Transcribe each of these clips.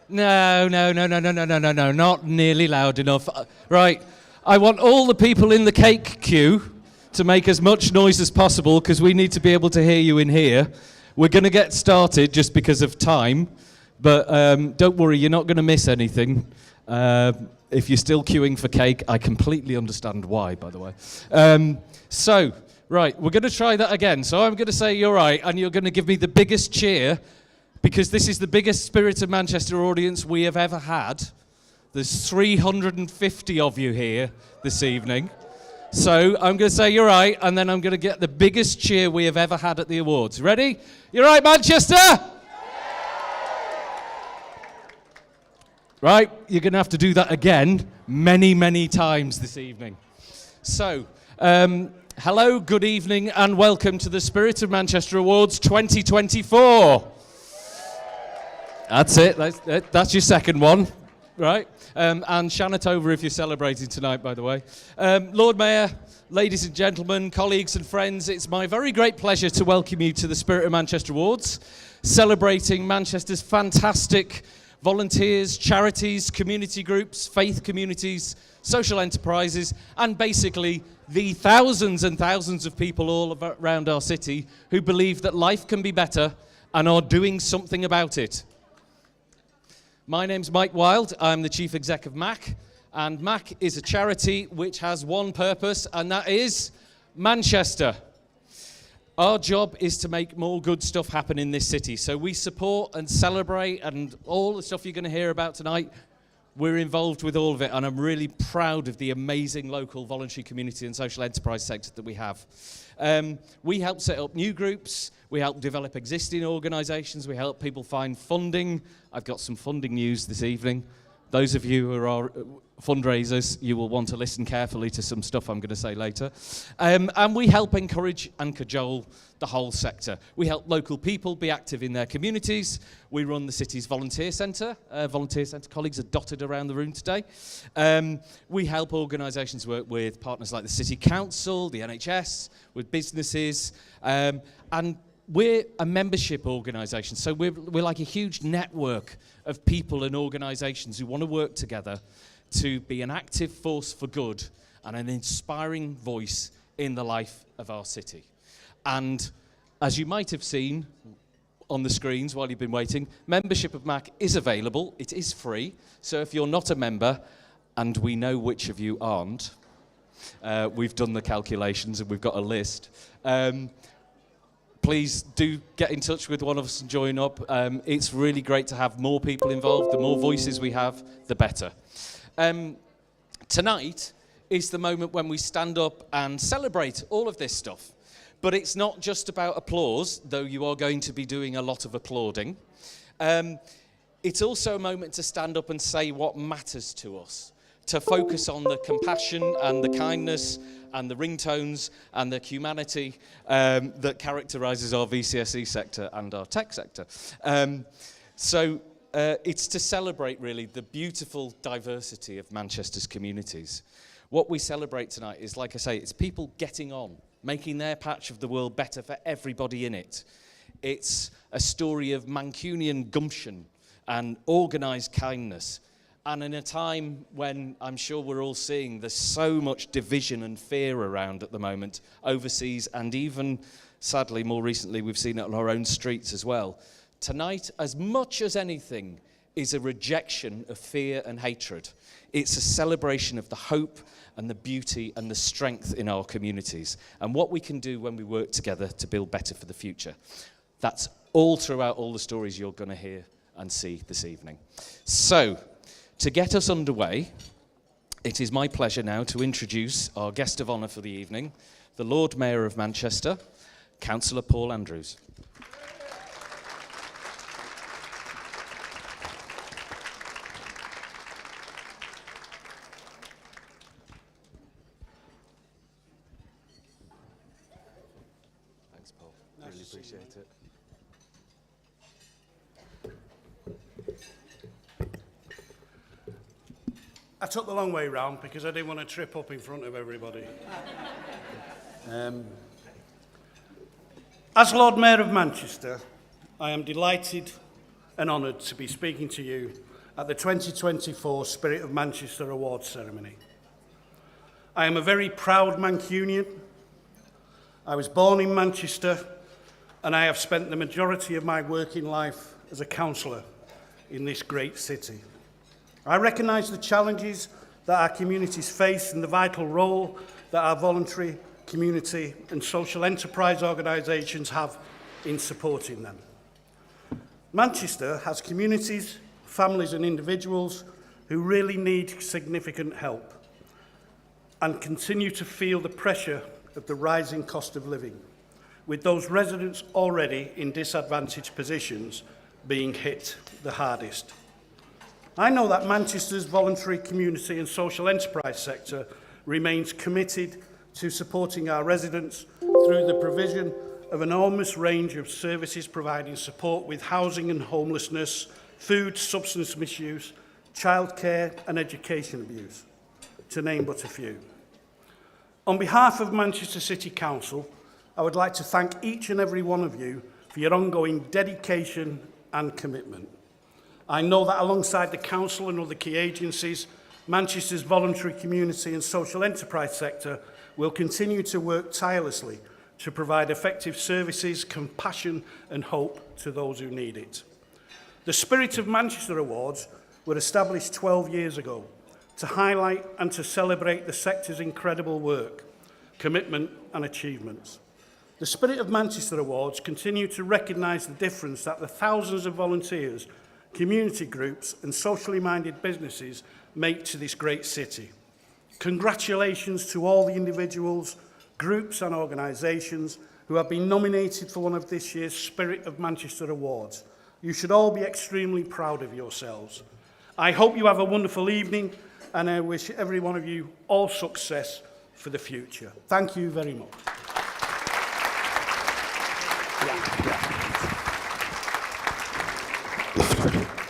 No, not nearly loud enough. Right, I want all the people in the cake queue to make as much noise as possible because we need to be able to hear you in here. We're going to get started just because of time, but don't worry, you're not going to miss anything. If you're still queuing for cake, I completely understand why, by the way. Right, we're going to try that again. So I'm going to say you're right, and you're going to give me the biggest cheer, because this is the biggest Spirit of Manchester audience we have ever had. There's 350 of you here this evening. So I'm going to say you're right, and then I'm going to get the biggest cheer we have ever had at the awards. Ready? You're right, Manchester? Right, you're going to have to do that again many, many times this evening. So, hello, good evening, and welcome to the Spirit of Manchester Awards 2024. That's it, that's your second one, right? And shan it over if you're celebrating tonight, by the way. Lord Mayor, ladies and gentlemen, colleagues and friends, it's my very great pleasure to welcome you to the Spirit of Manchester Awards, celebrating Manchester's fantastic volunteers, charities, community groups, faith communities, social enterprises, and basically the thousands and thousands of people all around our city who believe that life can be better and are doing something about it. My name's Mike Wild, I'm the Chief Exec of MAC, and MAC is a charity which has one purpose, and that is Manchester. Our job is to make more good stuff happen in this city, so we support and celebrate, and all the stuff you're going to hear about tonight, we're involved with all of it, and I'm really proud of the amazing local voluntary community and social enterprise sector that we have. We help set up new groups, we help develop existing organisations, we help people find funding. I've got some funding news this evening. Those of you who are fundraisers, you will want to listen carefully to some stuff I'm going to say later. And we help encourage and cajole the whole sector. We help local people be active in their communities. We run the city's volunteer centre. Volunteer centre colleagues are dotted around the room today. We help organisations work with partners like the City Council, the NHS, with businesses, and we're a membership organisation, so we're like a huge network of people and organisations who want to work together to be an active force for good and an inspiring voice in the life of our city. And as you might have seen on the screens while you've been waiting, membership of MAC is available. It is free. So if you're not a member, and we know which of you aren't, we've done the calculations and we've got a list. Please do get in touch with one of us and join up. It's really great to have more people involved. The more voices we have, the better. Tonight is the moment when we stand up and celebrate all of this stuff. But it's not just about applause, though you are going to be doing a lot of applauding. It's also a moment to stand up and say what matters to us, to focus on the compassion and the kindness and the ringtones and the humanity that characterises our VCSE sector and our tech sector. It's to celebrate, really, the beautiful diversity of Manchester's communities. What we celebrate tonight is, like I say, it's people getting on, making their patch of the world better for everybody in it. It's a story of Mancunian gumption and organised kindness. And in a time when I'm sure we're all seeing there's so much division and fear around at the moment, overseas, and even, sadly, more recently, we've seen it on our own streets as well. Tonight, as much as anything, is a rejection of fear and hatred. It's a celebration of the hope and the beauty and the strength in our communities and what we can do when we work together to build better for the future. That's all throughout all the stories you're going to hear and see this evening. So, to get us underway, it is my pleasure now to introduce our guest of honour for the evening, the Lord Mayor of Manchester, Councillor Paul Andrews. Thanks, Paul. Really appreciate it. I took the long way round because I didn't want to trip up in front of everybody. As Lord Mayor of Manchester, I am delighted and honoured to be speaking to you at the 2024 Spirit of Manchester Awards ceremony. I am a very proud Mancunian. I was born in Manchester, and I have spent the majority of my working life as a councillor in this great city. I recognise the challenges that our communities face and the vital role that our voluntary, community and social enterprise organisations have in supporting them. Manchester has communities, families and individuals who really need significant help and continue to feel the pressure of the rising cost of living, with those residents already in disadvantaged positions being hit the hardest. I know that Manchester's voluntary community and social enterprise sector remains committed to supporting our residents through the provision of an enormous range of services providing support with housing and homelessness, food, substance misuse, childcare and education abuse, to name but a few. On behalf of Manchester City Council, I would like to thank each and every one of you for your ongoing dedication and commitment. I know that alongside the Council and other key agencies, Manchester's voluntary community and social enterprise sector will continue to work tirelessly to provide effective services, compassion and hope to those who need it. The Spirit of Manchester Awards were established 12 years ago to highlight and to celebrate the sector's incredible work, commitment and achievements. The Spirit of Manchester Awards continue to recognise the difference that the thousands of volunteers, community groups and socially minded businesses make to this great city. Congratulations to all the individuals, groups and organisations who have been nominated for one of this year's Spirit of Manchester Awards. You should all be extremely proud of yourselves. I hope you have a wonderful evening and I wish every one of you all success for the future. Thank you very much.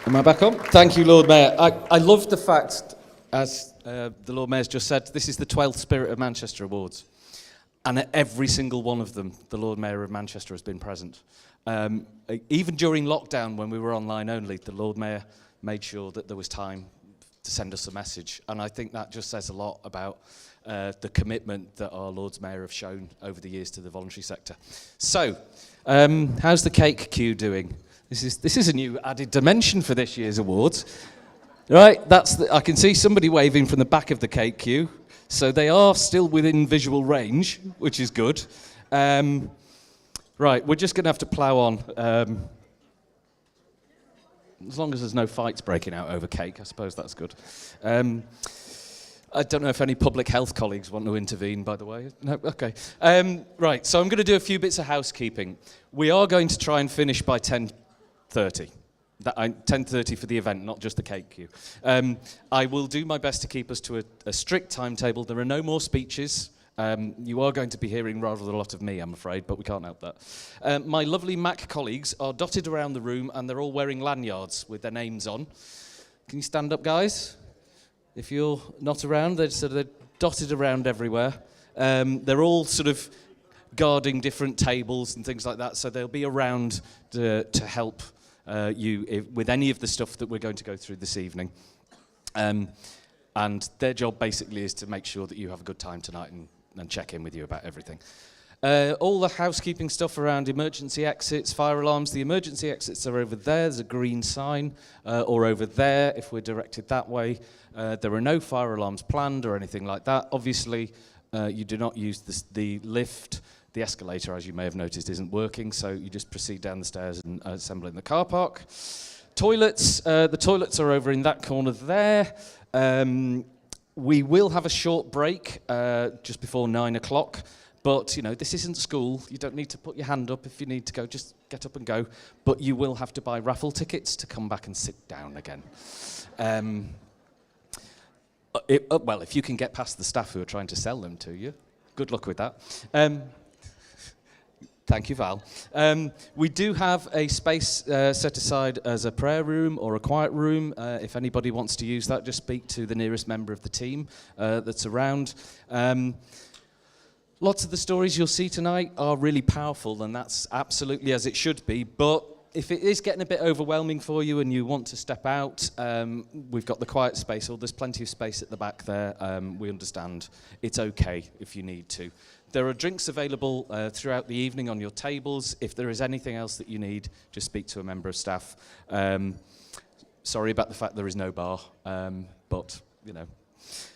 Am I back on? Thank you, Lord Mayor. I love the fact, as the Lord Mayor's just said, this is the 12th Spirit of Manchester Awards. And at every single one of them, the Lord Mayor of Manchester has been present. Even during lockdown, when we were online only, the Lord Mayor made sure that there was time to send us a message. And I think that just says a lot about the commitment that our Lord Mayor have shown over the years to the voluntary sector. So, how's the cake queue doing? This is a new added dimension for this year's awards. Right, I can see somebody waving from the back of the cake queue. So they are still within visual range, which is good. Right, we're just going to have to plough on. As long as there's no fights breaking out over cake, I suppose that's good. I don't know if any public health colleagues want to intervene, by the way. No? Okay. Right, so I'm going to do a few bits of housekeeping. We are going to try and finish by 10:30. 10:30 for the event, not just the cake queue. I will do my best to keep us to a strict timetable. There are no more speeches. You are going to be hearing rather a lot of me, I'm afraid, but we can't help that. My lovely Mac colleagues are dotted around the room and they're all wearing lanyards with their names on. Can you stand up, guys? If you're not around, they're dotted around everywhere. They're all sort of guarding different tables and things like that, so they'll be around to help you with any of the stuff that we're going to go through this evening. And their job basically is to make sure that you have a good time tonight and check in with you about everything. All the housekeeping stuff around emergency exits, fire alarms, the emergency exits are over there. There's a green sign, or over there if we're directed that way. There are no fire alarms planned or anything like that. Obviously, you do not use the lift. The escalator, as you may have noticed, isn't working, so you just proceed down the stairs and assemble in the car park. Toilets, the toilets are over in that corner there. We will have a short break just before 9 o'clock, but you know, this isn't school. You don't need to put your hand up if you need to go, just get up and go. But you will have to buy raffle tickets to come back and sit down again. Well, if you can get past the staff who are trying to sell them to you, good luck with that. Thank you, Val. We do have a space set aside as a prayer room or a quiet room. If anybody wants to use that, just speak to the nearest member of the team that's around. Lots of the stories you'll see tonight are really powerful, and that's absolutely as it should be, but if it is getting a bit overwhelming for you and you want to step out, we've got the quiet space, or there's plenty of space at the back there. We understand it's okay if you need to. There are drinks available throughout the evening on your tables. If there is anything else that you need, just speak to a member of staff. Sorry about the fact there is no bar, but, you know,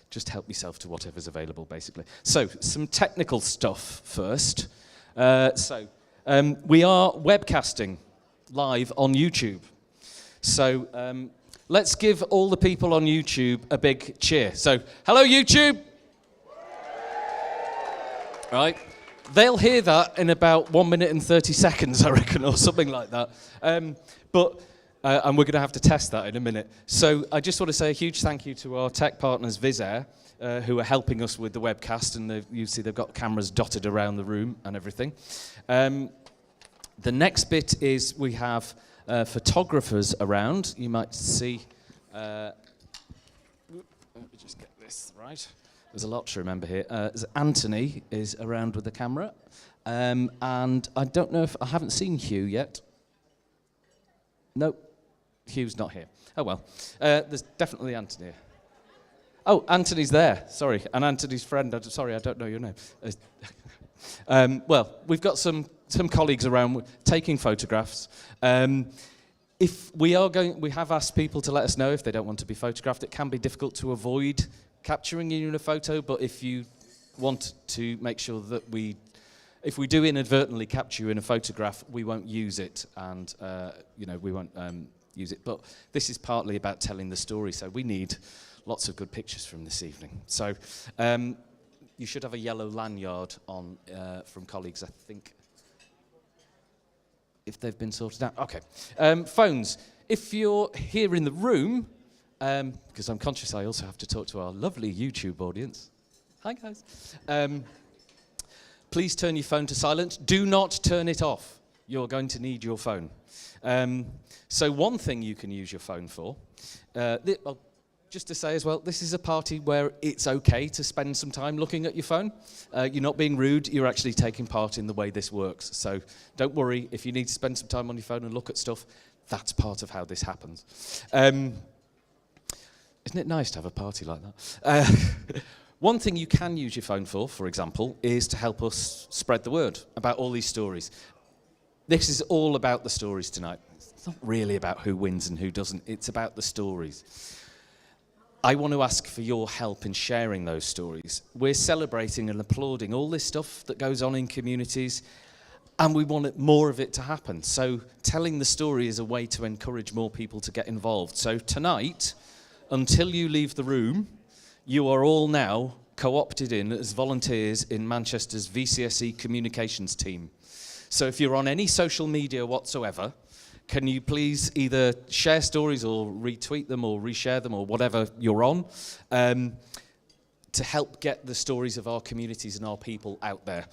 just help yourself to whatever's available, basically. So, some technical stuff first. We are webcasting live on YouTube. So, let's give all the people on YouTube a big cheer. So, hello, YouTube! Right? They'll hear that in about 1 minute and 30 seconds, I reckon, or something like that. And we're going to have to test that in a minute. So I just want to say a huge thank you to our tech partners, Visair, who are helping us with the webcast. And you see they've got cameras dotted around the room and everything. The next bit is we have photographers around. You might see... let me just get this right. There's a lot to remember here. Anthony is around with the camera. And I don't know if... I haven't seen Hugh yet. Nope. Hugh's not here. Oh, well. There's definitely Anthony here. Oh, Anthony's there. Sorry. And Anthony's friend. Sorry, I don't know your name. Well, we've got some colleagues around taking photographs. If we have asked people to let us know if they don't want to be photographed. It can be difficult to avoid capturing you in a photo, but if you want to make sure that if we do inadvertently capture you in a photograph, we won't use it, and we won't use it. But this is partly about telling the story, so we need lots of good pictures from this evening. So you should have a yellow lanyard on from colleagues, I think, if they've been sorted out. Okay. Phones. If you're here in the room, because I'm conscious I also have to talk to our lovely YouTube audience. Hi, guys. Please turn your phone to silent. Do not turn it off. You're going to need your phone. So one thing you can use your phone for, just to say as well, this is a party where it's okay to spend some time looking at your phone. You're not being rude. You're actually taking part in the way this works. So don't worry. If you need to spend some time on your phone and look at stuff, that's part of how this happens. Isn't it nice to have a party like that? One thing you can use your phone for example, is to help us spread the word about all these stories. This is all about the stories tonight. It's not really about who wins and who doesn't. It's about the stories. I want to ask for your help in sharing those stories. We're celebrating and applauding all this stuff that goes on in communities, and we want more of it to happen. So telling the story is a way to encourage more people to get involved. So tonight, until you leave the room, you are all now co-opted in as volunteers in Manchester's VCSE communications team. So if you're on any social media whatsoever, can you please either share stories or retweet them or reshare them or whatever you're on, to help get the stories of our communities and our people out there.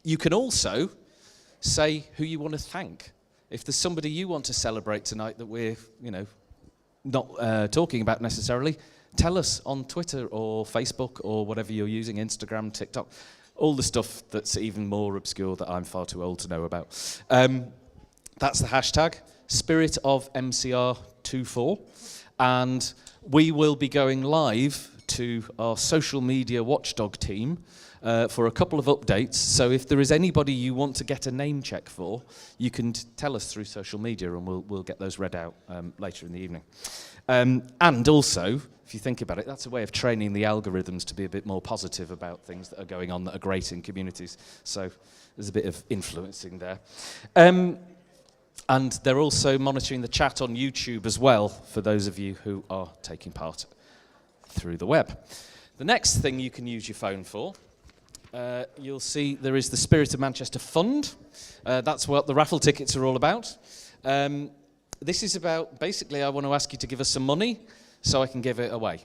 You can also say who you want to thank. If there's somebody you want to celebrate tonight that we're, not talking about necessarily, tell us on Twitter or Facebook or whatever you're using, Instagram, TikTok, all the stuff that's even more obscure that I'm far too old to know about. That's the hashtag, Spirit of MCR24. And we will be going live to our social media watchdog team for a couple of updates. So if there is anybody you want to get a name check for, you can tell us through social media and we'll get those read out later in the evening. And also, if you think about it, that's a way of training the algorithms to be a bit more positive about things that are going on that are great in communities. So there's a bit of influencing there. And they're also monitoring the chat on YouTube as well, for those of you who are taking part through the web. The next thing you can use your phone for, you'll see there is the Spirit of Manchester Fund. That's what the raffle tickets are all about. This is about, basically, I want to ask you to give us some money so I can give it away.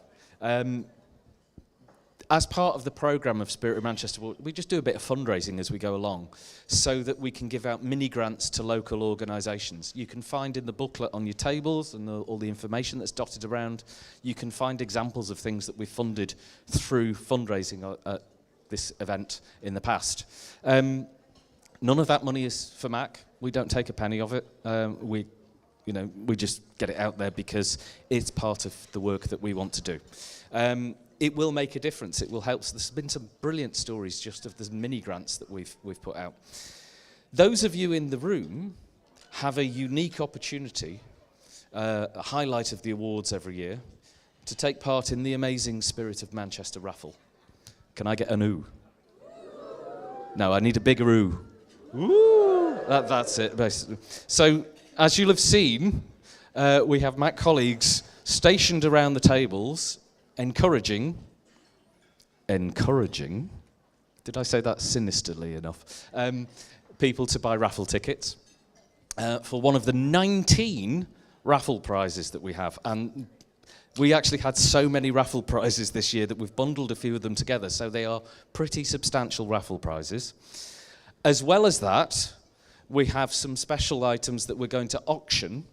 As part of the programme of Spirit of Manchester, we just do a bit of fundraising as we go along so that we can give out mini grants to local organisations. You can find in the booklet on your tables and all the information that's dotted around, you can find examples of things that we've funded through fundraising at this event in the past. None of that money is for Mac. We don't take a penny of it. We just get it out there because it's part of the work that we want to do. It will make a difference. It will help. There's been some brilliant stories just of the mini grants that we've put out. Those of you in the room have a unique opportunity, a highlight of the awards every year, to take part in the amazing Spirit of Manchester Raffle. Can I get an ooh? No, I need a bigger ooh. Ooh! That's it, basically. So, as you'll have seen, we have Mac colleagues stationed around the tables, encouraging, did I say that sinisterly enough, people to buy raffle tickets for one of the 19 raffle prizes that we have. And we actually had so many raffle prizes this year that we've bundled a few of them together, so they are pretty substantial raffle prizes. As well as that, we have some special items that we're going to auction,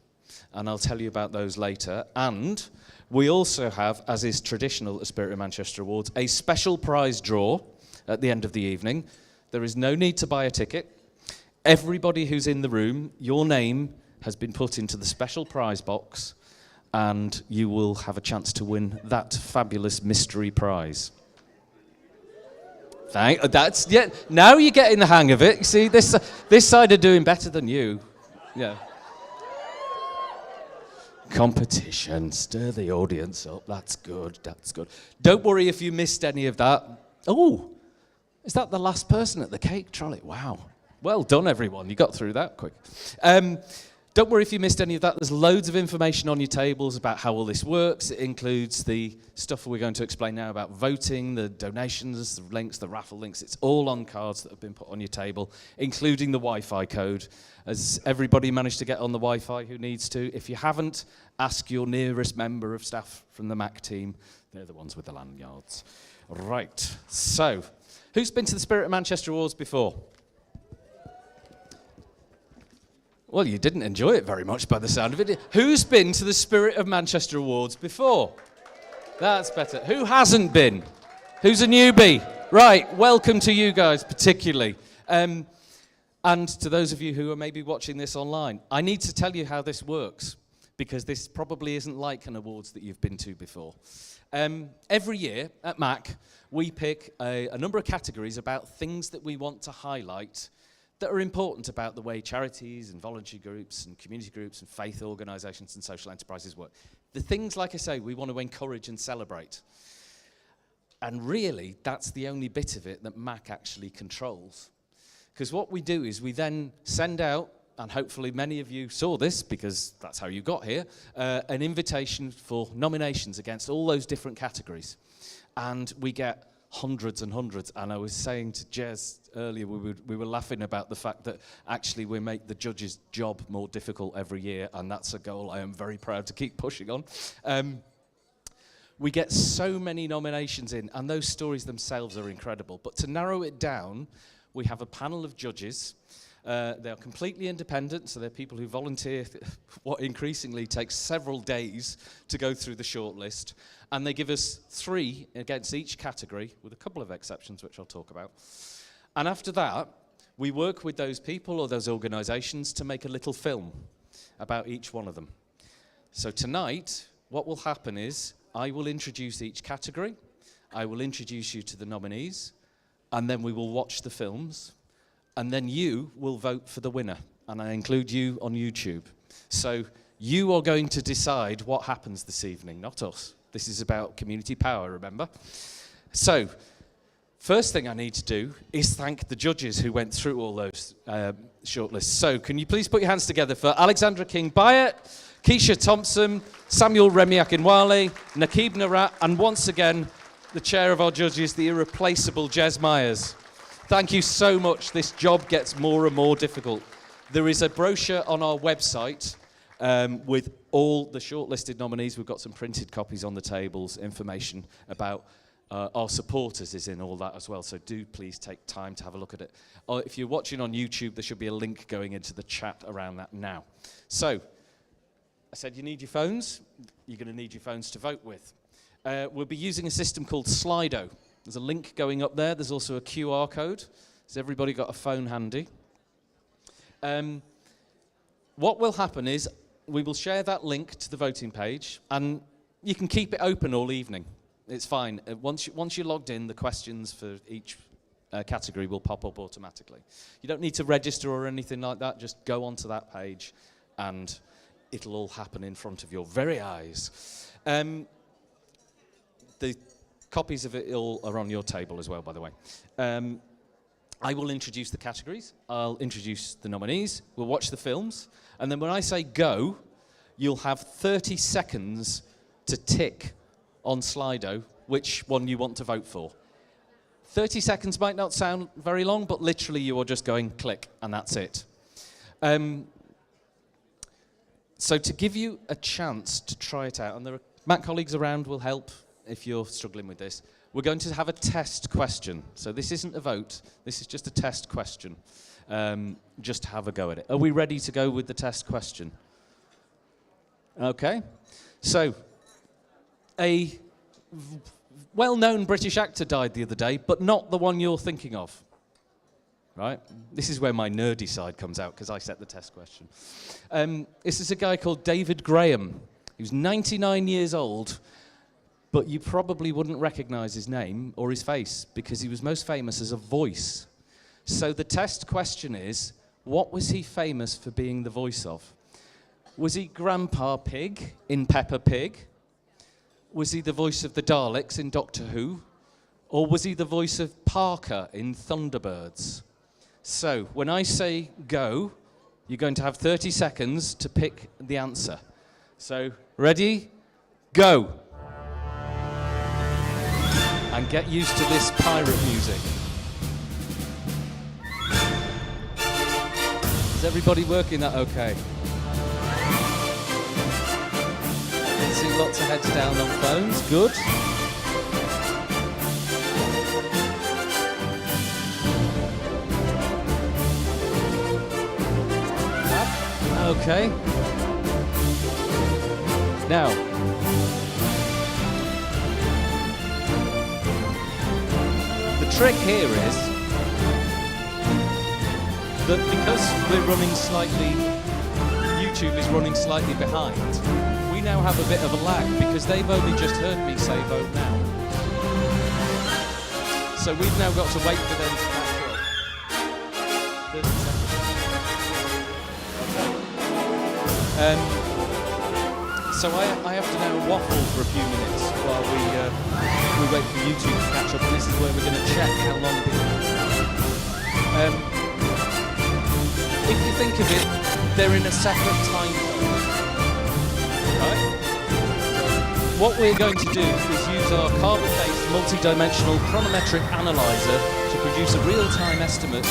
and I'll tell you about those later. And we also have, as is traditional at Spirit of Manchester Awards, a special prize draw at the end of the evening. There is no need to buy a ticket. Everybody who's in the room, your name has been put into the special prize box, and you will have a chance to win that fabulous mystery prize. Now you're getting the hang of it. You see, this side are doing better than you. Yeah. Competition, stir the audience up. That's good. Don't worry if you missed any of that. Oh, is that the last person at the cake trolley? Wow. Well done, everyone. You got through that quick. Don't worry if you missed any of that. There's loads of information on your tables about how all this works. It includes the stuff we're going to explain now about voting, the donations, the links, the raffle links. It's all on cards that have been put on your table, including the Wi-Fi code. Has everybody managed to get on the Wi-Fi who needs to? If you haven't, ask your nearest member of staff from the Mac team. They're the ones with the lanyards. Right, so who's been to the Spirit of Manchester Awards before? Well, you didn't enjoy it very much by the sound of it. Who's been to the Spirit of Manchester Awards before? That's better. Who hasn't been? Who's a newbie? Right, welcome to you guys particularly. And to those of you who are maybe watching this online, I need to tell you how this works, because this probably isn't like an awards that you've been to before. Every year at Mac, we pick a number of categories about things that we want to highlight that are important about the way charities and voluntary groups and community groups and faith organisations and social enterprises work. The things, like I say, we want to encourage and celebrate. And really, that's the only bit of it that Mac actually controls. Because what we do is we then send out, and hopefully many of you saw this because that's how you got here, an invitation for nominations against all those different categories. And we get hundreds and hundreds, and I was saying to Jez earlier, we were laughing about the fact that actually we make the judges' job more difficult every year, and that's a goal I am very proud to keep pushing on. We get so many nominations in, and those stories themselves are incredible. But to narrow it down, we have a panel of judges. They are completely independent, so they're people who volunteer what increasingly takes several days to go through the shortlist. And they give us 3 against each category, with a couple of exceptions, which I'll talk about. And after that, we work with those people or those organisations to make a little film about each one of them. So tonight, what will happen is I will introduce each category, I will introduce you to the nominees, and then we will watch the films, and then you will vote for the winner. And I include you on YouTube. So you are going to decide what happens this evening, not us. This is about community power, remember? So, first thing I need to do is thank the judges who went through all those shortlists. So, can you please put your hands together for Alexandra King-Byatt, Keisha Thompson, Samuel Remiakinwale, Nakib Narat, and once again, the chair of our judges, the irreplaceable Jez Myers. Thank you so much. This job gets more and more difficult. There is a brochure on our website with all the shortlisted nominees. We've got some printed copies on the tables. Information about our supporters is in all that as well, so do please take time to have a look at it. If you're watching on YouTube, there should be a link going into the chat around that now. So, I said you need your phones. You're going to need your phones to vote with. We'll be using a system called Slido. There's a link going up there. There's also a QR code. Has everybody got a phone handy? what will happen is we will share that link to the voting page, and you can keep it open all evening. It's fine. Once you're logged in, the questions for each category will pop up automatically. You don't need to register or anything like that. Just go onto that page, and it'll all happen in front of your very eyes. The copies of it all are on your table as well, by the way. I will introduce the categories. I'll introduce the nominees. We'll watch the films. And then when I say go, you'll have 30 seconds to tick on Slido which one you want to vote for. 30 seconds might not sound very long, but literally you are just going click, and that's it. So to give you a chance to try it out, and there are Mac colleagues around will help if you're struggling with this. We're going to have a test question. So this isn't a vote, this is just a test question. Just have a go at it. Are we ready to go with the test question? Okay. So, a well-known British actor died the other day, but not the one you're thinking of. Right? This is where my nerdy side comes out, because I set the test question. This is a guy called David Graham. He was 99 years old, but you probably wouldn't recognize his name or his face, because he was most famous as a voice. So the test question is, what was he famous for being the voice of? Was he Grandpa Pig in Peppa Pig? Was he the voice of the Daleks in Doctor Who? Or was he the voice of Parker in Thunderbirds? So, when I say go, you're going to have 30 seconds to pick the answer. So, ready? Go! And get used to this pirate music. Is everybody working that okay? I can see lots of heads down on phones. Good. Okay. Now, the trick here is that because we're running slightly, YouTube is running slightly behind, we now have a bit of a lag because they've only just heard me say vote now. So we've now got to wait for them to catch up. 30 seconds. So I have to now waffle for a few minutes while we wait for YouTube to catch up, and this is where we're going to check how long people. If you think of it, they're in a separate time zone, right? What we're going to do is use our carbon-based multi-dimensional chronometric analyzer to produce a real-time estimate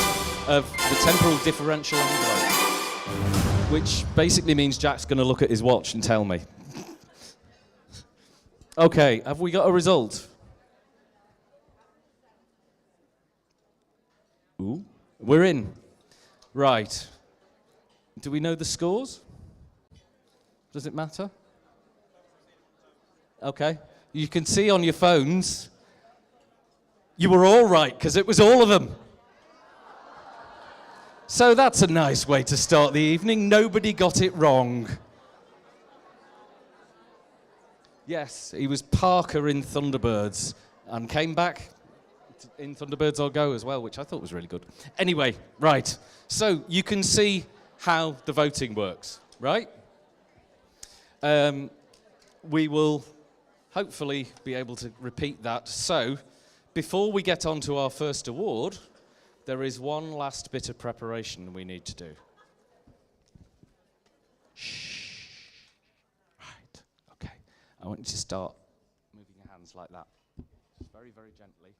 of the temporal differential envelope, which basically means Jack's going to look at his watch and tell me. Okay, have we got a result? Ooh, we're in. Right. Do we know the scores? Does it matter? Okay. You can see on your phones, you were all right, because it was all of them. So that's a nice way to start the evening. Nobody got it wrong. Yes, he was Parker in Thunderbirds and came back in Thunderbirds I'll Go as well, which I thought was really good. Anyway, right. So you can see how the voting works, right? We will hopefully be able to repeat that. So before we get on to our first award, there is one last bit of preparation we need to do. Shh. Right, okay. I want you to start moving your hands like that. Just very, very gently.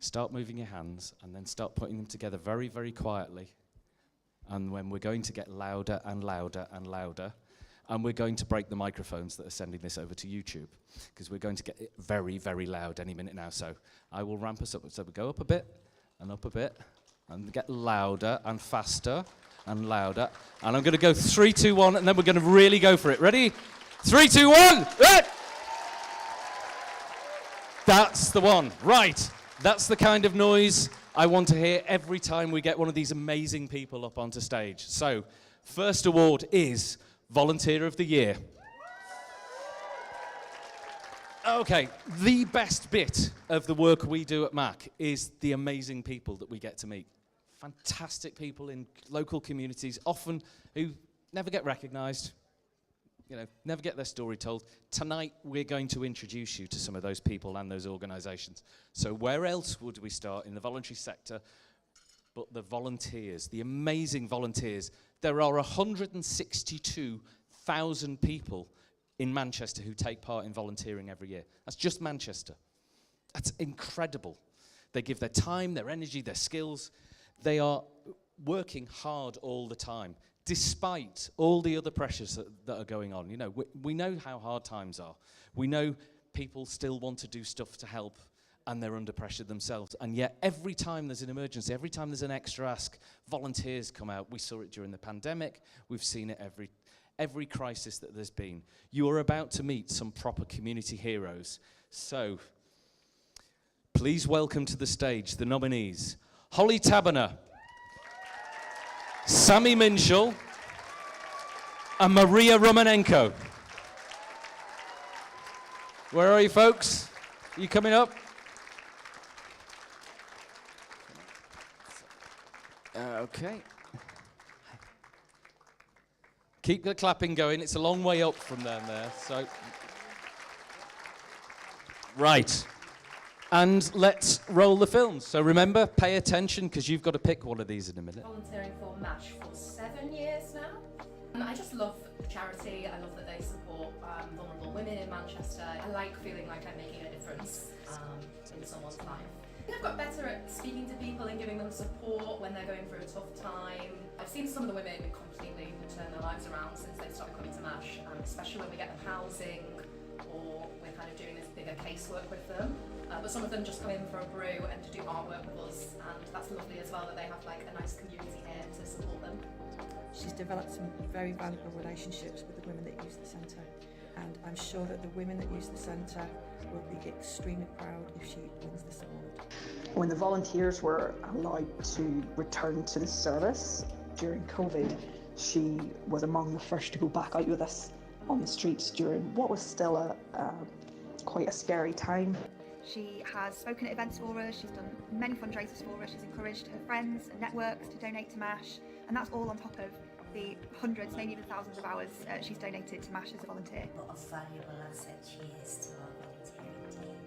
Start moving your hands and then start putting them together very, very quietly. And when we're going to get louder and louder and louder, and we're going to break the microphones that are sending this over to YouTube, because we're going to get it very, very loud any minute now. So I will ramp us up. So we go up a bit, and up a bit, and get louder and faster and louder. And I'm going to go 3, 2, 1, and then we're going to really go for it. Ready? 3, 2, 1! Right. That's the one. Right. That's the kind of noise I want to hear every time we get one of these amazing people up onto stage. So First award is Volunteer of the Year. Okay, the best bit of the work we do at MAC is the amazing people that we get to meet. Fantastic people in local communities, often who never get recognised, never get their story told. Tonight, we're going to introduce you to some of those people and those organisations. So where else would we start in the voluntary sector but the volunteers, the amazing volunteers? There are 162,000 people in Manchester who take part in volunteering every year. That's just Manchester. That's incredible. They give their time, their energy, their skills. They are working hard all the time, despite all the other pressures that are going on. We know how hard times are. We know people still want to do stuff to help, and they're under pressure themselves. And yet, every time there's an emergency, every time there's an extra ask, volunteers come out. We saw it during the pandemic. We've seen it every crisis that there's been. You are about to meet some proper community heroes. So, please welcome to the stage the nominees. Holly Taberner, Sammy Minshall, and Maria Romanenko. Where are you, folks? Are you coming up? Okay. Keep the clapping going. It's a long way up from down there. So, right. And let's roll the films. So remember, pay attention, because you've got to pick one of these in a minute. Volunteering for MASH for 7 years now. I just love the charity. I love that they support vulnerable women in Manchester. I like feeling like I'm making a difference in someone's life. I think I've got better at speaking to people and giving them support when they're going through a tough time. I've seen some of the women completely turn their lives around since they started coming to MASH, especially when we get them housing or we're kind of doing this bigger casework with them. But some of them just come in for a brew and to do artwork with us, and that's lovely as well that they have like a nice community here to support them. She's developed some very valuable relationships with the women that use the centre, and I'm sure that the women that use the centre will be extremely proud if she wins this award. When the volunteers were allowed to return to the service during COVID, she was among the first to go back out with us on the streets during what was still quite a scary time. She has spoken at events for us, she's done many fundraisers for us, she's encouraged her friends and networks to donate to MASH, and that's all on top of the hundreds, maybe even thousands of hours she's donated to MASH as a volunteer. What a valuable asset she is to our volunteering team.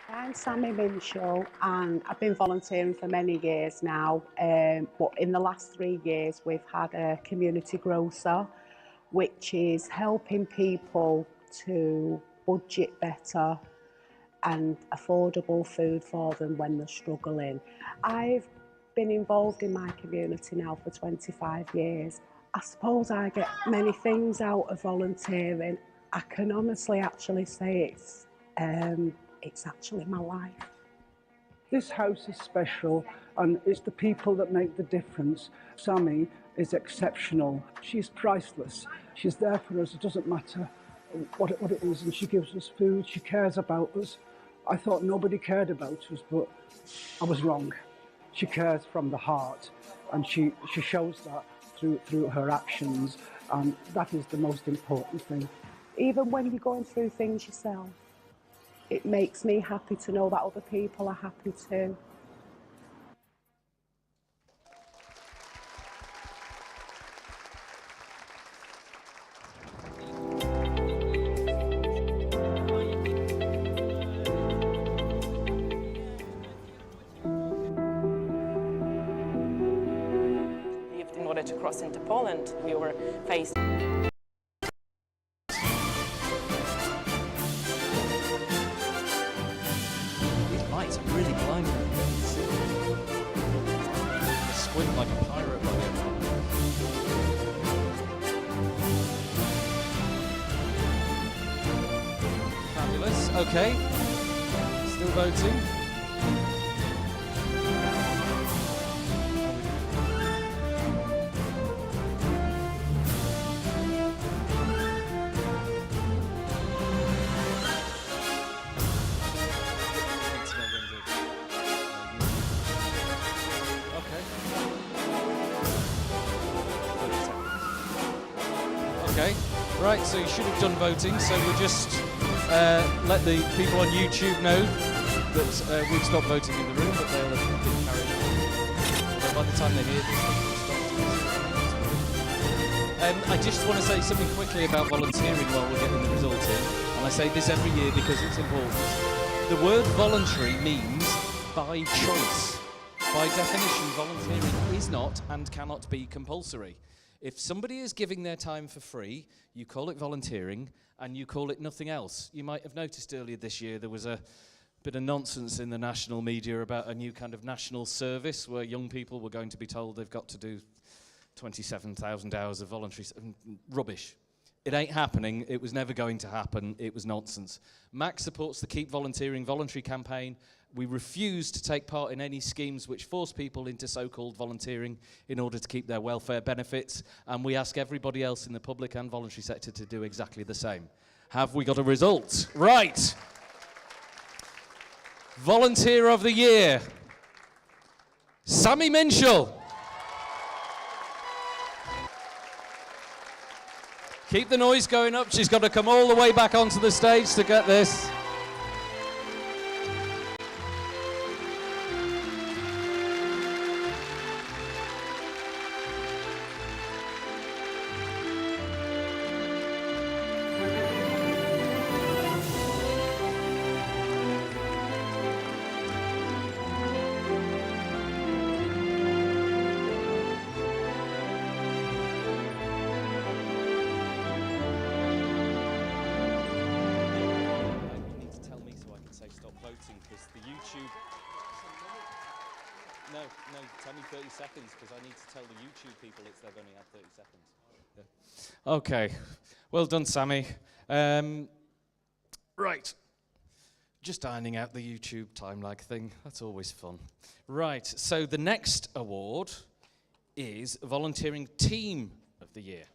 I'm Sammy Minshall, and I've been volunteering for many years now, but in the last 3 years we've had a community grocer, which is helping people to budget better and affordable food for them when they're struggling. I've been involved in my community now for 25 years. I suppose I get many things out of volunteering. I can honestly actually say it's actually my life. This house is special, and it's the people that make the difference. Sammy is exceptional. She's priceless. She's there for us. It doesn't matter what it is, and she gives us food. She cares about us. I thought nobody cared about us, but I was wrong. She cares from the heart, and she shows that through her actions, and that is the most important thing. Even when you're going through things yourself, it makes me happy to know that other people are happy too. In order to cross into Poland, we were faced. These lights are really blinding. Squint like a pirate by the end. Fabulous. Okay. Still voting. Okay, right, so you should have done voting, so we'll just let the people on YouTube know that we've stopped voting in the room, but they'll have been carried on. So by the time they hear this, they'll stop. I just want to say something quickly about volunteering while we're getting the results in, and I say this every year because it's important. The word voluntary means by choice. By definition, volunteering is not and cannot be compulsory. If somebody is giving their time for free, you call it volunteering and you call it nothing else. You might have noticed earlier this year there was a bit of nonsense in the national media about a new kind of national service where young people were going to be told they've got to do 27,000 hours of voluntary rubbish. It ain't happening. It was never going to happen. It was nonsense. Mac supports the Keep Volunteering voluntary campaign. We refuse to take part in any schemes which force people into so-called volunteering in order to keep their welfare benefits, and we ask everybody else in the public and voluntary sector to do exactly the same. Have we got a result? Right. Volunteer of the Year, Sammy Minshall. Keep the noise going up. She's got to come all the way back onto the stage to get this. No, tell me 30 seconds because I need to tell the YouTube people they've only had 30 seconds. Yeah. Okay, well done, Sammy. Right, just ironing out the YouTube time lag thing. That's always fun. Right, so the next award is Volunteering Team of the Year.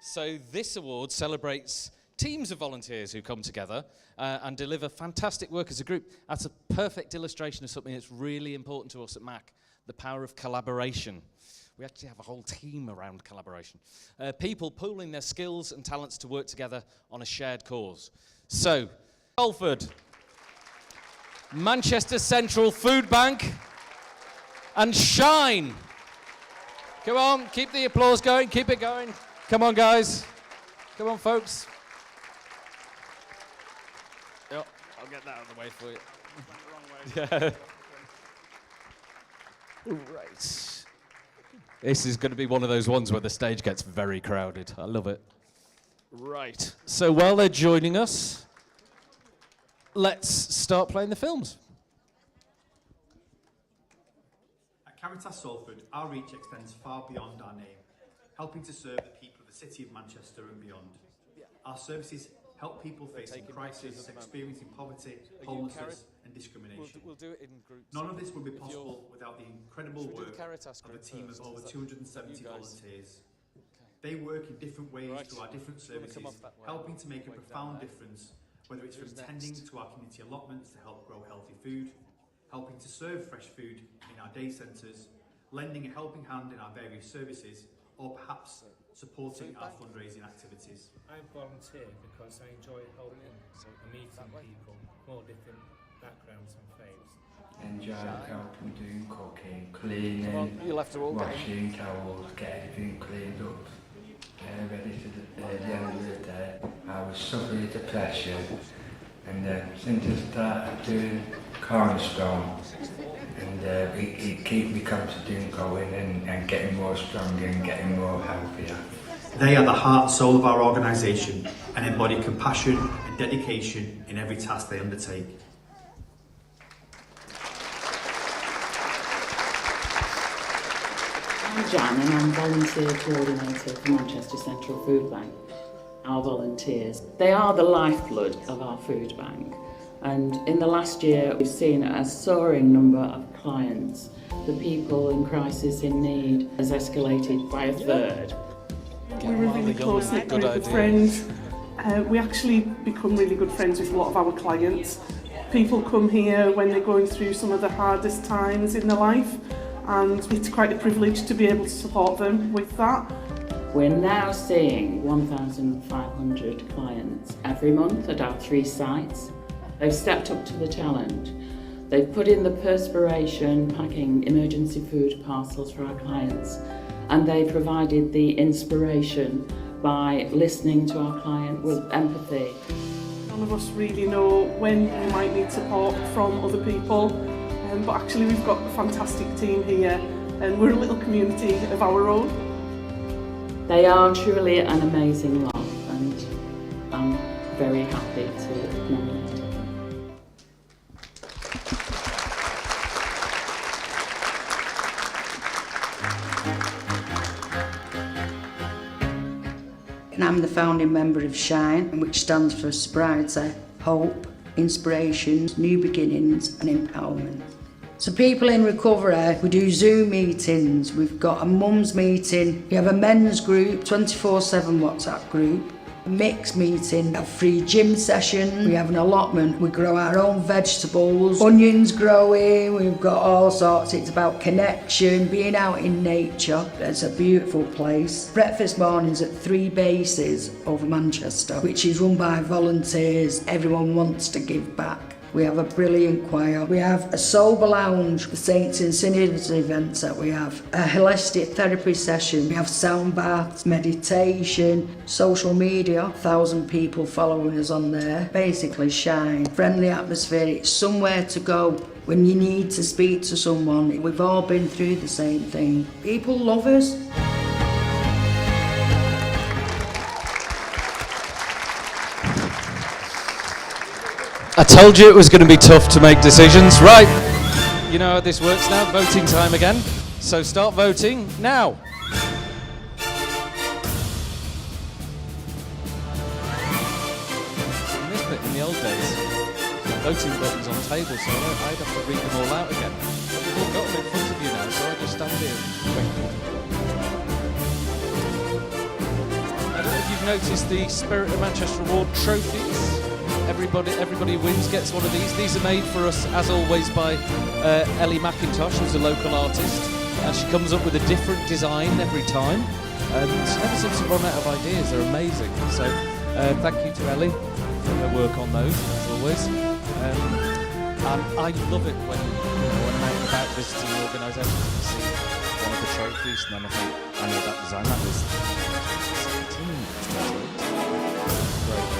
So this award celebrates teams of volunteers who come together and deliver fantastic work as a group. That's a perfect illustration of something that's really important to us at MAC, the power of collaboration. We actually have a whole team around collaboration. People pooling their skills and talents to work together on a shared cause. So, Salford, Manchester Central Food Bank, and Shine. Come on, keep the applause going, keep it going. Come on, guys. Come on, folks. Yep, I'll get that out of the way for you. Yeah. Right. This is going to be one of those ones where the stage gets very crowded. I love it. Right. So while they're joining us, let's start playing the films. At Caritas Salford, our reach extends far beyond our name, helping to serve the people of the City of Manchester and beyond. Our services help people facing crisis, experiencing poverty, homelessness and discrimination. We'll do it in groups. None of this would be possible without the incredible work of a team of over 270 volunteers. They work in different ways through our different services, helping to make a profound difference, whether it's from tending to our community allotments to help grow healthy food, helping to serve fresh food in our day centres, lending a helping hand in our various services, or perhaps supporting our fundraising activities. I volunteer because I enjoy helping and meeting people, all different backgrounds and faiths. Enjoy helping doing cooking, cleaning, washing towels, get everything cleaned up, ready to the end of the day. I was suffering depression, and since I started doing Cornerstone, and it keeps me confident going and getting more stronger and getting more healthier. They are the heart and soul of our organisation and embody compassion and dedication in every task they undertake. I'm Jan and I'm volunteer coordinator for Manchester Central Food Bank. Our volunteers, they are the lifeblood of our food bank. And in the last year, we've seen a soaring number of clients. The people in crisis in need has escalated by a third. We're a really close-knit group of friends. We actually become really good friends with a lot of our clients. People come here when they're going through some of the hardest times in their life, and it's quite a privilege to be able to support them with that. We're now seeing 1,500 clients every month at our 3 sites. They've stepped up to the challenge. They've put in the perspiration packing emergency food parcels for our clients, and they provided the inspiration by listening to our client with empathy. None of us really know when we might need support from other people, but actually we've got a fantastic team here, and we're a little community of our own. They are truly an amazing lot, and I'm very happy to nominate them. And I'm the founding member of SHINE, which stands for Sobriety, Hope, Inspiration, New Beginnings and Empowerment. So people in recovery, we do Zoom meetings, we've got a mums meeting, we have a men's group, 24/7 WhatsApp group, a mixed meeting, a free gym session, we have an allotment, we grow our own vegetables, onions growing, we've got all sorts. It's about connection, being out in nature. It's a beautiful place. Breakfast mornings at 3 bases over Manchester, which is run by volunteers. Everyone wants to give back. We have a brilliant choir. We have a sober lounge, the Saints and Sinners events that we have. A holistic therapy session. We have sound baths, meditation, social media. 1,000 people following us on there. Basically SHINE. Friendly atmosphere. It's somewhere to go when you need to speak to someone. We've all been through the same thing. People love us. I told you it was going to be tough to make decisions. Right, you know how this works now, voting time again. So start voting now. So in this bit, in the old days, voting buttons on tables, so I'd have to read them all out again. But you've all got them in front of you now, so I just stand here. I don't know if you've noticed the Spirit of Manchester Award trophies. Everybody wins gets one of these. These are made for us, as always, by Ellie McIntosh, who's a local artist, and she comes up with a different design every time. She never seems to run out of ideas. They're amazing. So thank you to Ellie for her work on those, as always. And I love it when I'm out and about visiting organisations and see one of the trophies, and then I think, I know that design. That was 17. Great.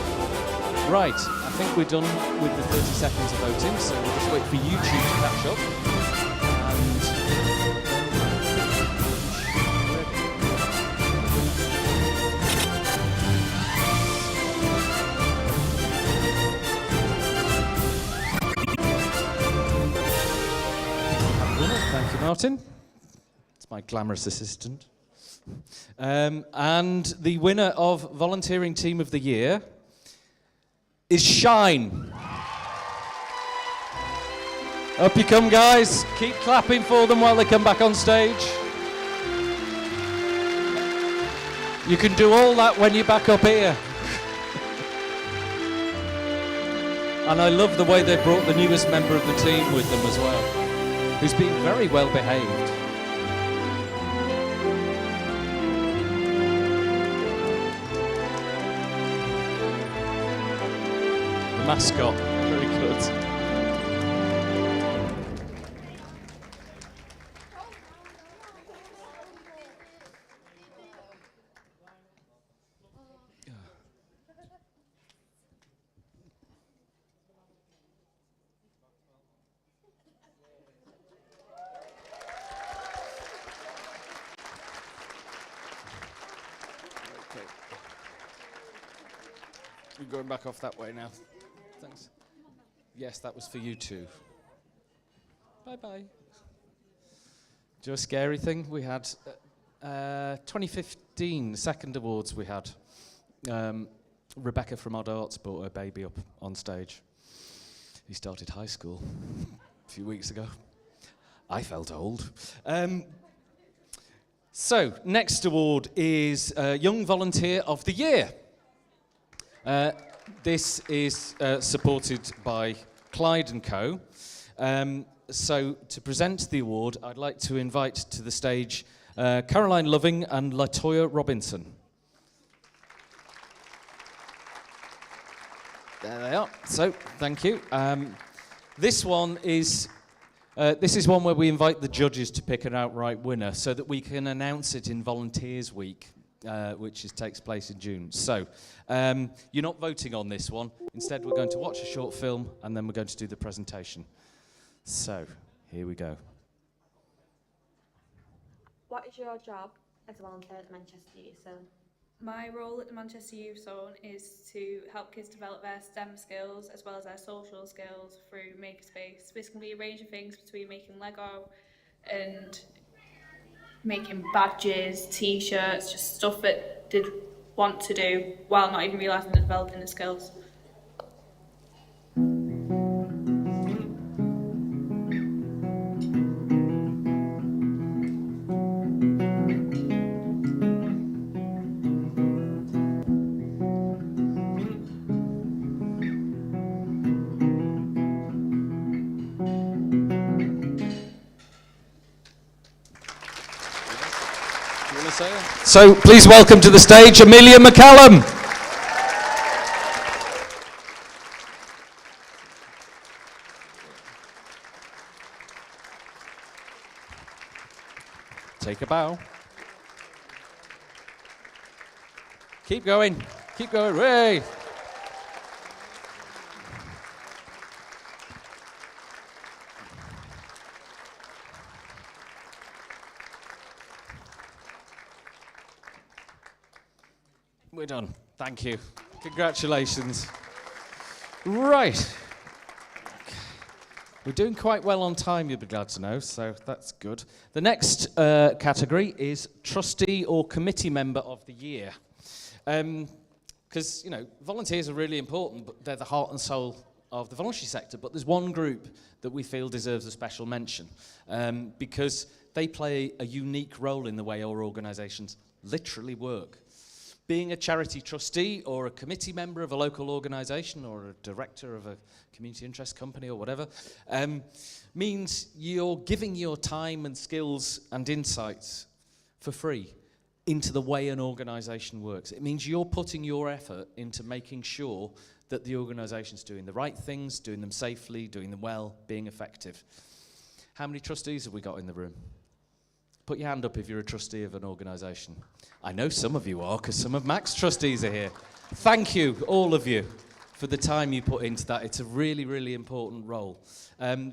Right, I think we're done with the 30 seconds of voting, so we'll just wait for YouTube to catch up. Thank you, Martin. It's my glamorous assistant. And the winner of Volunteering Team of the Year is SHINE. Up you come, guys. Keep clapping for them while they come back on stage. You can do all that when you're back up here. And I love the way they brought the newest member of the team with them as well, who's been very well behaved. Mascot, very good. Okay. We're going back off that way now. Thanks. Yes, that was for you too. Bye-bye. Do you know a scary thing? We had 2015, the second awards we had. Rebecca from Odd Arts brought her baby up on stage. He started high school a few weeks ago. I felt old. So, next award is Young Volunteer of the Year. This is supported by Clyde & Co. So to present the award, I'd like to invite to the stage Caroline Loving and Latoya Robinson. There they are. So, thank you. This is one where we invite the judges to pick an outright winner so that we can announce it in Volunteers Week, which takes place in June. So, you're not voting on this one. Instead, we're going to watch a short film and then we're going to do the presentation. So, here we go. What is your job as a volunteer at the Manchester Youth Zone? My role at the Manchester Youth Zone is to help kids develop their STEM skills as well as their social skills through Makerspace. This can be a range of things between making Lego and making badges, t-shirts, just stuff that they'd want to do while not even realising they're developing the skills. So please welcome to the stage Amelia McCallum. Take a bow. Keep going. Keep going. Way. We're done. Thank you. Congratulations. Right. We're doing quite well on time, you'll be glad to know, so that's good. The next category is Trustee or Committee Member of the Year. Because, volunteers are really important, but they're the heart and soul of the voluntary sector. But there's one group that we feel deserves a special mention because they play a unique role in the way our organisations literally work. Being a charity trustee or a committee member of a local organisation or a director of a community interest company or whatever means you're giving your time and skills and insights for free into the way an organisation works. It means you're putting your effort into making sure that the organisation's doing the right things, doing them safely, doing them well, being effective. How many trustees have we got in the room? Put your hand up if you're a trustee of an organisation. I know some of you are, because some of Mac's trustees are here. Thank you, all of you, for the time you put into that. It's a really, really important role.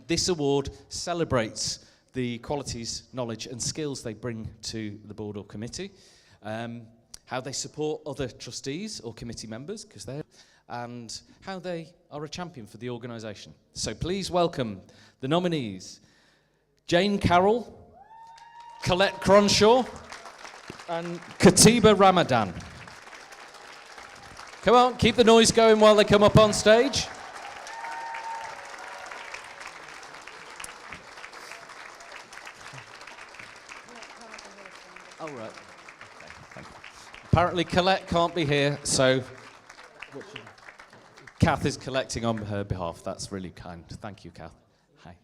This award celebrates the qualities, knowledge and skills they bring to the board or committee, how they support other trustees or committee members, because they're, and how they are a champion for the organisation. So please welcome the nominees, Jane Carroll, Colette Cronshaw and Katiba Ramadan. Come on, keep the noise going while they come up on stage. Oh, right. Okay, thank you. Apparently Colette can't be here, so Kath is collecting on her behalf. That's really kind. Thank you, Kath. Hi.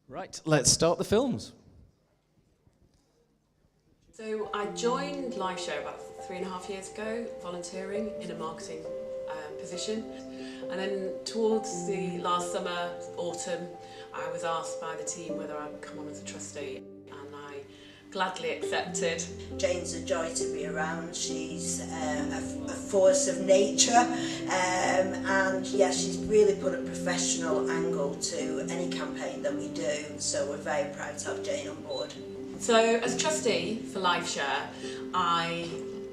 Right, let's start the films. So I joined Livestream about 3.5 years ago, volunteering in a marketing position. And then towards the last summer, autumn, I was asked by the team whether I'd come on as a trustee, and I gladly accepted. Jane's a joy to be around. She's a force of nature, and yeah, she's really put a professional angle to any campaign that we do, so we're very proud to have Jane on board. So as a trustee for LifeShare, I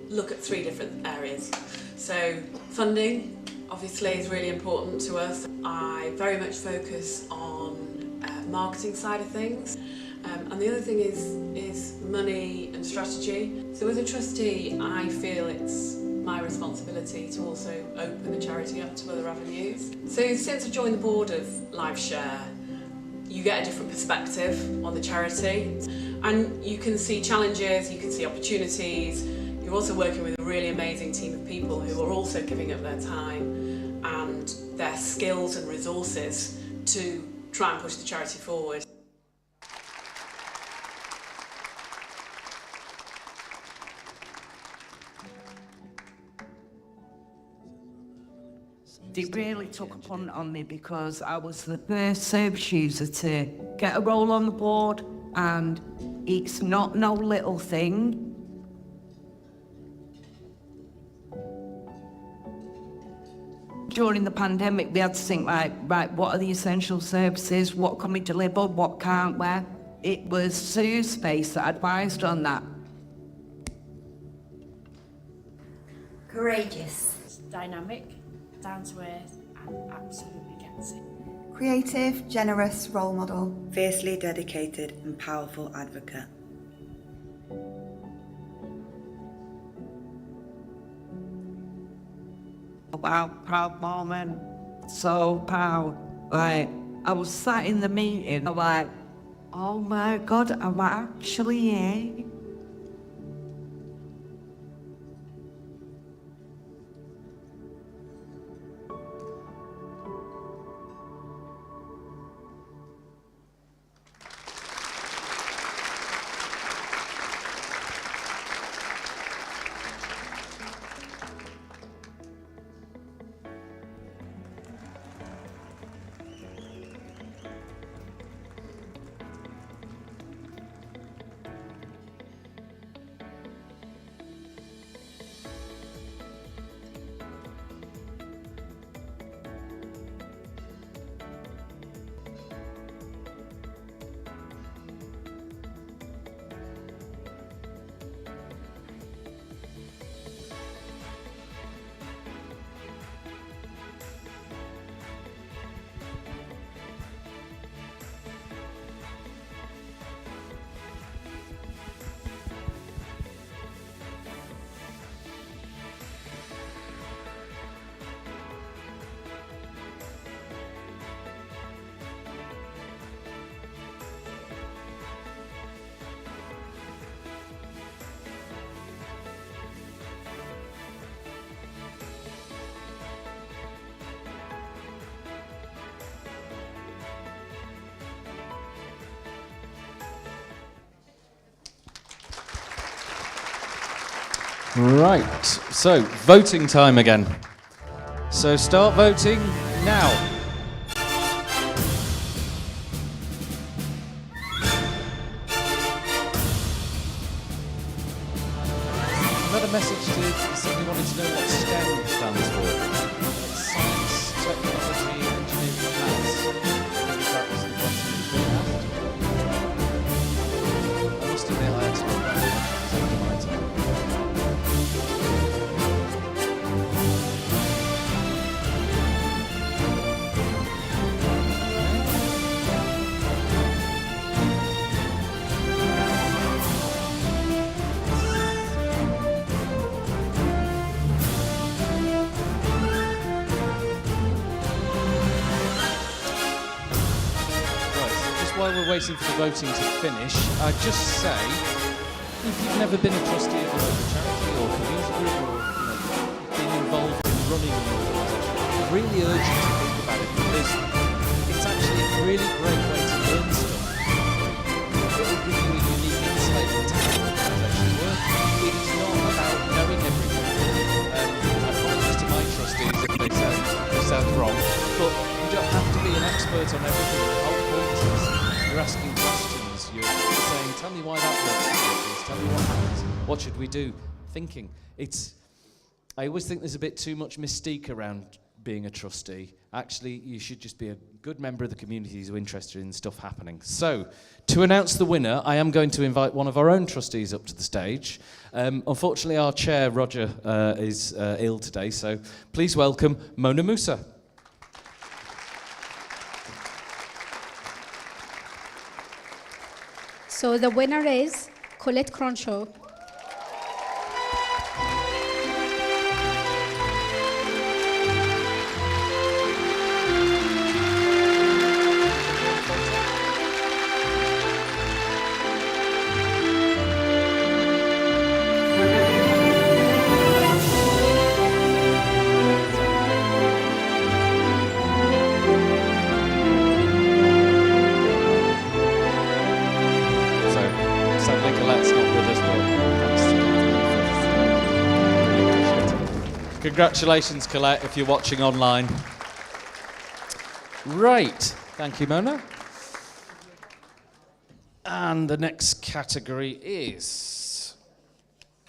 look at 3 different areas. So funding, obviously, is really important to us. I very much focus on marketing side of things. And the other thing is money and strategy. So as a trustee, I feel it's my responsibility to also open the charity up to other avenues. So since I've joined the board of LifeShare, you get a different perspective on the charity, and you can see challenges, you can see opportunities. You're also working with a really amazing team of people who are also giving up their time and their skills and resources to try and push the charity forward. They really took a punt on me because I was the first service user to get a role on the board, and it's not no little thing. During the pandemic, we had to think, right, what are the essential services? What can we deliver? What can't we? It was Sue's Space that advised on that. Courageous. Dynamic, down to earth, and absolutely gets it. Creative, generous role model. Fiercely dedicated and powerful advocate. Wow, proud moment. So proud. Like, I was sat in the meeting, I'm like, oh my God, am I actually here? Right, so voting time again. So start voting now. I've had a message to somebody wanting to know what STEM stands for. Science, technology, engineering, and maths. I think that was the question that was asked. I must admit I had to look back at my time. While we're waiting for the voting to finish, I'd just say, if you've never been a trustee of a local charity or community group or been involved in running an organisation, I really urge you to think about it because it's actually a really great way to learn stuff. It will give you a unique insight into how organisations work. It is not about knowing everything. I apologise to my trustees if they sound wrong, but you don't have to be an expert on everything. The whole point is you're asking questions, you're saying, tell me why that works, tell me what happens, what should we do? Thinking. I always think there's a bit too much mystique around being a trustee. Actually, you should just be a good member of the community who's interested in stuff happening. So, to announce the winner, I am going to invite one of our own trustees up to the stage. Unfortunately, our chair, Roger, is ill today, so please welcome Mona Musa. So the winner is Colette Cronshaw. Sadly, Colette's not with us, but Congratulations, Colette, if you're watching online. Right, thank you, Mona. And the next category is...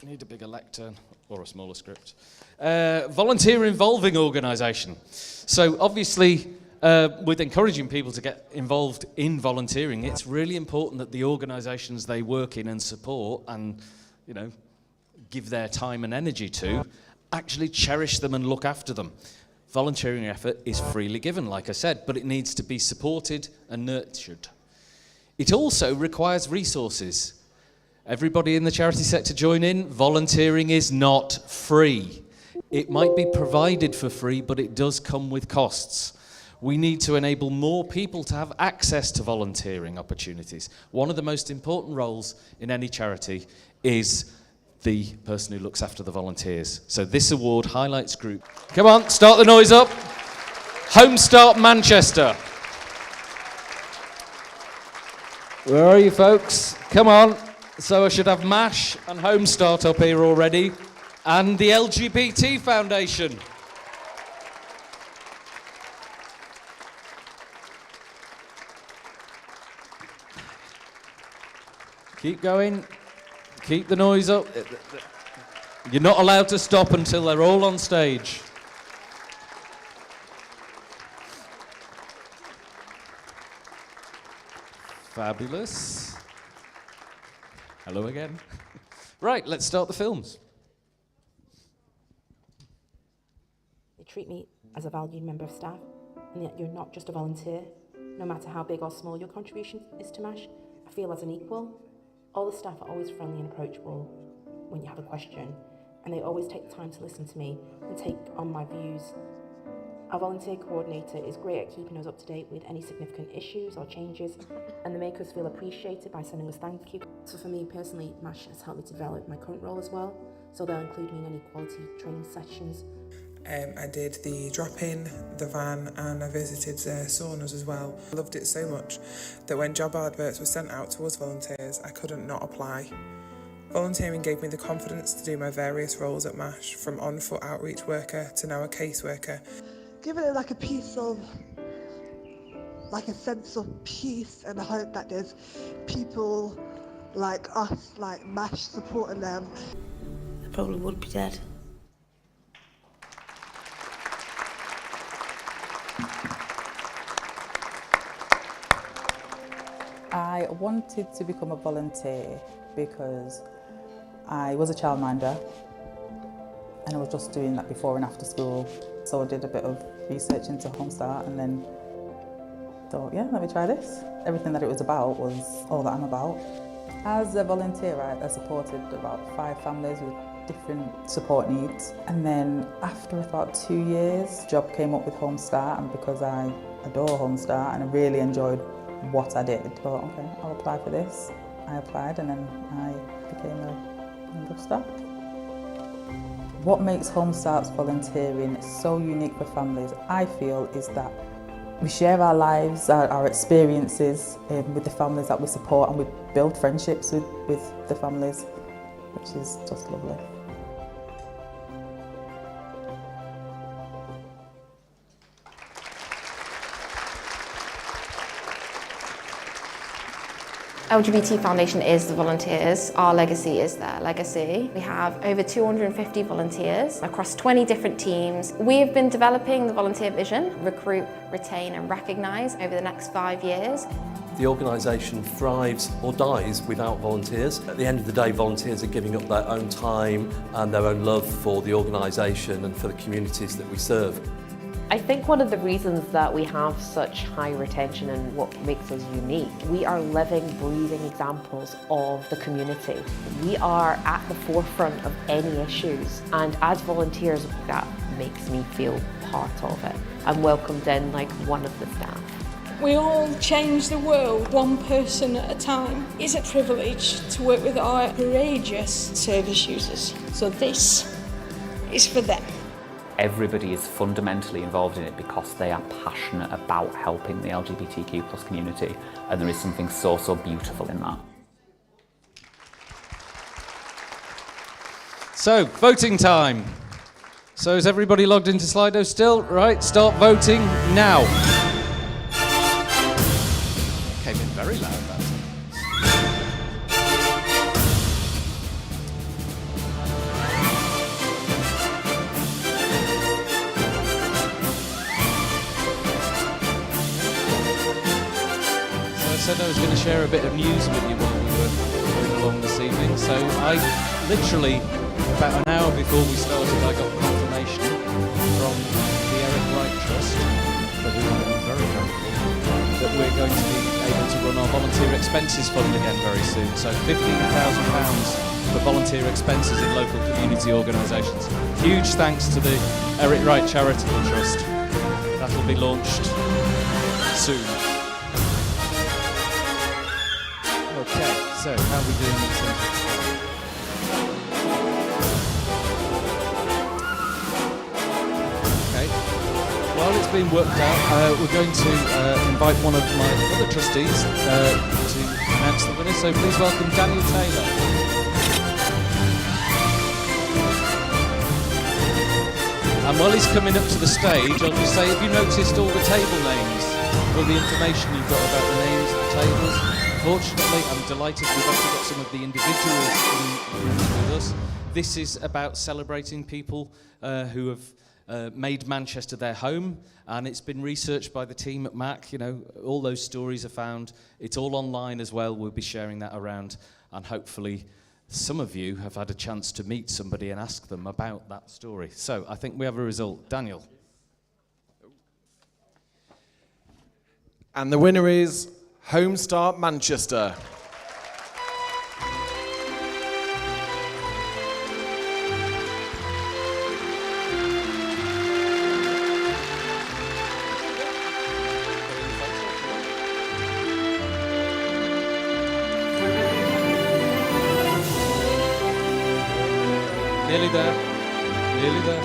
I need a bigger lectern or a smaller script. Volunteer involving organisation. So obviously, with encouraging people to get involved in volunteering, it's really important that the organisations they work in and support and, you know, give their time and energy to, actually cherish them and look after them. Volunteering effort is freely given, like I said, but it needs to be supported and nurtured. It also requires resources. Everybody in the charity sector join in. Volunteering is not free. It might be provided for free, but it does come with costs. We need to enable more people to have access to volunteering opportunities. One of the most important roles in any charity is the person who looks after the volunteers. So this award highlights group. Come on, start the noise up. Home Start Manchester. Where are you folks? Come on. So I should have MASH and Home Start up here already. And the LGBT Foundation. Keep going. Keep the noise up. You're not allowed to stop until they're all on stage. Fabulous. Hello again. Right, let's start the films. They treat me as a valued member of staff, and yet you're not just a volunteer. No matter how big or small your contribution is to MASH, I feel as an equal. All the staff are always friendly and approachable when you have a question, and they always take the time to listen to me and take on my views. Our volunteer coordinator is great at keeping us up to date with any significant issues or changes, and they make us feel appreciated by sending us thank you. So for me personally, MASH has helped me develop my current role as well, so they'll include me in any quality training sessions. I did the drop-in, the van, and I visited saunas as well. I loved it so much that when job adverts were sent out to us volunteers, I couldn't not apply. Volunteering gave me the confidence to do my various roles at MASH, from on-foot outreach worker to now a caseworker. Giving it like a piece of, like a sense of peace and hope that there's people like us, like MASH, supporting them. I probably would be dead. I wanted to become a volunteer because I was a childminder and I was just doing that before and after school. So I did a bit of research into Home Start and then thought, yeah, let me try this. Everything that it was about was all that I'm about. As a volunteer, I supported about 5 families with different support needs. And then after about 2 years, a job came up with Home Start, and because I adore Home Start and I really enjoyed what I did, I thought, okay, I'll apply for this. I applied and then I became a member of staff. What makes Home Start's volunteering so unique for families, I feel, is that we share our lives, our experiences with the families that we support, and we build friendships with the families, which is just lovely. LGBT Foundation is the volunteers. Our legacy is their legacy. We have over 250 volunteers across 20 different teams. We have been developing the volunteer vision, recruit, retain and recognise over the next 5 years. The organisation thrives or dies without volunteers. At the end of the day, volunteers are giving up their own time and their own love for the organisation and for the communities that we serve. I think one of the reasons that we have such high retention and what makes us unique, we are living, breathing examples of the community. We are at the forefront of any issues, and as volunteers, that makes me feel part of it. I'm welcomed in like one of the staff. We all change the world one person at a time. It's a privilege to work with our courageous service users. So this is for them. Everybody is fundamentally involved in it because they are passionate about helping the LGBTQ+ community, and there is something so beautiful in that. So, voting time. So is everybody logged into Slido still? Right, start voting now. Came in very loud, that. So I said I was going to share a bit of news with you while we were going along this evening. So I literally, about an hour before we started, I got confirmation from the Eric Wright Trust, for whom I'm very grateful, that we're going to be able to run our volunteer expenses fund again very soon. So £15,000 for volunteer expenses in local community organisations. Huge thanks to the Eric Wright Charitable Trust. That'll be launched soon. Okay, so how are we doing in terms of time? While it's being worked out, we're going to invite one of my other trustees to announce the winner. So please welcome Daniel Taylor. And while he's coming up to the stage, I'll just say, have you noticed all the table names? All the information you've got about the names of the tables? Fortunately, I'm delighted we've actually got some of the individuals in the room with us. This is about celebrating people who have made Manchester their home, and it's been researched by the team at Mac. You know, all those stories are found. It's all online as well. We'll be sharing that around, and hopefully some of you have had a chance to meet somebody and ask them about that story. So I think we have a result. Daniel. And the winner is Homestart Manchester. Nearly there. Nearly there.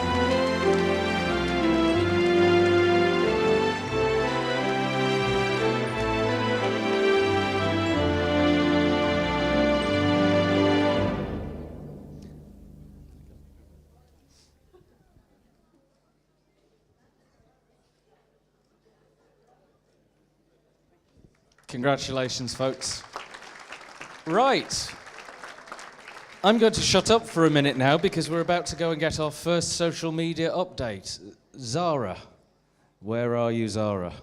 Congratulations, folks. Right. I'm going to shut up for a minute now because we're about to go and get our first social media update. Zara. Where are you, Zara?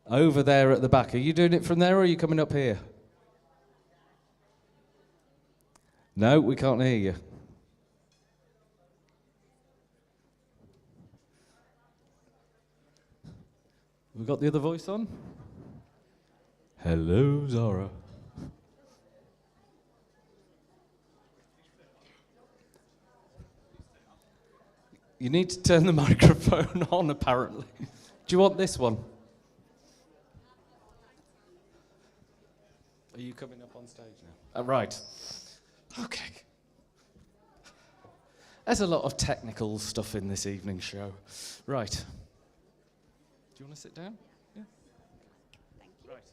Over there at the back. Are you doing it from there or are you coming up here? No, we can't hear you. We got the other voice on? Hello, Zara. You need to turn the microphone on, apparently. Do you want this one? Are you coming up on stage now? Right. Okay. There's a lot of technical stuff in this evening's show. Right. Do you want to sit down? Yeah. Thank you. Right.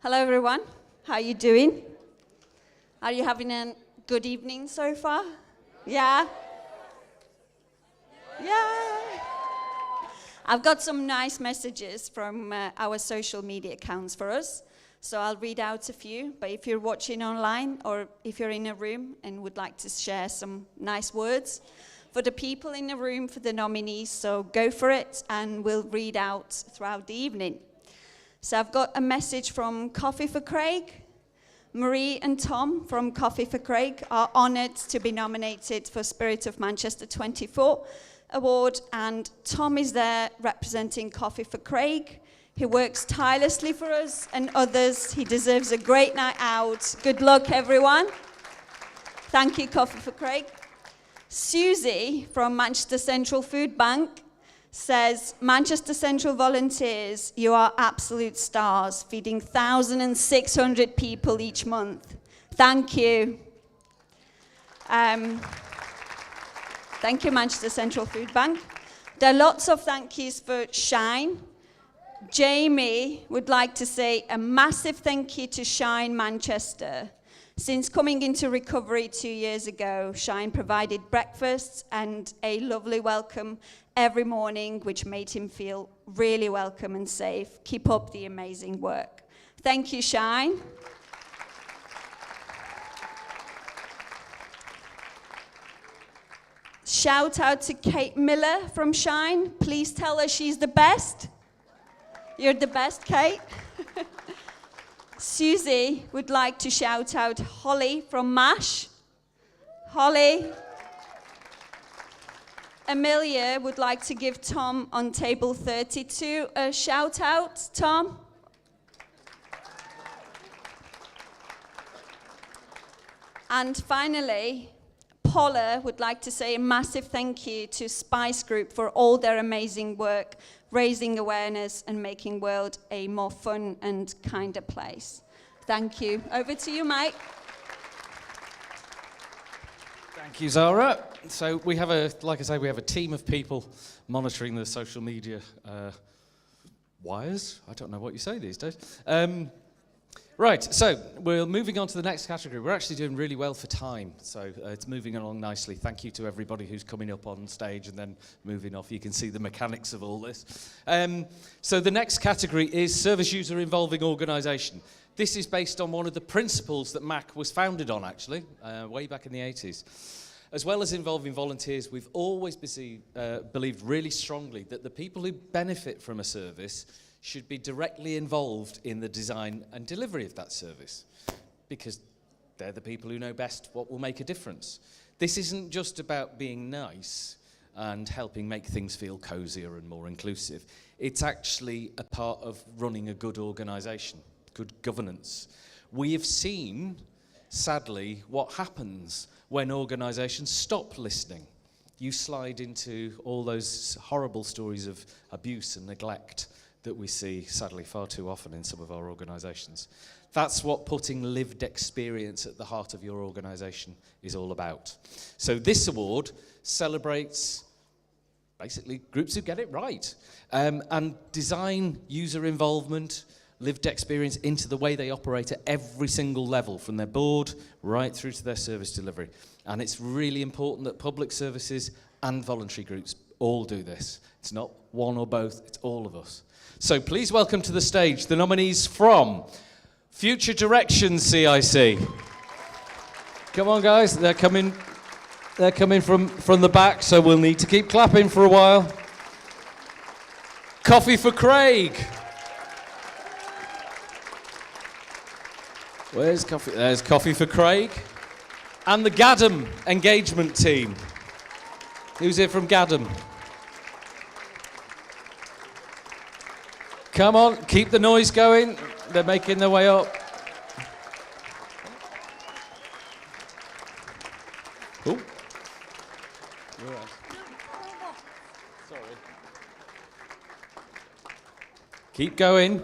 Hello everyone. How are you doing? Are you having a good evening so far? Yeah? Yeah. I've got some nice messages from our social media accounts for us. So I'll read out a few, but if you're watching online or if you're in a room and would like to share some nice words for the people in the room, for the nominees, so go for it and we'll read out throughout the evening. So I've got a message from Coffee for Craig. Marie and Tom from Coffee for Craig are honoured to be nominated for Spirit of Manchester 24 Award, and Tom is there representing Coffee for Craig. He works tirelessly for us and others. He deserves a great night out. Good luck, everyone. Thank you, Coffee for Craig. Susie from Manchester Central Food Bank says, Manchester Central volunteers, you are absolute stars, feeding 1,600 people each month. Thank you. Thank you, Manchester Central Food Bank. There are lots of thank yous for Shine, Jamie would like to say a massive thank you to Shine Manchester. Since coming into recovery 2 years ago, Shine provided breakfasts and a lovely welcome every morning, which made him feel really welcome and safe. Keep up the amazing work. Thank you, Shine. Shout out to Kate Miller from Shine. Please tell her she's the best. You're the best, Kate. Susie would like to shout out Holly from MASH. Holly. Amelia would like to give Tom on table 32 a shout out. Tom. And finally, Paula would like to say a massive thank you to Spice Group for all their amazing work, raising awareness and making world a more fun and kinder place. Thank you. Over to you, Mike. Thank you, Zara. So we have we have a team of people monitoring the social media wires. I don't know what you say these days. Right, so we're moving on to the next category. We're actually doing really well for time, so it's moving along nicely. Thank you to everybody who's coming up on stage and then moving off. You can see the mechanics of all this. So the next category is service user involving organisation. This is based on one of the principles that MAC was founded on, actually, way back in the 80s. As well as involving volunteers, we've always believed really strongly that the people who benefit from a service should be directly involved in the design and delivery of that service, because they're the people who know best what will make a difference. This isn't just about being nice and helping make things feel cozier and more inclusive. It's actually a part of running a good organisation, good governance. We have seen, sadly, what happens when organisations stop listening. You slide into all those horrible stories of abuse and neglect that we see, sadly, far too often in some of our organisations. That's what putting lived experience at the heart of your organisation is all about. So this award celebrates, basically, groups who get it right, and design user involvement, lived experience into the way they operate at every single level, from their board right through to their service delivery. And it's really important that public services and voluntary groups all do this. It's not one or both, it's all of us. So please welcome to the stage the nominees from Future Directions CIC. Come on, guys. They're coming from the back, so we'll need to keep clapping for a while. Coffee for Craig. Where's coffee? There's Coffee for Craig. And the Gadam engagement team. Who's here from Gadam? Come on, keep the noise going. They're making their way up. Oh. Sorry. Keep going. You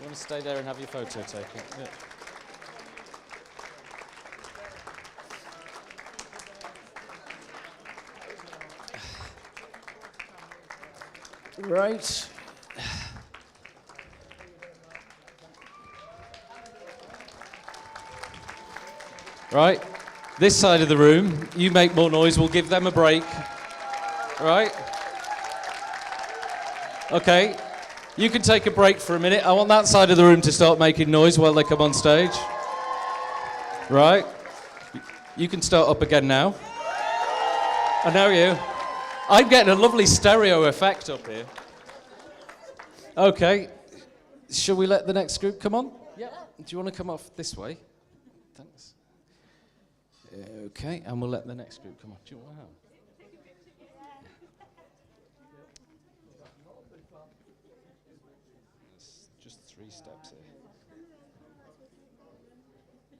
want to stay there and have your photo taken? Yeah. Right. Right. This side of the room, you make more noise, we'll give them a break. Right. Okay. You can take a break for a minute. I want that side of the room to start making noise while they come on stage. Right. You can start up again now. I know you. I'm getting a lovely stereo effect up here. Okay. Shall we let the next group come on? Yeah. Do you want to come off this way? Thanks. Okay, and we'll let the next group come on. Do you want to help? It's just 3 steps here.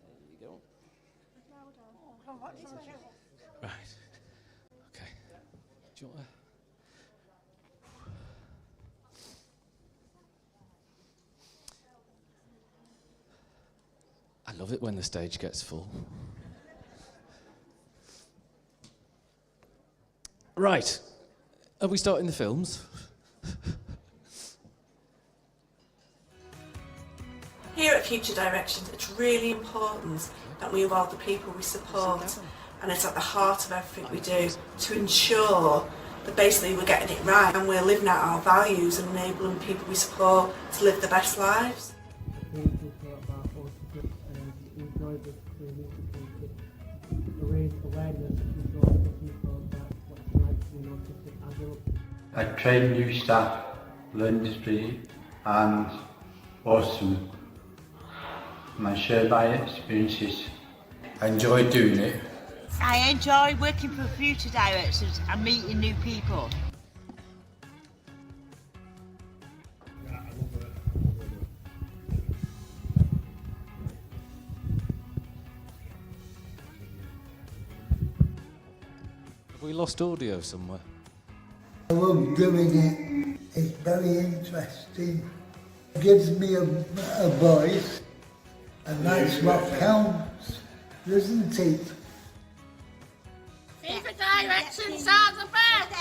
There you go. Right. Okay. Do you want to... I love it when the stage gets full. Right. Are we starting the films? Here at Future Directions, it's really important that we involve the people we support, and it's at the heart of everything we do to ensure that basically we're getting it right and we're living out our values and enabling people we support to live the best lives. I train new staff, learn the street, and awesome. I share my experiences. I enjoy doing it. I enjoy working for Future Directors and meeting new people. Have we lost audio somewhere? I love doing it. It's very interesting. It gives me a voice, and that's what counts, isn't it? Future Directions are the best!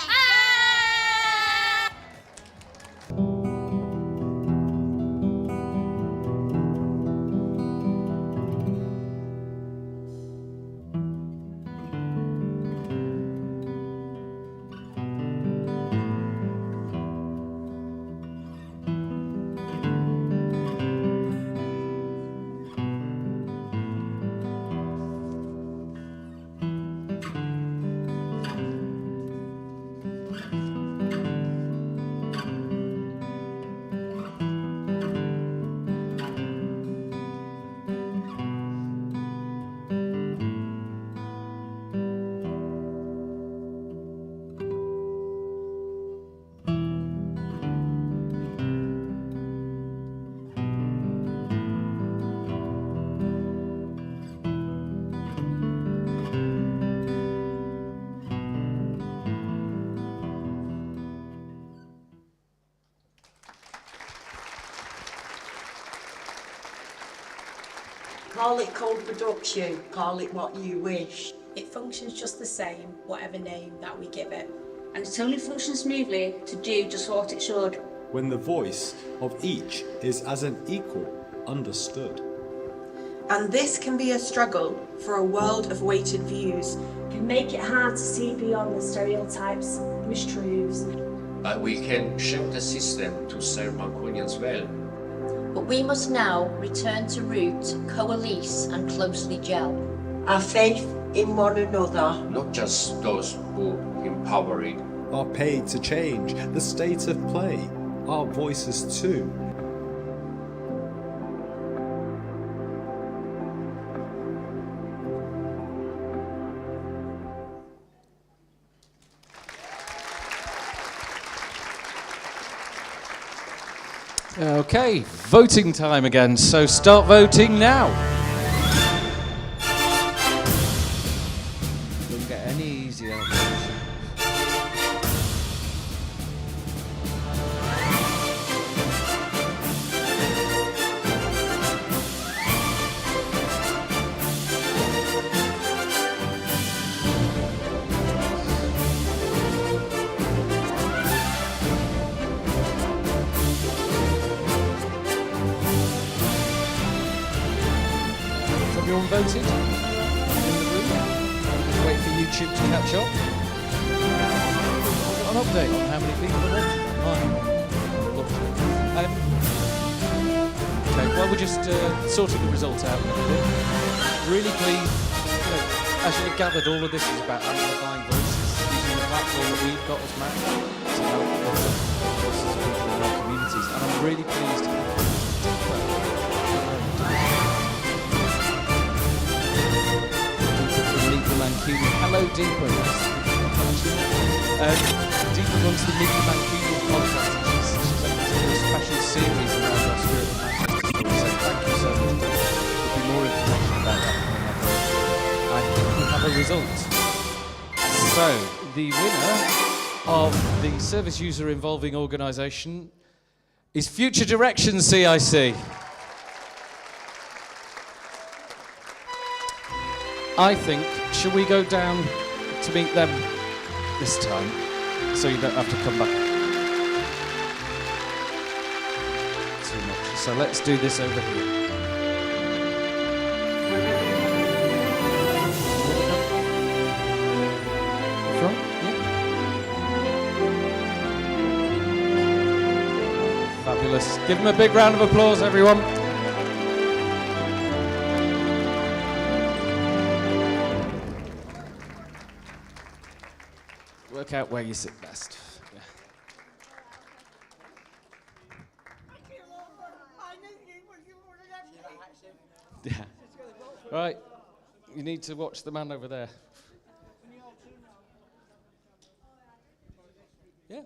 Call it co-production, call it what you wish. It functions just the same, whatever name that we give it. And it only functions smoothly to do just what it should. When the voice of each is as an equal understood. And this can be a struggle for a world of weighted views. It can make it hard to see beyond the stereotypes, mistruths. But we can shift the system to serve Mancunians well. But we must now return to root, coalesce and closely gel. Our faith in one another. Not just those who empower it. Are paid to change the state of play, our voices too. Okay, voting time again, so start voting now. Don't get any easier. Everyone voted in the room. Just wait for YouTube to catch up. An update on how many people are watching online. Okay, well, we're just sorting the results out a little bit. Really pleased. As you have gathered, all of this is about amplifying voices, using the platform that we've got as Mac to help voices of people in our communities. And I'm really pleased to Hello, Deepa. Deepa runs the Meet the Mancunian podcast, and she's a special series around our Spirit of Manchester. So thank you so much. There'll be more information about that coming up. I think we have a result. So the winner of the service user involving organisation is Future Directions CIC. I think, shall we go down to meet them this time? so you don't have to come back too much. So let's do this over here. Front, yeah. Fabulous. Give them a big round of applause, everyone. Work out where you sit best. Yeah. Yeah. Right. You need to watch the man over there. Yeah.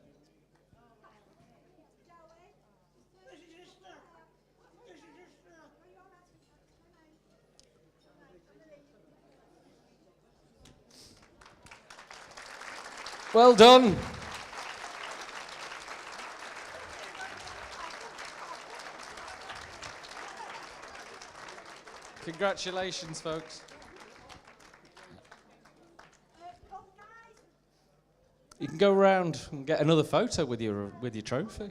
Well done. Congratulations, folks. You can go around and get another photo with your trophy.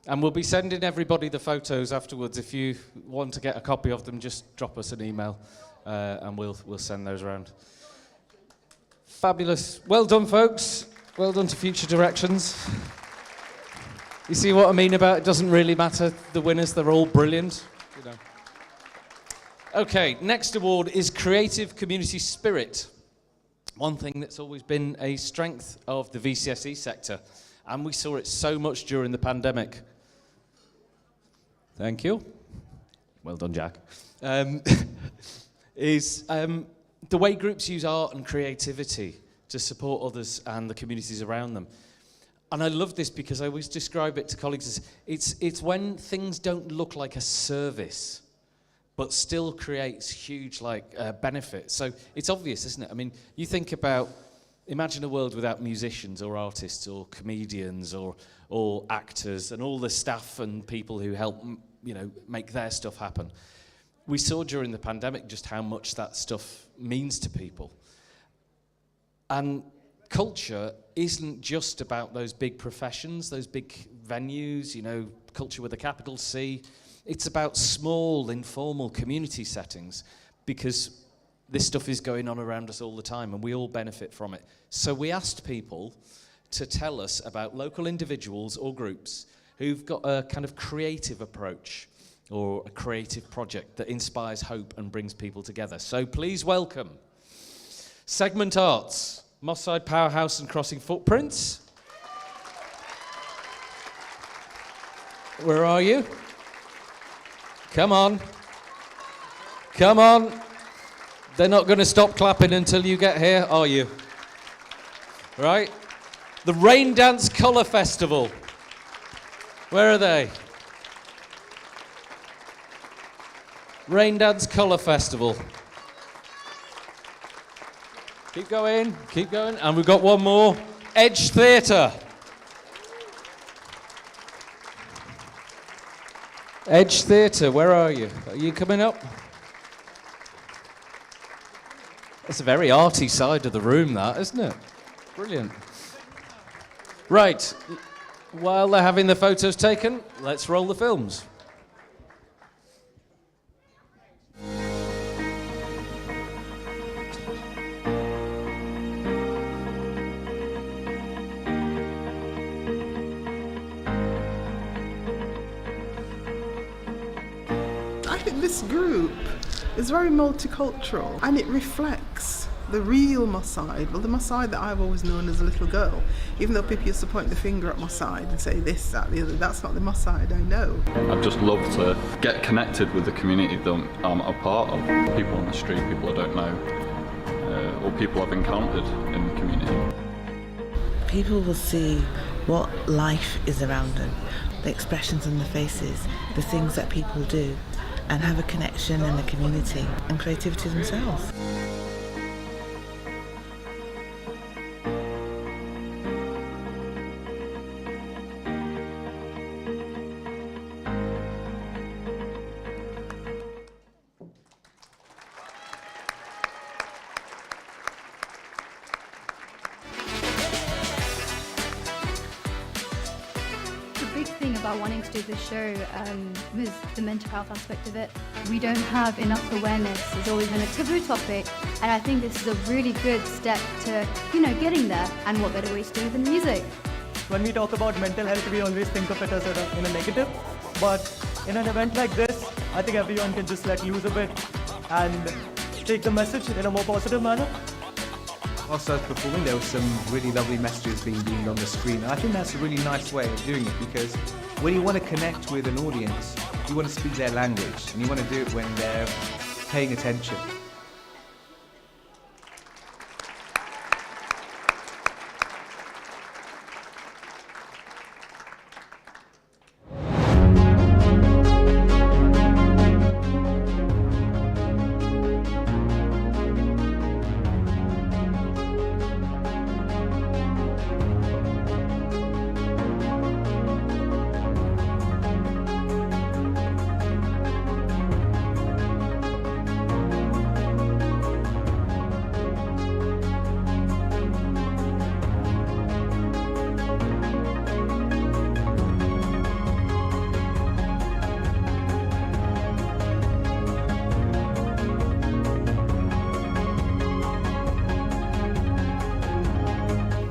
And we'll be sending everybody the photos afterwards. If you want to get a copy of them, just drop us an email and we'll send those around. Fabulous. Well done, folks. Well done to Future Directions. You see what I mean about it doesn't really matter the winners, they're all brilliant. You know. Okay, next award is Creative Community Spirit. One thing that's always been a strength of the VCSE sector, and we saw it so much during the pandemic. Thank you. Well done, Jack. Is the way groups use art and creativity to support others and the communities around them. And I love this because I always describe it to colleagues as it's when things don't look like a service, but still creates huge benefits. So it's obvious, isn't it? I mean, you think about, imagine a world without musicians or artists or comedians or actors and all the staff and people who help, make their stuff happen. We saw during the pandemic just how much that stuff means to people. And culture isn't just about those big professions, those big venues, culture with a capital C. It's about small, informal community settings because this stuff is going on around us all the time and we all benefit from it. So we asked people to tell us about local individuals or groups who've got a kind of creative approach or a creative project that inspires hope and brings people together. So please welcome Segment Arts, Moss Side Powerhouse and Crossing Footprints. Where are you? Come on. Come on. They're not going to stop clapping until you get here, are you? Right? The Rain Dance Colour Festival. Where are they? Rain Dance Colour Festival. Keep going, keep going. And we've got one more. Edge Theatre. Edge Theatre, where are you? Are you coming up? It's a very arty side of the room, that, isn't it? Brilliant. Right, while they're having the photos taken, let's roll the films. This group is very multicultural and it reflects the real Moss Side, well the Moss Side that I've always known as a little girl, even though people used to point the finger at Moss Side and say this, that, the other, that's not the Moss Side I know. I'd just love to get connected with the community that I'm a part of, people on the street, people I don't know, or people I've encountered in the community. People will see what life is around them, the expressions on the faces, the things that people do, and have a connection in the community and creativity themselves. about wanting to do this show was the mental health aspect of it. We don't have enough awareness. It's always been a taboo topic, and I think this is a really good step to, getting there. And what better way to do it than music? When we talk about mental health, we always think of it as in a negative, but in an event like this, I think everyone can just let loose a bit and take the message in a more positive manner. Whilst I was performing, there were some really lovely messages being beamed on the screen. And I think that's a really nice way of doing it, because when you want to connect with an audience, you want to speak their language, and you want to do it when they're paying attention.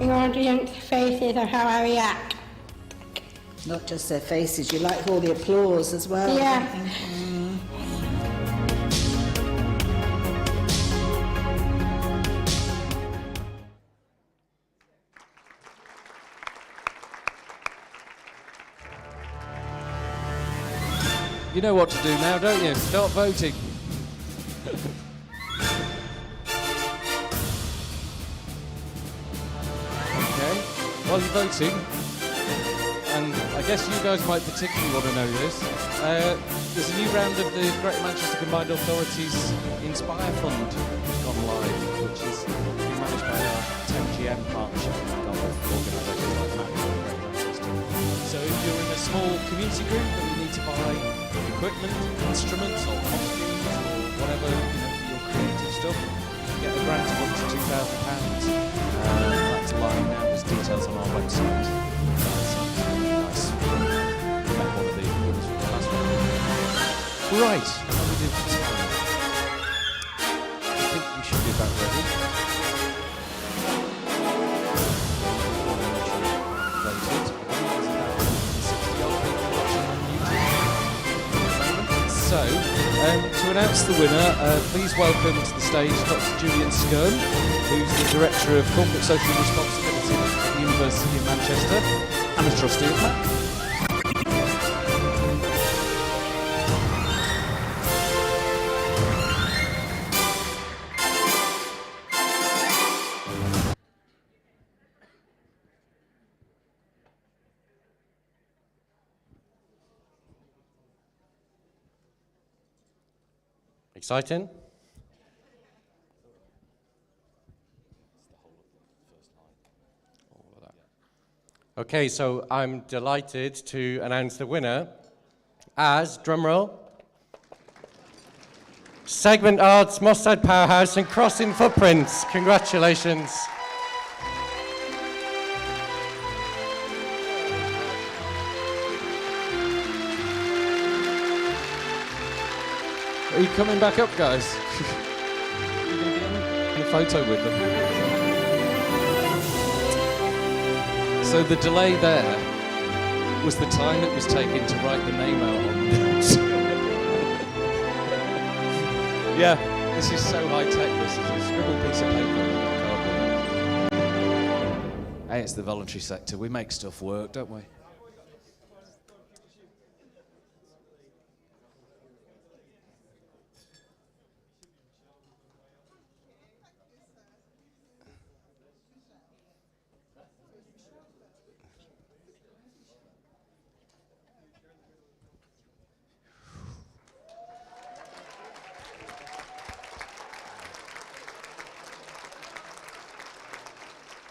Audience faces of how I react. Not just their faces, you like all the applause as well. Yeah. You know what to do now, don't you? Start voting. While you're voting, and I guess you guys might particularly want to know this, there's a new round of the Greater Manchester Combined Authorities Inspire Fund gone live, which is being managed by our 10GM partnership with organisations like MAC and Greater Manchester. So if you're in a small community group and you need to buy equipment, instruments or costumes or whatever, for your creative stuff, you get a grant of up to £2,000. That's lying now. There's details on our website. Nice. Met one of the winners from the last one. Right, how we did for time? I think we should be about ready. So, to announce the winner, please welcome to the stage Dr. Julian Skirn, who's the Director of Corporate Social Responsibility at the University of Manchester and a Trustee of MAC. Exciting? Okay, so I'm delighted to announce the winner as, drumroll, Segment Arts, Moss Side Powerhouse and Crossing Footprints. Congratulations. Are you coming back up, guys? You're going to be in a photo with them. So the delay there was the time it was taking to write the name out on the notes. Yeah, this is so high tech. This is a scribbled piece of paper on cardboard. Hey, it's the voluntary sector. We make stuff work, don't we?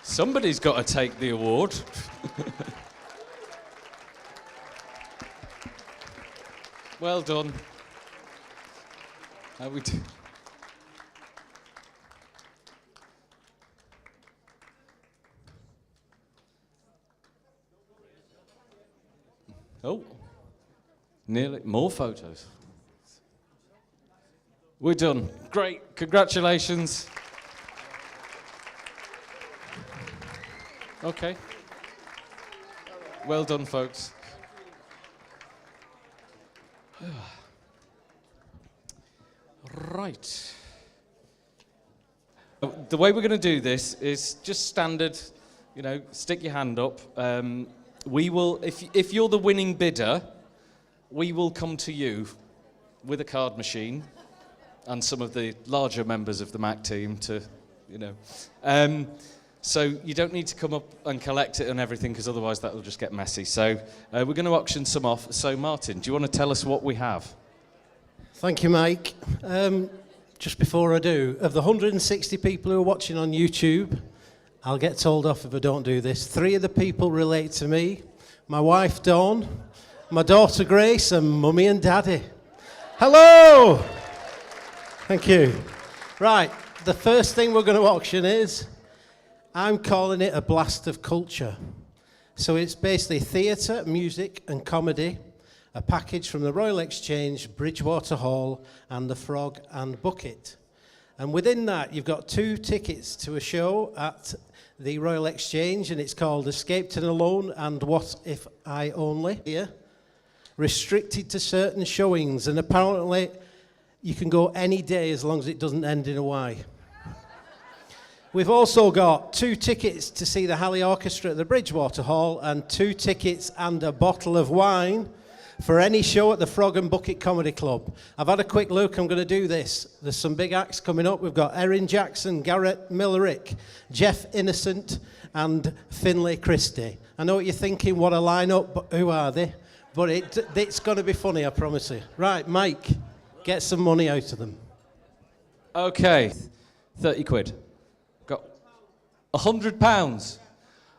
Somebody's got to take the award. Well done. How we do? Oh, Nearly. More photos. We're done. Great. Congratulations. Okay. Well done, folks. Right. The way we're going to do this is just standard, stick your hand up. We will, if you're the winning bidder, we will come to you with a card machine and some of the larger members of the MAC team to, so you don't need to come up and collect it and everything, because otherwise that will just get messy. So we're going to auction some off. So Martin, do you want to tell us what we have? Thank you, Mike. Just before I do, of the 160 people who are watching on YouTube, I'll get told off if I don't do this. 3 of the people relate to me: my wife Dawn, my daughter Grace, and Mummy and Daddy. Hello! Thank you. Right, the first thing we're going to auction is, I'm calling it a blast of culture. So it's basically theatre, music and comedy, a package from the Royal Exchange, Bridgewater Hall and the Frog and Bucket. And within that, you've got 2 tickets to a show at the Royal Exchange, and it's called Escaped and Alone and What If I Only. Here, restricted to certain showings, and apparently you can go any day as long as it doesn't end in a Y. We've also got 2 tickets to see the Halley Orchestra at the Bridgewater Hall, and 2 tickets and a bottle of wine for any show at the Frog and Bucket Comedy Club. I've had a quick look. I'm going to do this. There's some big acts coming up. We've got Erin Jackson, Garrett Millerick, Jeff Innocent, and Finlay Christie. I know what you're thinking, what a lineup, but who are they? But it's going to be funny, I promise you. Right, Mike, get some money out of them. Okay, 30 quid. Got £100.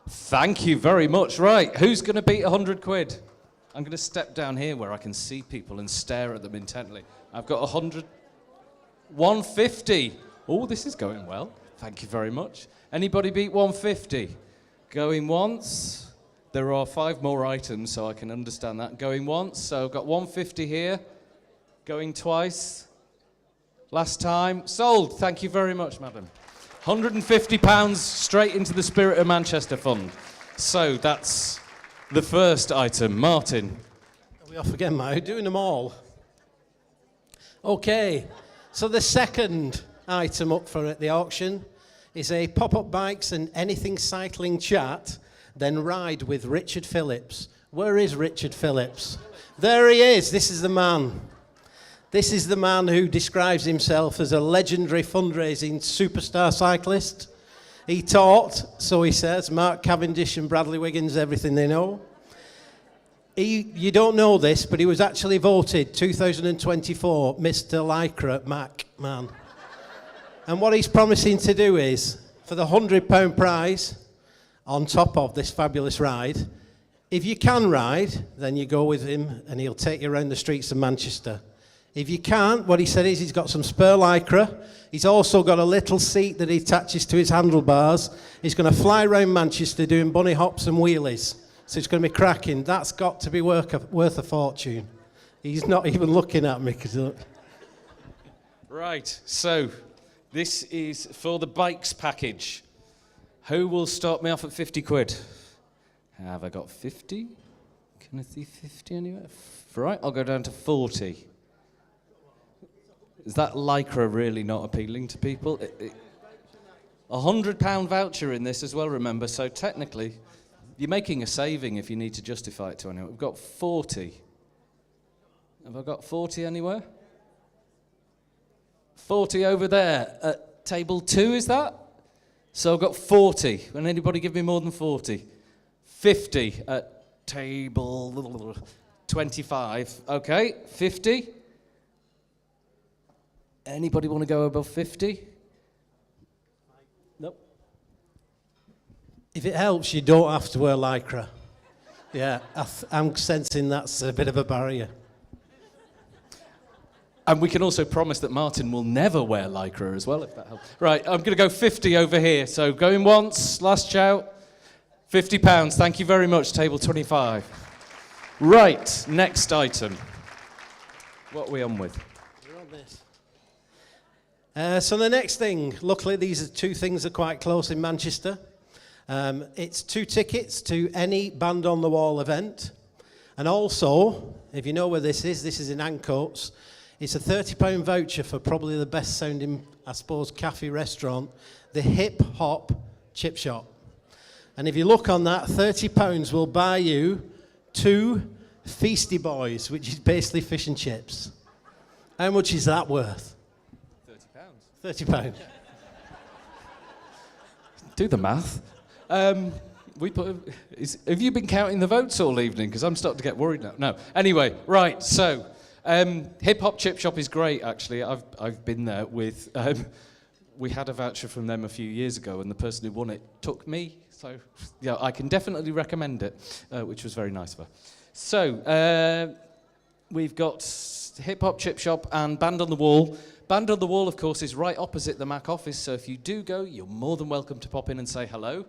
Thank you very much. Right, who's going to beat 100 quid? I'm going to step down here where I can see people and stare at them intently. I've got 100. 150. Oh, this is going well. Thank you very much. Anybody beat 150? Going once. There are 5 more items, so I can understand that. Going once, so I've got 150 here. Going twice. Last time. Sold. Thank you very much, madam. £150 straight into the Spirit of Manchester Fund. So that's the first item. Martin. Are we off again, Mike? Doing them all. Okay, so the second item up for at the auction is a pop-up bikes and anything cycling chat, then ride with Richard Phillips. Where is Richard Phillips? There he is. This is the man. This is the man who describes himself as a legendary fundraising superstar cyclist. He taught, so he says, Mark Cavendish and Bradley Wiggins everything they know. You don't know this, but he was actually voted 2024 Mr. Lycra Mac Man. And what he's promising to do is, for the £100 prize, on top of this fabulous ride, if you can ride, then you go with him and he'll take you around the streets of Manchester. If you can't, what he said is he's got some spare Lycra. He's also got a little seat that he attaches to his handlebars. He's going to fly around Manchester doing bunny hops and wheelies. So it's going to be cracking. That's got to be worth a fortune. He's not even looking at me. Right, so this is for the bikes package. Who will start me off at 50 quid? Have I got 50? Can I see 50 anywhere? Right, I'll go down to 40. Is that Lycra really not appealing to people? A £100 voucher in this as well, remember, so technically you're making a saving if you need to justify it to anyone. We've got 40. Have I got 40 anywhere? 40 over there at table 2, is that? So I've got 40. Can anybody give me more than 40? 50 at table 25. Okay, 50. Anybody want to go above 50? Nope. If it helps, you don't have to wear Lycra. Yeah, I'm sensing that's a bit of a barrier. And we can also promise that Martin will never wear Lycra as well, if that helps. Right, I'm going to go 50 over here. So going once, last shout. £50. Thank you very much, table 25. Right, next item. What are we on with? We're on this. So the next thing, luckily these are two things that are quite close in Manchester. It's 2 tickets to any Band on the Wall event. And also, if you know where this is in Ancoats. It's a £30 voucher for probably the best sounding, I suppose, cafe restaurant, the Hip Hop Chip Shop. And if you look on that, £30 will buy you 2 Feasty Boys, which is basically fish and chips. How much is that worth? £30. £30. Do the math. Have you been counting the votes all evening? Because I'm starting to get worried now. No. Anyway, right, so Hip Hop Chip Shop is great, actually. I've been there with... we had a voucher from them a few years ago, and the person who won it took me. So, yeah, I can definitely recommend it, which was very nice of her. So, we've got Hip Hop Chip Shop and Band on the Wall. Band on the Wall, of course, is right opposite the Mac office, so if you do go, you're more than welcome to pop in and say hello.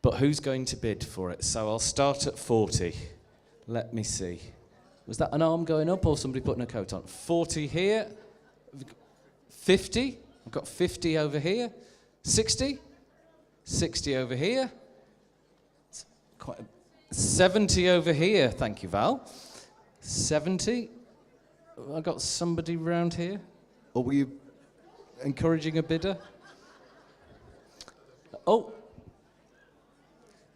But who's going to bid for it? So I'll start at 40. Let me see. Was that an arm going up or somebody putting a coat on? 40 here. 50. I've got 50 over here. 60. 60 over here. 70 over here. Thank you, Val. 70. I got somebody round here. Or were you encouraging a bidder? Oh.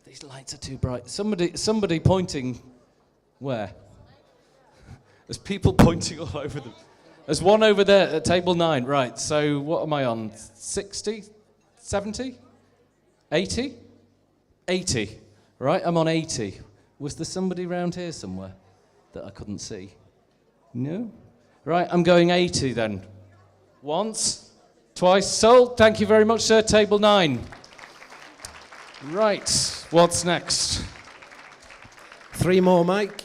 These lights are too bright. Somebody pointing where? There's people pointing all over them. There's one over there at table 9. Right, so what am I on? 60? 70? 80? 80. Right, I'm on 80. Was there somebody round here somewhere that I couldn't see? No? Right, I'm going 80 then. Once, twice, sold. Thank you very much, sir. Table 9. Right, what's next? 3 more, Mike.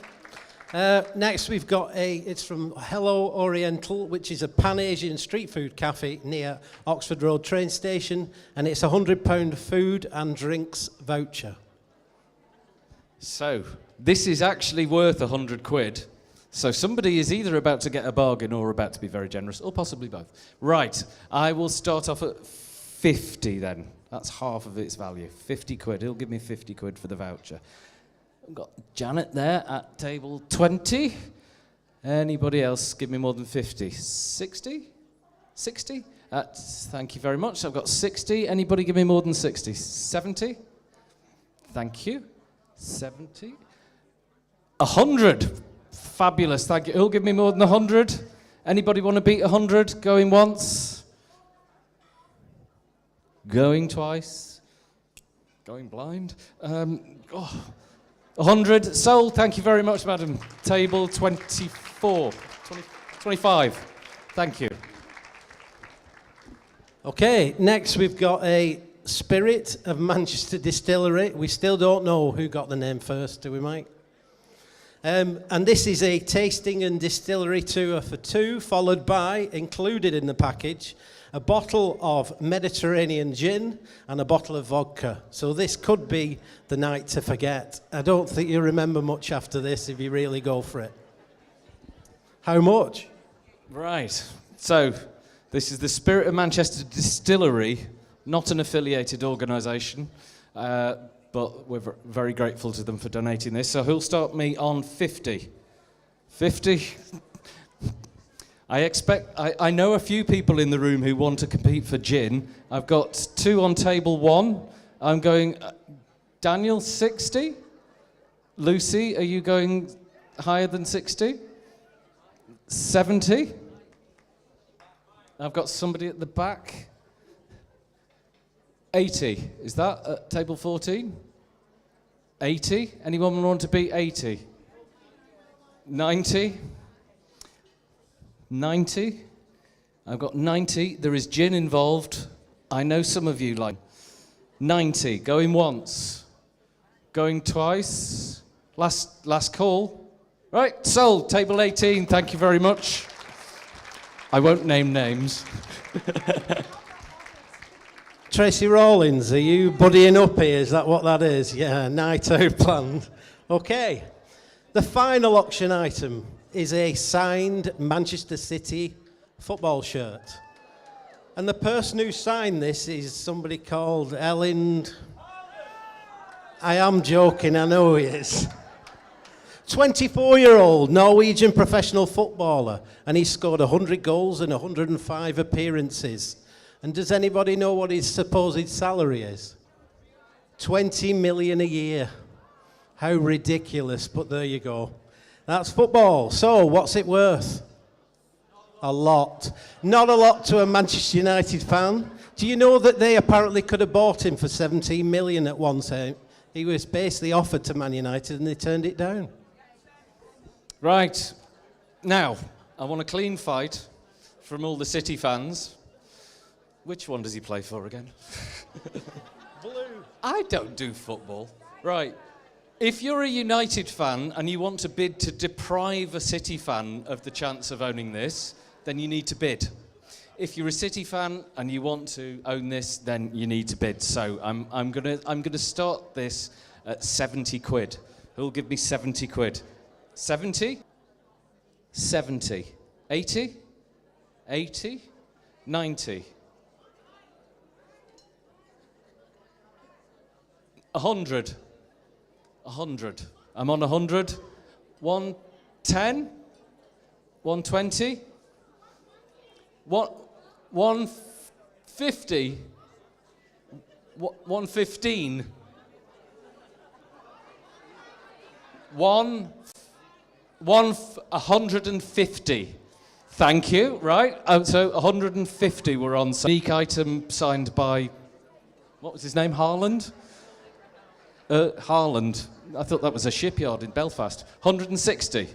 Next we've got it's from Hello Oriental, which is a Pan-Asian street food cafe near Oxford Road train station, and it's a £100 food and drinks voucher. So, this is actually worth £100. So somebody is either about to get a bargain or about to be very generous, or possibly both. Right, I will start off at 50 then. That's half of its value. £50. He'll give me £50 for the voucher. I've got Janet there at table 20. Anybody else give me more than 50? 60? 60? Thank you very much. I've got 60. Anybody give me more than 60? 70? Thank you. 70? 100. Fabulous. Thank you. Who'll give me more than 100? Anybody want to beat 100? Going once? Going twice? Going blind? 100. Sold. Thank you very much, madam. Table 24. 25. Thank you. Okay, next we've got a Spirit of Manchester Distillery. We still don't know who got the name first, do we, Mike? And this is a tasting and distillery tour for 2, followed by, included in the package, a bottle of Mediterranean gin and a bottle of vodka. So this could be the night to forget. I don't think you remember much after this if you really go for it. How much? Right. So this is the Spirit of Manchester Distillery, not an affiliated organisation, but we're very grateful to them for donating this. So who'll start me on 50? 50? I know a few people in the room who want to compete for gin. I've got 2 on table 1. I'm going, Daniel, 60? Lucy, are you going higher than 60? 70? I've got somebody at the back. 80. Is that at table 14? 80? Anyone want to beat 80? 90? 90? I've got 90. There is gin involved. I know some of you like 90. Going once. Going twice. Last call. Right, sold. Table 18. Thank you very much. I won't name names. Tracy Rawlins, are you buddying up here? Is that what that is? Yeah, night out planned. Okay. The final auction item is a signed Manchester City football shirt. And the person who signed this is somebody called Ellen. I am joking, I know he is. 24-year-old Norwegian professional footballer, and he scored 100 goals in 105 appearances. And does anybody know what his supposed salary is? 20 million a year. How ridiculous, but there you go. That's football. So, what's it worth? A lot. Not a lot to a Manchester United fan. Do you know that they apparently could have bought him for 17 million at one time? He was basically offered to Man United and they turned it down. Right. Now, I want a clean fight from all the City fans. Which one does he play for again? Blue. I don't do football. Right. If you're a United fan and you want to bid to deprive a City fan of the chance of owning this, then you need to bid. If you're a City fan and you want to own this, then you need to bid. So I'm gonna start this at 70 quid. Who'll give me 70 quid? 70? 70. 80? 80? 90? 100? 100. I'm on 100. 110? 120? 150? 115? 150. Thank you. Right. So 150 were on. Unique item signed by, what was his name? Haaland? Haaland. I thought that was a shipyard in Belfast. 160.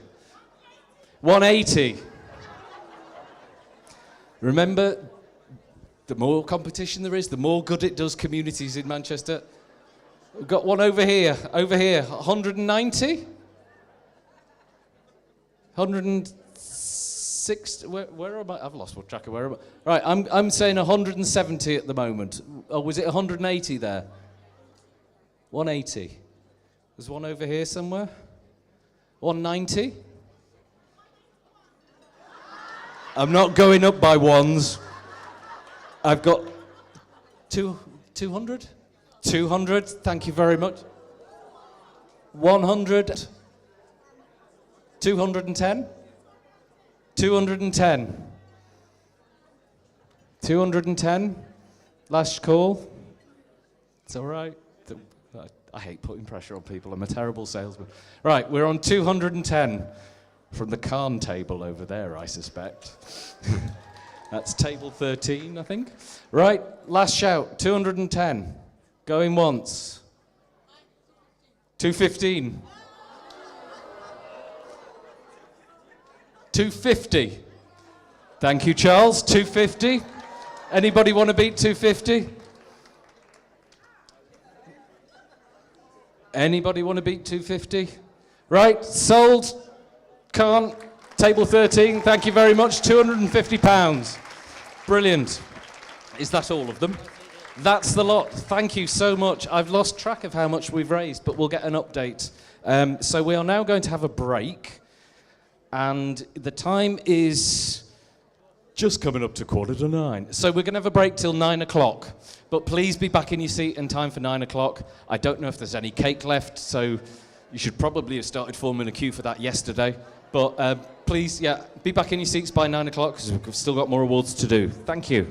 180. Remember, the more competition there is, the more good it does communities in Manchester. We've got one over here. 190? 160? Where am I? I've lost track of where am I? Right, I'm saying 170 at the moment. Or was it 180 there? 180. There's one over here somewhere. 190? I'm not going up by ones. I've got 200? 200, thank you very much. 100. 210? 210. 210. Last call. It's all right. I hate putting pressure on people. I'm a terrible salesman. Right, we're on 210 from the Khan table over there, I suspect. That's table 13, I think. Right, last shout. 210. Going once. 215. 250. Thank you, Charles. 250. Anybody want to beat 250? Anybody want to beat 250? Right, sold. Can't. Table 13, thank you very much. £250. Brilliant. Is that all of them? That's the lot. Thank you so much. I've lost track of how much we've raised, but we'll get an update. So we are now going to have a break. And the time is just coming up to 9:15. So we're going to have a break till 9 o'clock. But please be back in your seat in time for 9 o'clock. I don't know if there's any cake left, so you should probably have started forming a queue for that yesterday. But please, be back in your seats by 9 o'clock because we've still got more awards to do. Thank you.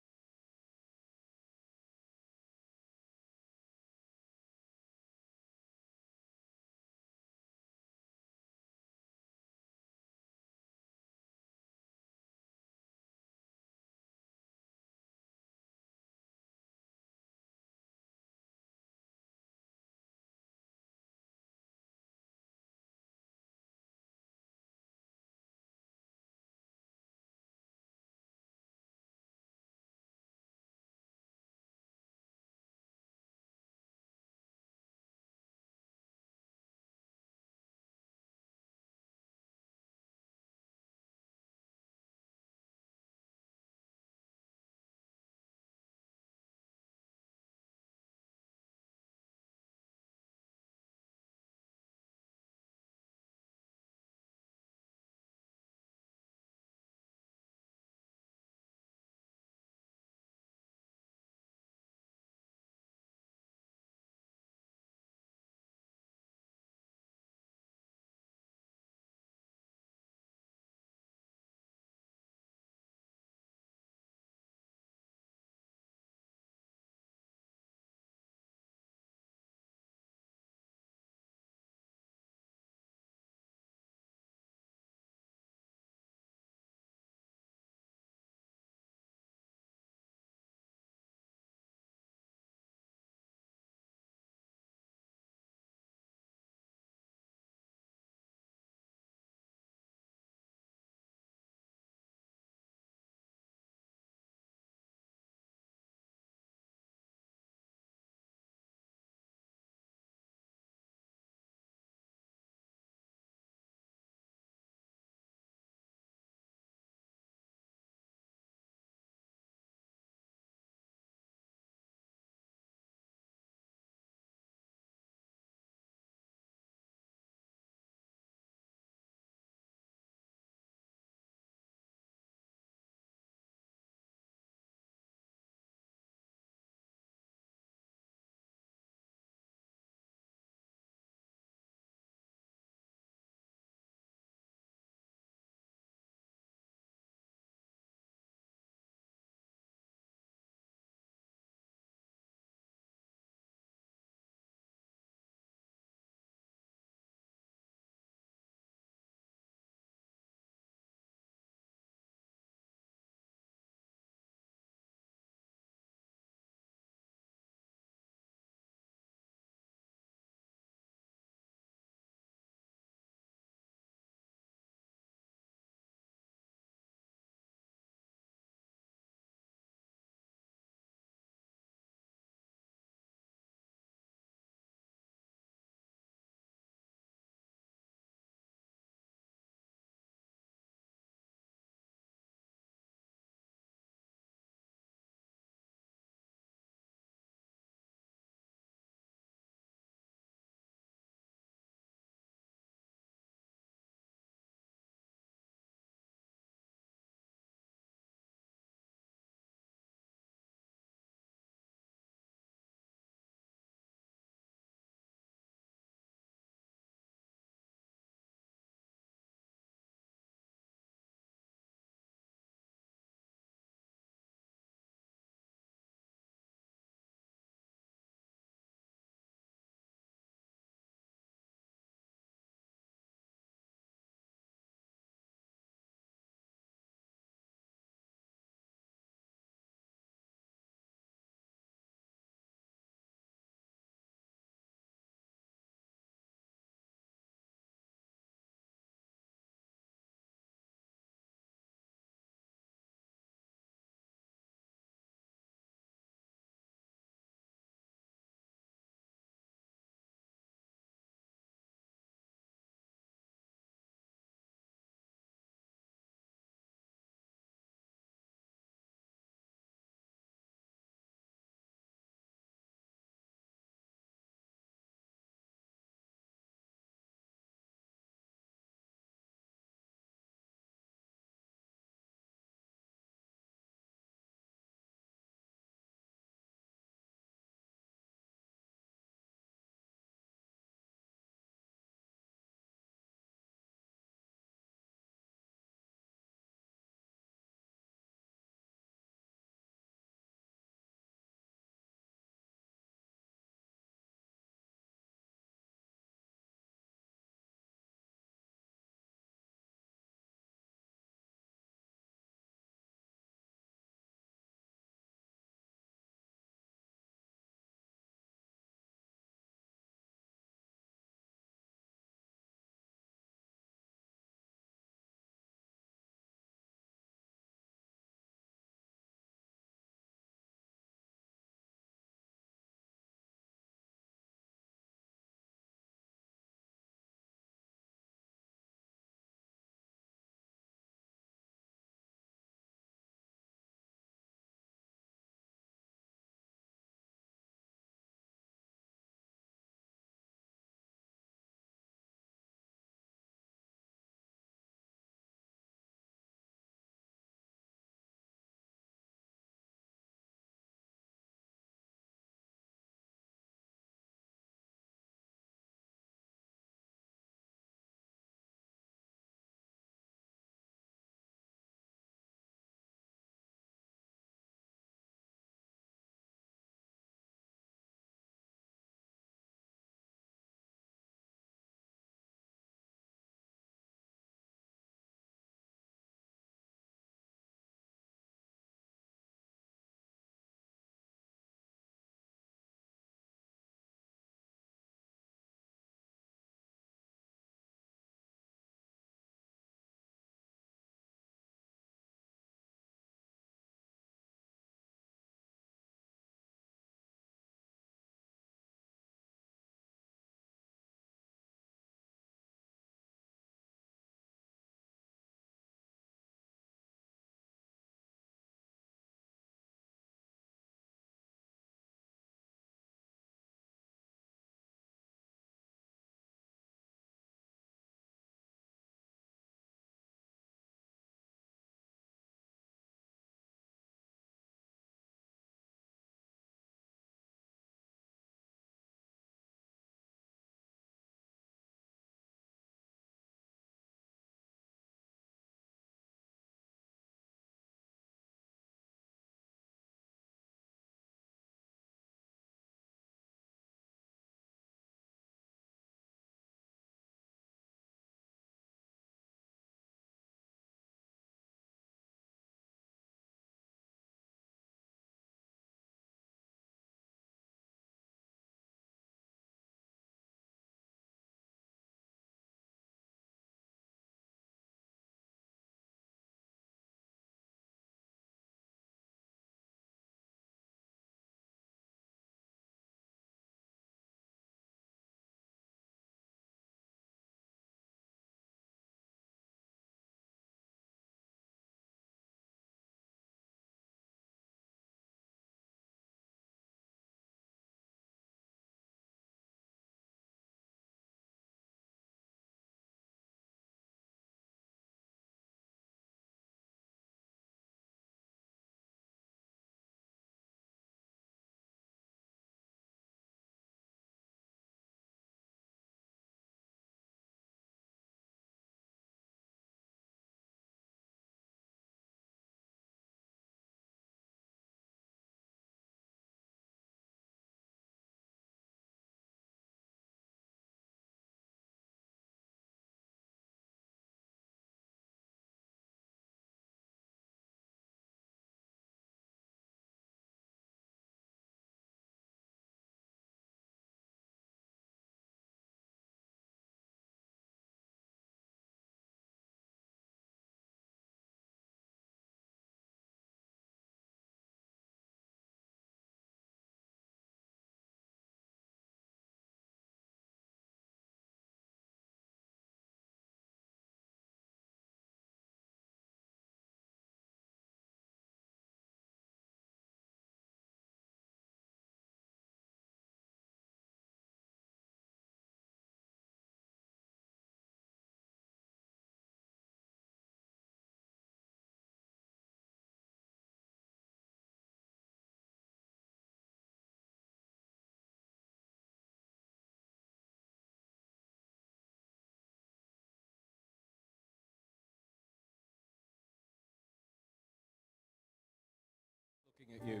You.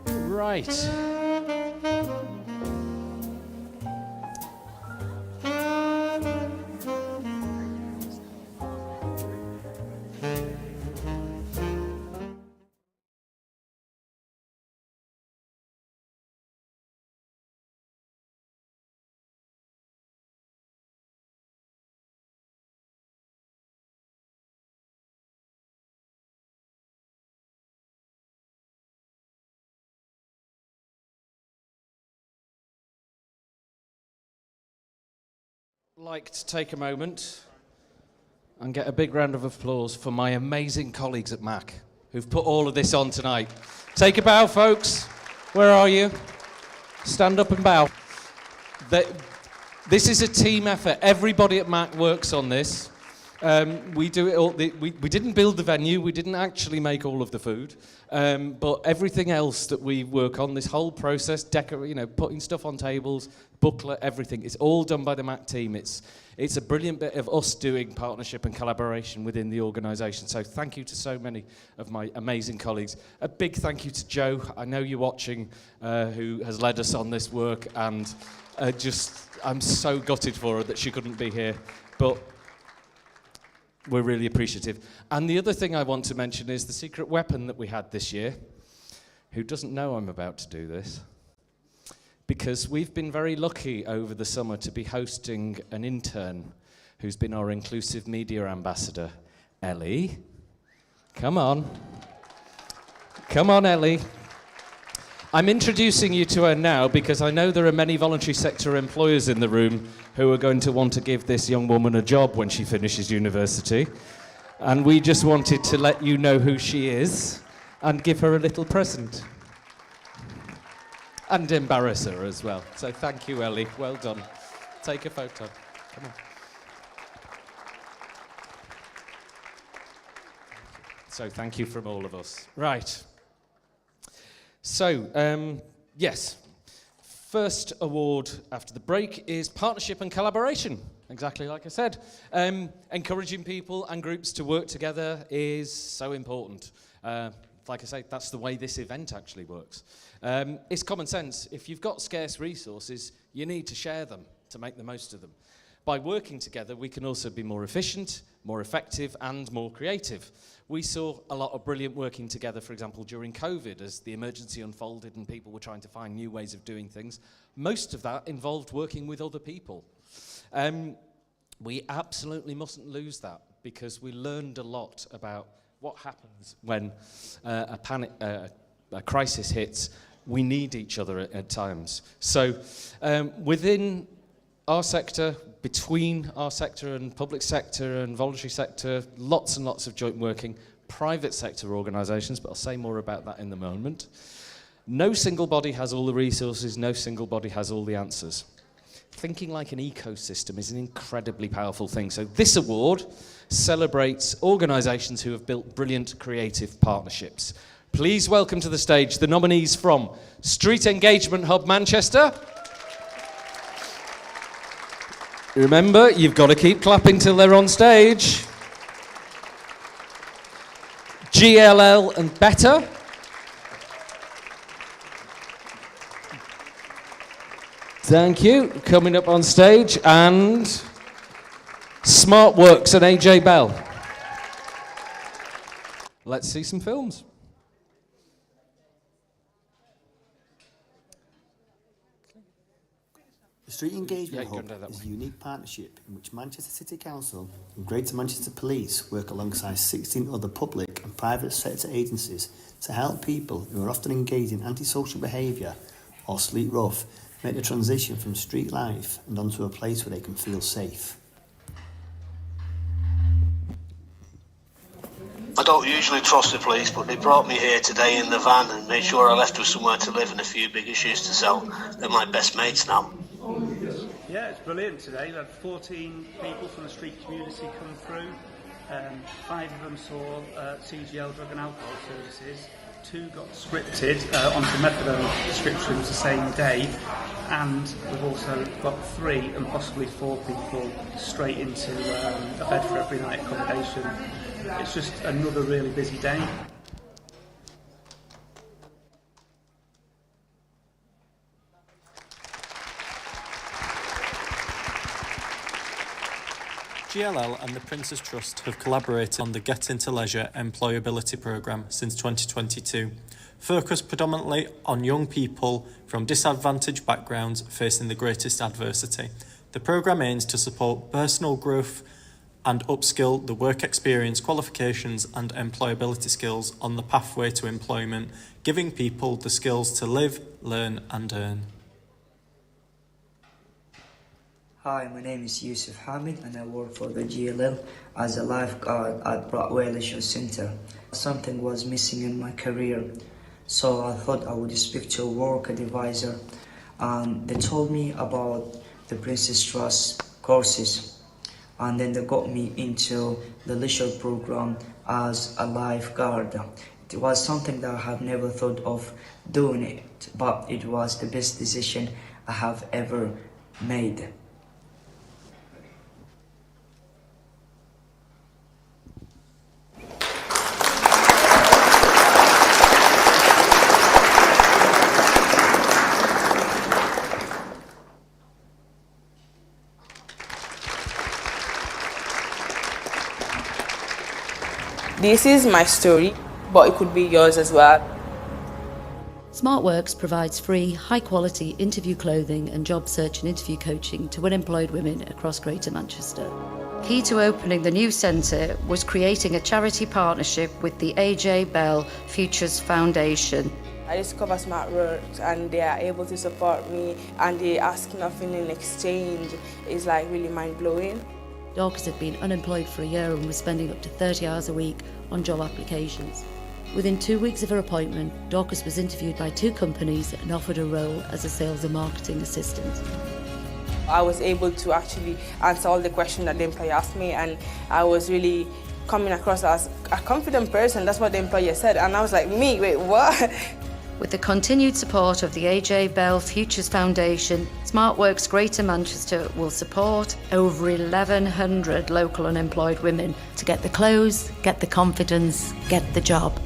Right. Like to take a moment and get a big round of applause for my amazing colleagues at Mac who've put all of this on tonight. Take a bow, folks. Where are you? Stand up and bow. This is a team effort. Everybody at Mac works on this. We do it all. We didn't build the venue. We didn't actually make all of the food. But everything else that we work on, this whole process, putting stuff on tables, booklet, everything, it's all done by the Mac team. It's a brilliant bit of us doing partnership and collaboration within the organisation. So thank you to so many of my amazing colleagues. A big thank you to Jo. I know you're watching, who has led us on this work, and I'm so gutted for her that she couldn't be here. But we're really appreciative. And the other thing I want to mention is the secret weapon that we had this year. Who doesn't know I'm about to do this? Because we've been very lucky over the summer to be hosting an intern who's been our inclusive media ambassador, Ellie. Come on. Come on, Ellie. I'm introducing you to her now because I know there are many voluntary sector employers in the room who are going to want to give this young woman a job when she finishes university. And we just wanted to let you know who she is and give her a little present. And embarrass her as well. So thank you, Ellie. Well done. Take a photo. Come on. So thank you from all of us. Right. So, yes. First award after the break is partnership and collaboration. Exactly like I said. Encouraging people and groups to work together is so important. Like I say, that's the way this event actually works. It's common sense. If you've got scarce resources, you need to share them to make the most of them. By working together, we can also be more efficient, more effective, and more creative. We saw a lot of brilliant working together, for example, during COVID, as the emergency unfolded and people were trying to find new ways of doing things. Most of that involved working with other people. We absolutely mustn't lose that, because we learned a lot about what happens when a crisis hits. We need each other at times. So within our sector, between our sector and public sector and voluntary sector, lots and lots of joint working, private sector organisations, but I'll say more about that in a moment. No single body has all the resources, no single body has all the answers. Thinking like an ecosystem is an incredibly powerful thing. So this award celebrates organisations who have built brilliant creative partnerships. Please welcome to the stage the nominees from Street Engagement Hub Manchester. Remember, you've got to keep clapping till they're on stage. GLL and Better. Thank you. Coming up on stage. And SmartWorks and AJ Bell. Let's see some films. The Street Engagement Hub is a unique partnership in which Manchester City Council and Greater Manchester Police work alongside 16 other public and private sector agencies to help people who are often engaged in antisocial behaviour or sleep rough make the transition from street life and onto a place where they can feel safe. I don't usually trust the police, but they brought me here today in the van and made sure I left with somewhere to live and a few bigger shoes to sell. They're my best mates now. Yeah, it's brilliant today. We had 14 people from the street community come through. 5 of them saw CGL drug and alcohol services. 2 got scripted onto methadone prescriptions the same day. and we've also got 3 and possibly 4 people straight into a bed for every night accommodation. It's just another really busy day. GLL and the Prince's Trust have collaborated on the Get Into Leisure employability programme since 2022, focused predominantly on young people from disadvantaged backgrounds facing the greatest adversity. The programme aims to support personal growth and upskill the work experience, qualifications and employability skills on the pathway to employment, giving people the skills to live, learn and earn. Hi, my name is Yusuf Hamid and I work for the GLL as a lifeguard at Broadway Leisure Centre. Something was missing in my career, so I thought I would speak to a work advisor. They told me about the Prince's Trust courses, and then they got me into the leisure program as a lifeguard. It was something that I have never thought of doing it, but it was the best decision I have ever made. This is my story, but it could be yours as well. SmartWorks provides free, high-quality interview clothing and job search and interview coaching to unemployed women across Greater Manchester. Key to opening the new centre was creating a charity partnership with the AJ Bell Futures Foundation. I discovered SmartWorks and they are able to support me and they ask nothing in exchange. It's like really mind-blowing. Dorcas had been unemployed for a year and was spending up to 30 hours a week on job applications. Within 2 weeks of her appointment, Dorcas was interviewed by 2 companies and offered a role as a sales and marketing assistant. I was able to actually answer all the questions that the employer asked me, and I was really coming across as a confident person. That's what the employer said, and I was like, me, wait, what? With the continued support of the AJ Bell Futures Foundation, SmartWorks Greater Manchester will support over 1,100 local unemployed women to get the clothes, get the confidence, get the job.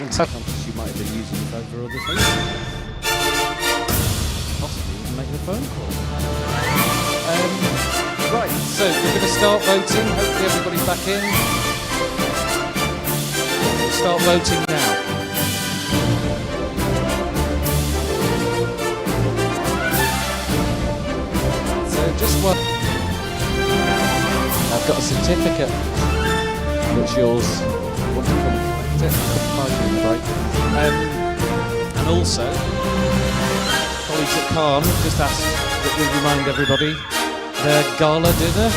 Sometimes you might have been using your phone for other things. Possibly even making a phone call. Right, so we're going to start voting. Hopefully everybody's back in. Start voting now. So just one. I've got a certificate that's yours. Want to come collect it? Find you in the break. And also, colleagues at Khan just asked that we remind everybody their gala dinner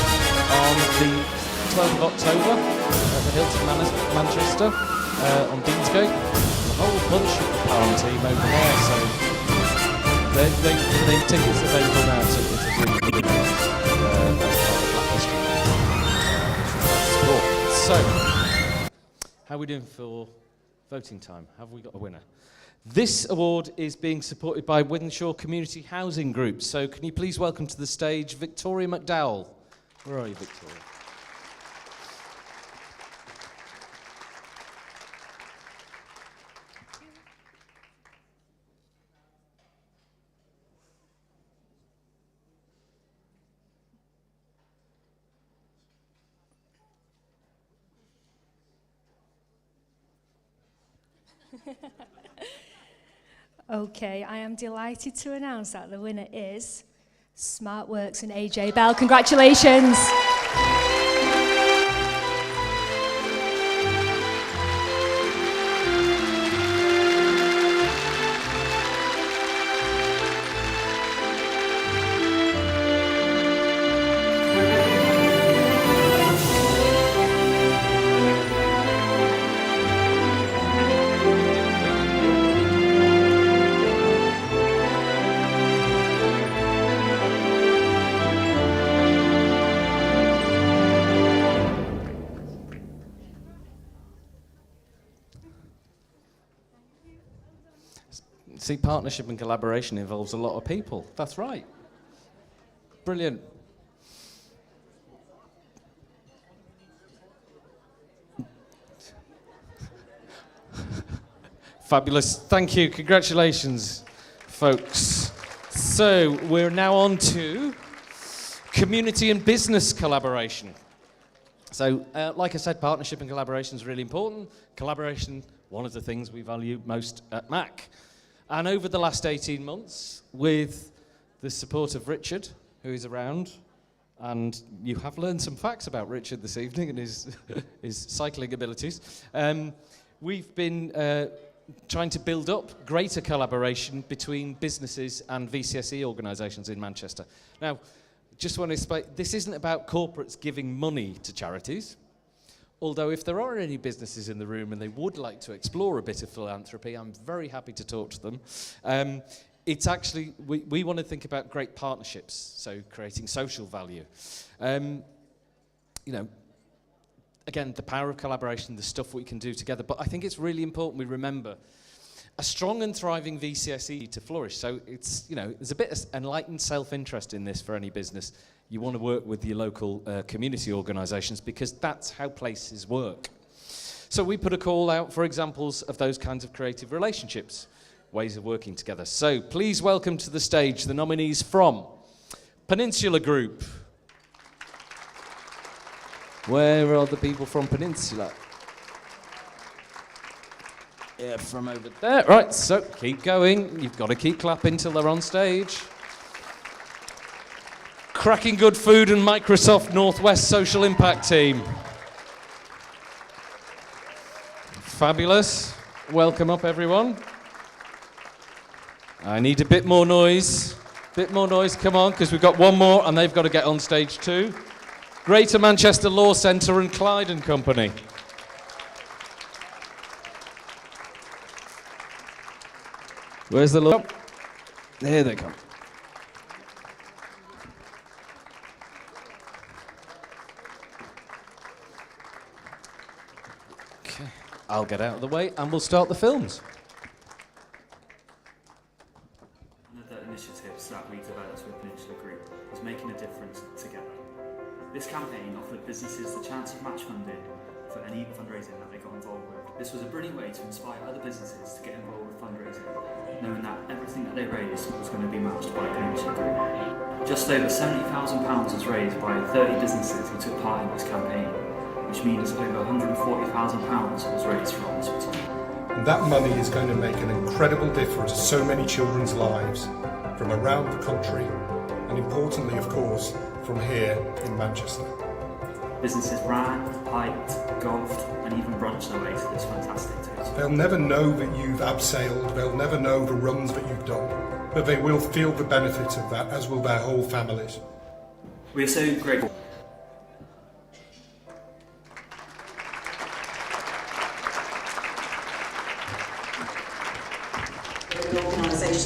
on the 12th of October at the Hilton Manchester. On Deansgate, a whole bunch of the Palm team over there, so the tickets available now, so it's a really good event as part of Black History Month. So, how are we doing for voting time? Have we got a winner? This award is being supported by Wythenshawe Community Housing Group, so can you please welcome to the stage Victoria McDowell. Where are you, Victoria? Okay, I am delighted to announce that the winner is SmartWorks and AJ Bell. Congratulations. See, partnership and collaboration involves a lot of people. That's right. Brilliant. Fabulous. Thank you. Congratulations, folks. So we're now on to community and business collaboration. So, like I said, partnership and collaboration is really important. Collaboration, one of the things we value most at MAC. And over the last 18 months, with the support of Richard, who is around, and you have learned some facts about Richard this evening and his cycling abilities, we've been trying to build up greater collaboration between businesses and VCSE organisations in Manchester. Now, just want to explain, this isn't about corporates giving money to charities, although if there are any businesses in the room and they would like to explore a bit of philanthropy, I'm very happy to talk to them. It's actually, we want to think about great partnerships, so creating social value. You know, again, the power of collaboration, the stuff we can do together, but I think it's really important we remember a strong and thriving VCSE to flourish. So it's, you know, there's a bit of enlightened self-interest in this for any business. You want to work with your local community organisations because that's how places work. So we put a call out for examples of those kinds of creative relationships, ways of working together. So please welcome to the stage the nominees from Peninsula Group. Where are the people from Peninsula? Yeah, from over there. Right, so keep going. You've got to keep clapping till they're on stage. Cracking Good Food and Microsoft Northwest Social Impact Team. Fabulous. Welcome up, everyone. I need a bit more noise. Bit more noise, come on, because we've got one more and they've got to get on stage too. Greater Manchester Law Centre and Clyde and Company. Where's the law? There they come. Okay, I'll get out of the way and we'll start the films. One of the initiatives that we developed with Peninsula Group was making a difference together. This campaign offered businesses the chance of match funding for any fundraising that they got involved with. This was a brilliant way to inspire other businesses to get involved with fundraising, knowing that everything that they raised was going to be matched by Peninsula Group. Just over £70,000 was raised by 30 businesses who took part in this campaign, which means over £140,000 was raised from this result. And that money is going to make an incredible difference to so many children's lives from around the country, and importantly, of course, from here in Manchester. Businesses ran, hiked, golfed, and even brunched their way to this fantastic total. They'll never know that you've abseiled, they'll never know the runs that you've done, but they will feel the benefit of that, as will their whole families. We are so grateful.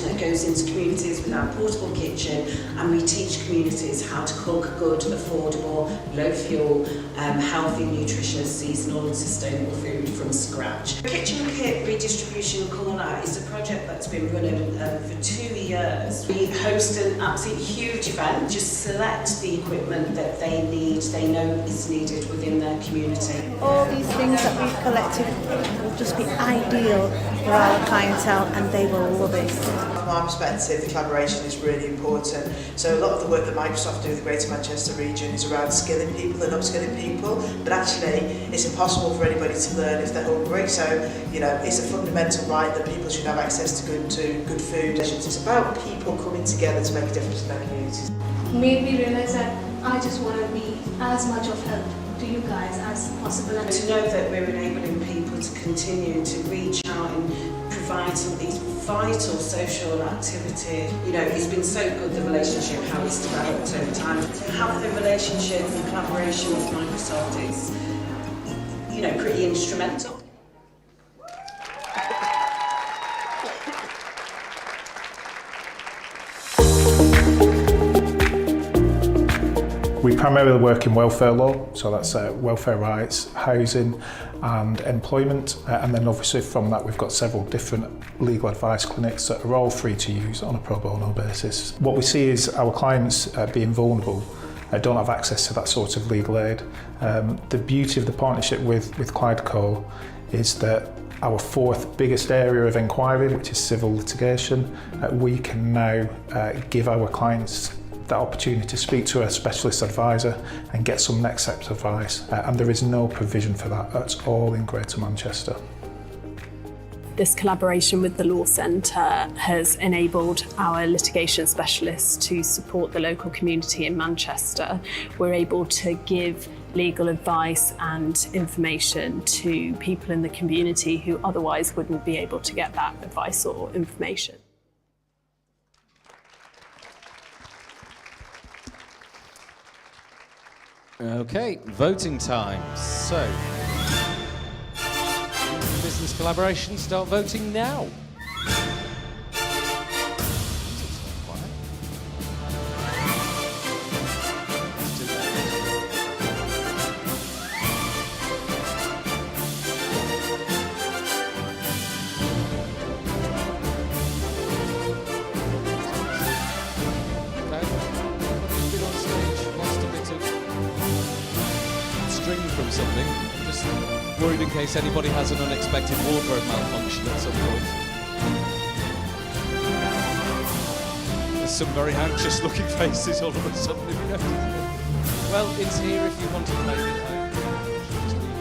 That goes into communities with our portable kitchen, and we teach communities how to cook good, affordable, low fuel, healthy, nutritious, seasonal and sustainable food from scratch. Kitchen kit redistribution corner is a project that's been running for 2 years. We host an absolutely huge event, just select the equipment that they need, they know is needed within their community. All these things that we've collected will just be ideal for our clientele and they will love it. From my perspective, the collaboration is really important. So a lot of the work that Microsoft do with the Greater Manchester region is around skilling people and upskilling people, but actually it's impossible for anybody to learn if they're hungry. So, you know, it's a fundamental right that people should have access to good food. It's about people coming together to make a difference in their communities. Made me realise that I just want to be as much of help to you guys as possible. And to know that we're enabling people to continue to reach out and provide some of these vital social activities. You know, it's been so good, the relationship, how it's developed over time. To have the relationship and collaboration with Microsoft is, you know, pretty instrumental. We primarily work in welfare law, so that's welfare rights, housing and employment, and then obviously from that we've got several different legal advice clinics that are all free to use on a pro bono basis. What we see is our clients being vulnerable don't have access to that sort of legal aid. The beauty of the partnership with Clydeco is that our fourth biggest area of inquiry, which is civil litigation, we can now give our clients the opportunity to speak to a specialist advisor and get some next steps advice, and there is no provision for that. That's all in Greater Manchester. This collaboration with the Law Centre has enabled our litigation specialists to support the local community in Manchester. We're able to give legal advice and information to people in the community who otherwise wouldn't be able to get that advice or information. Okay, voting time. So, business collaboration, start voting now. From something. I'm just worried in case anybody has an unexpected wardrobe malfunction at some point. There's some very anxious looking faces all of a sudden. Well, it's here if you want to make it home. Just leave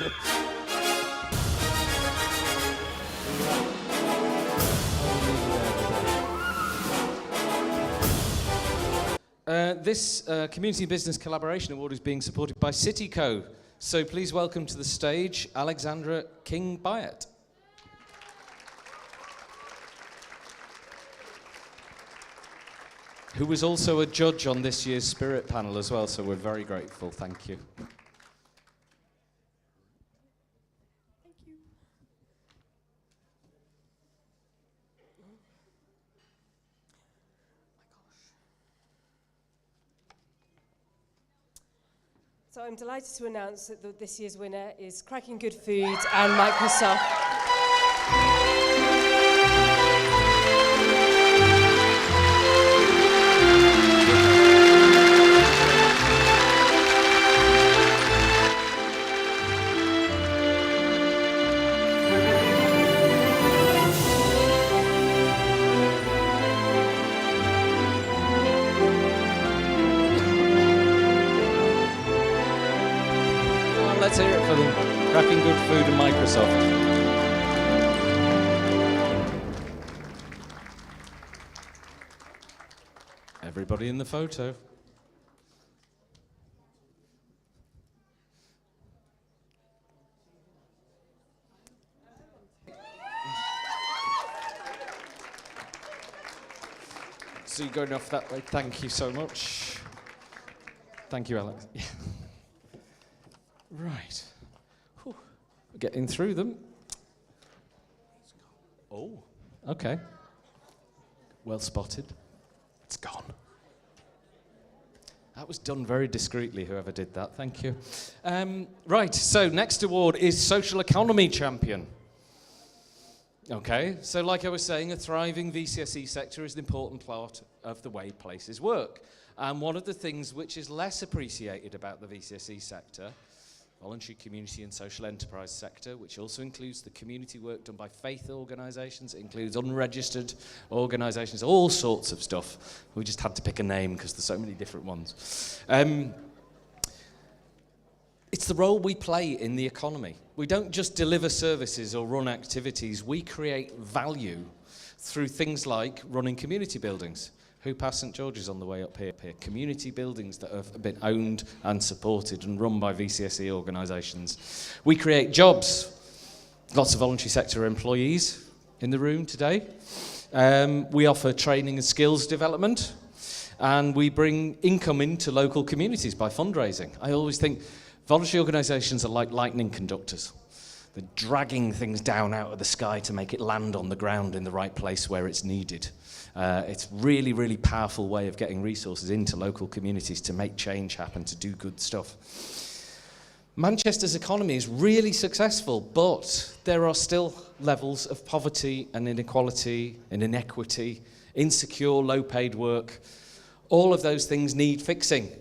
it. This Community Business Collaboration Award is being supported by Cityco. So please welcome to the stage Alexandra King-Byatt. Who was also a judge on this year's Spirit panel as well, so we're very grateful. Thank you. So I'm delighted to announce that this year's winner is Cracking Good Food and Microsoft. Let's hear it for them. Cracking Good Food and Microsoft. Everybody in the photo. So you're going off that way. Thank you so much. Thank you, Alex. Right. Whew. We're getting through them. Oh, okay. Well spotted. It's gone. That was done very discreetly, whoever did that. Thank you. Right, so next award is Social Economy Champion. Okay, so like I was saying, a thriving VCSE sector is an important part of the way places work. And one of the things which is less appreciated about the VCSE sector, voluntary community and social enterprise sector, which also includes the community work done by faith organisations, it includes unregistered organisations, all sorts of stuff. We just had to pick a name because there's so many different ones. It's the role we play in the economy. We don't just deliver services or run activities, we create value through things like running community buildings. Who passed St George's on the way up here? Community buildings that have been owned and supported and run by VCSE organisations. We create jobs. Lots of voluntary sector employees in the room today. We offer training and skills development. And we bring income into local communities by fundraising. I always think voluntary organisations are like lightning conductors. They're dragging things down out of the sky to make it land on the ground in the right place where it's needed. It's really, really powerful way of getting resources into local communities to make change happen, to do good stuff. Manchester's economy is really successful, but there are still levels of poverty and inequality and inequity, insecure, low-paid work. All of those things need fixing.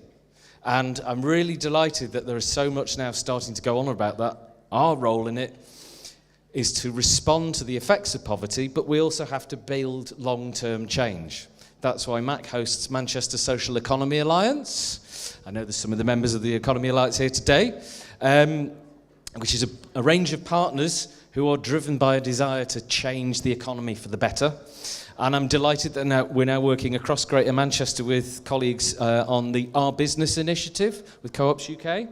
And I'm really delighted that there is so much now starting to go on about that. Our role in it is to respond to the effects of poverty, but we also have to build long-term change. That's why MAC hosts Manchester Social Economy Alliance. I know there's some of the members of the Economy Alliance here today, which is a range of partners who are driven by a desire to change the economy for the better. And I'm delighted that we're now working across Greater Manchester with colleagues on the Our Business initiative with Co-ops UK,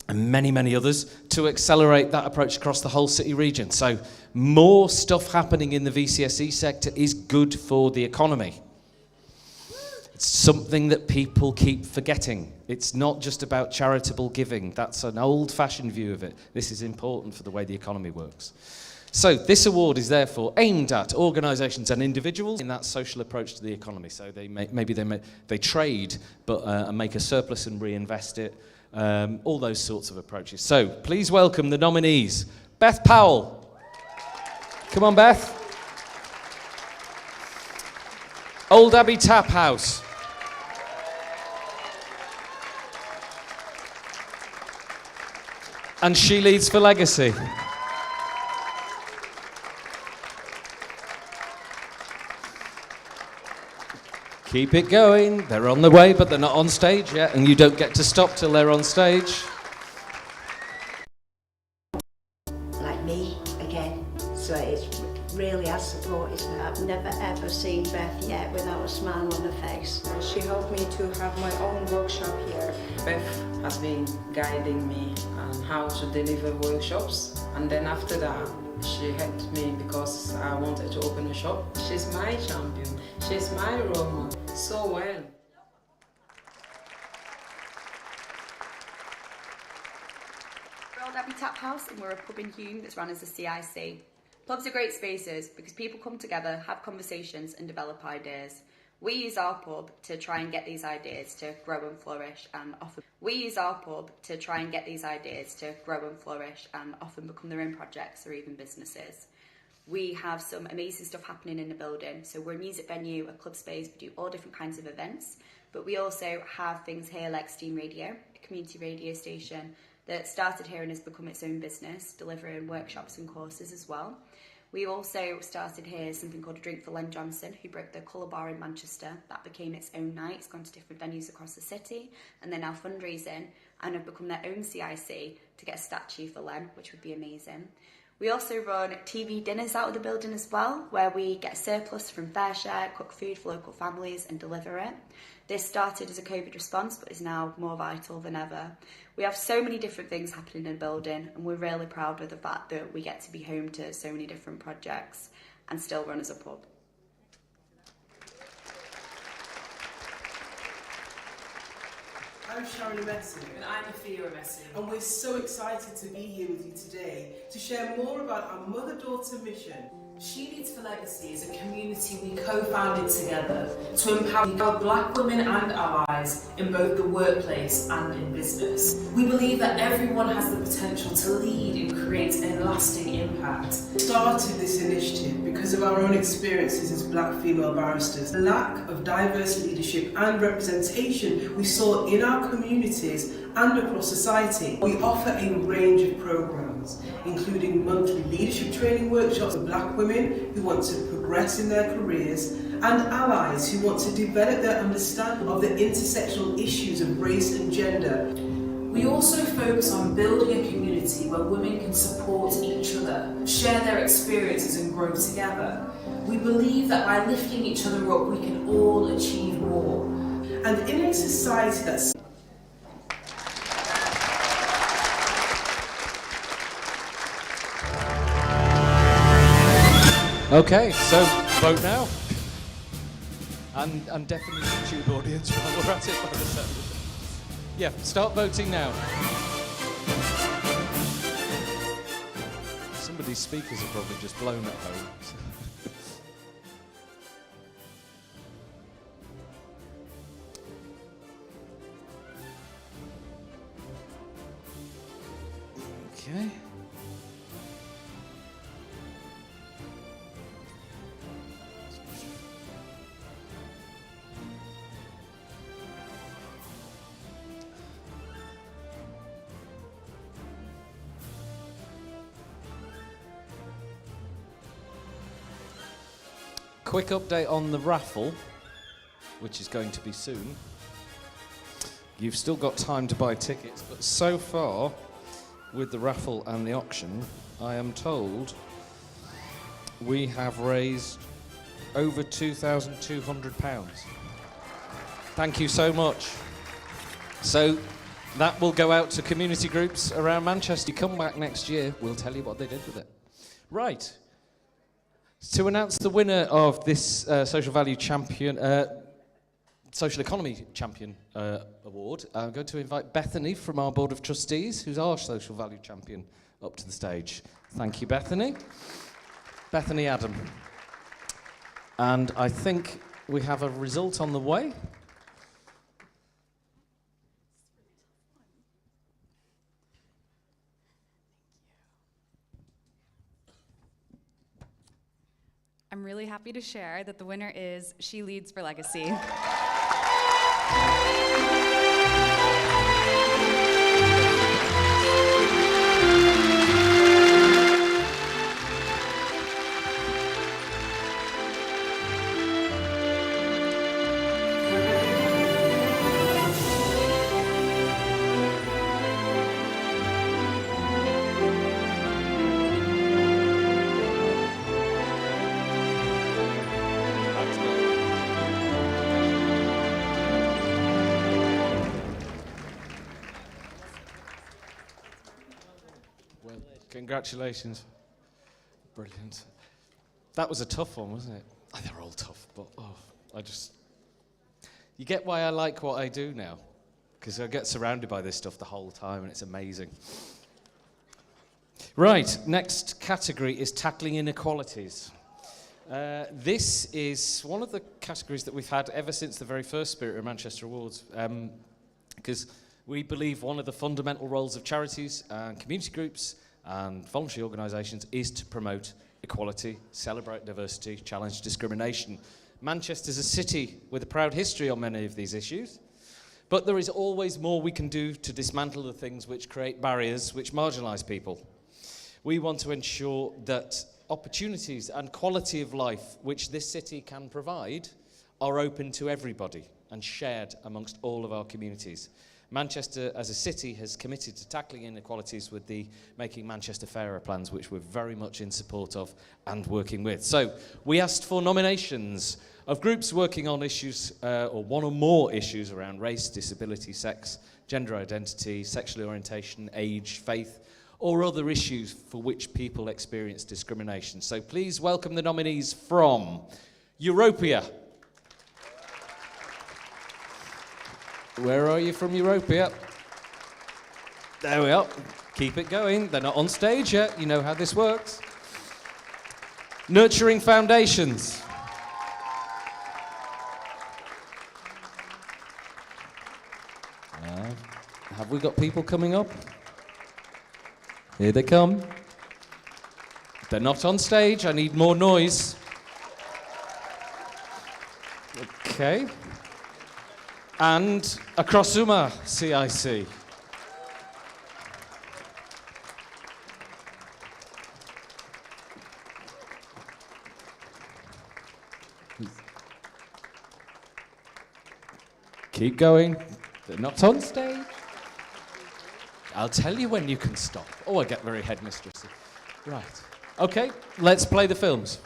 and many, many others, to accelerate that approach across the whole city region. So more stuff happening in the VCSE sector is good for the economy. It's something that people keep forgetting. It's not just about charitable giving. That's an old-fashioned view of it. This is important for the way the economy works. So this award is therefore aimed at organisations and individuals in that social approach to the economy. So they trade, but make a surplus and reinvest it. All those sorts of approaches. So please welcome the nominees. Beth Powell. Come on, Beth. Old Abbey Tap House. And She Leads for Legacy. Keep it going. They're on the way, but they're not on stage yet, and you don't get to stop till they're on stage. Like me, again. So it's really has supported me. I've never ever seen Beth yet without a smile on her face. She helped me to have my own workshop here. Beth has been guiding me on how to deliver workshops, and then after that she helped me because I wanted to open a shop. She's my champion, she's my role model so well. We're Old Abbey Tap House and we're a pub in Hume that's run as a CIC. Pubs are great spaces because people come together, have conversations and develop ideas. We use our pub to try and get these ideas to grow and flourish and often become their own projects or even businesses. We have some amazing stuff happening in the building. So we're a music venue, a club space, we do all different kinds of events, but we also have things here like Steam Radio, a community radio station that started here and has become its own business, delivering workshops and courses as well. We also started here something called A Drink for Len Johnson, who broke the Colour Bar in Manchester. That became its own night. It's gone to different venues across the city, and they're now fundraising and have become their own CIC to get a statue for Len, which would be amazing. We also run TV dinners out of the building as well, where we get a surplus from FareShare, cook food for local families and deliver it. This started as a COVID response, but is now more vital than ever. We have so many different things happening in the building, and we're really proud of the fact that we get to be home to so many different projects and still run as a pub. I'm Sharon Messi. And I'm Afia Messi. And we're so excited to be here with you today to share more about our mother-daughter mission. She Leads for Legacy is a community we co-founded together to empower Black women and allies in both the workplace and in business. We believe that everyone has the potential to lead and create a lasting impact. We started this initiative because of our own experiences as Black female barristers. The lack of diverse leadership and representation we saw in our communities and across society. We offer a range of programs, including monthly leadership training workshops for Black women who want to progress in their careers and allies who want to develop their understanding of the intersectional issues of race and gender. We also focus on building a community where women can support each other, share their experiences and grow together. We believe that by lifting each other up, we can all achieve more. And in a society that's Okay, so vote now. And definitely the YouTube audience while we're at it by the sound. Yeah, start voting now. Somebody's speakers are probably just blown at home. Okay. Quick update on the raffle, which is going to be soon. You've still got time to buy tickets, but so far, with the raffle and the auction, I am told we have raised over £2,200. Thank you so much. So that will go out to community groups around Manchester. You come back next year, we'll tell you what they did with it. Right. To announce the winner of this Social Value Champion, Social Economy Champion Award, I'm going to invite Bethany from our Board of Trustees, who's our Social Value Champion, up to the stage. Thank you, Bethany. Bethany Adam. And I think we have a result on the way. I'm really happy to share that the winner is She Leads for Legacy. Congratulations. Brilliant. That was a tough one, wasn't it? Oh, they're all tough, but you get why I like what I do now, because I get surrounded by this stuff the whole time, and it's amazing. Right, next category is tackling inequalities. This is one of the categories that we've had ever since the very first Spirit of Manchester Awards, because we believe one of the fundamental roles of charities and community groups and voluntary organisations is to promote equality, celebrate diversity, challenge discrimination. Manchester's a city with a proud history on many of these issues, but there is always more we can do to dismantle the things which create barriers, which marginalise people. We want to ensure that opportunities and quality of life which this city can provide are open to everybody and shared amongst all of our communities. Manchester as a city has committed to tackling inequalities with the Making Manchester Fairer plans, which we're very much in support of and working with. So we asked for nominations of groups working on issues or one or more issues around race, disability, sex, gender identity, sexual orientation, age, faith, or other issues for which people experience discrimination. So please welcome the nominees from Europea. Where are you from Europea? There we are. Keep it going. They're not on stage yet. You know how this works. Nurturing Foundations. Have we got people coming up? Here they come. They're not on stage. I need more noise. Okay. And Akrosuma CIC. Keep going. They're not on stage. I'll tell you when you can stop. Oh, I get very headmistressy. Right. Okay, let's play the films.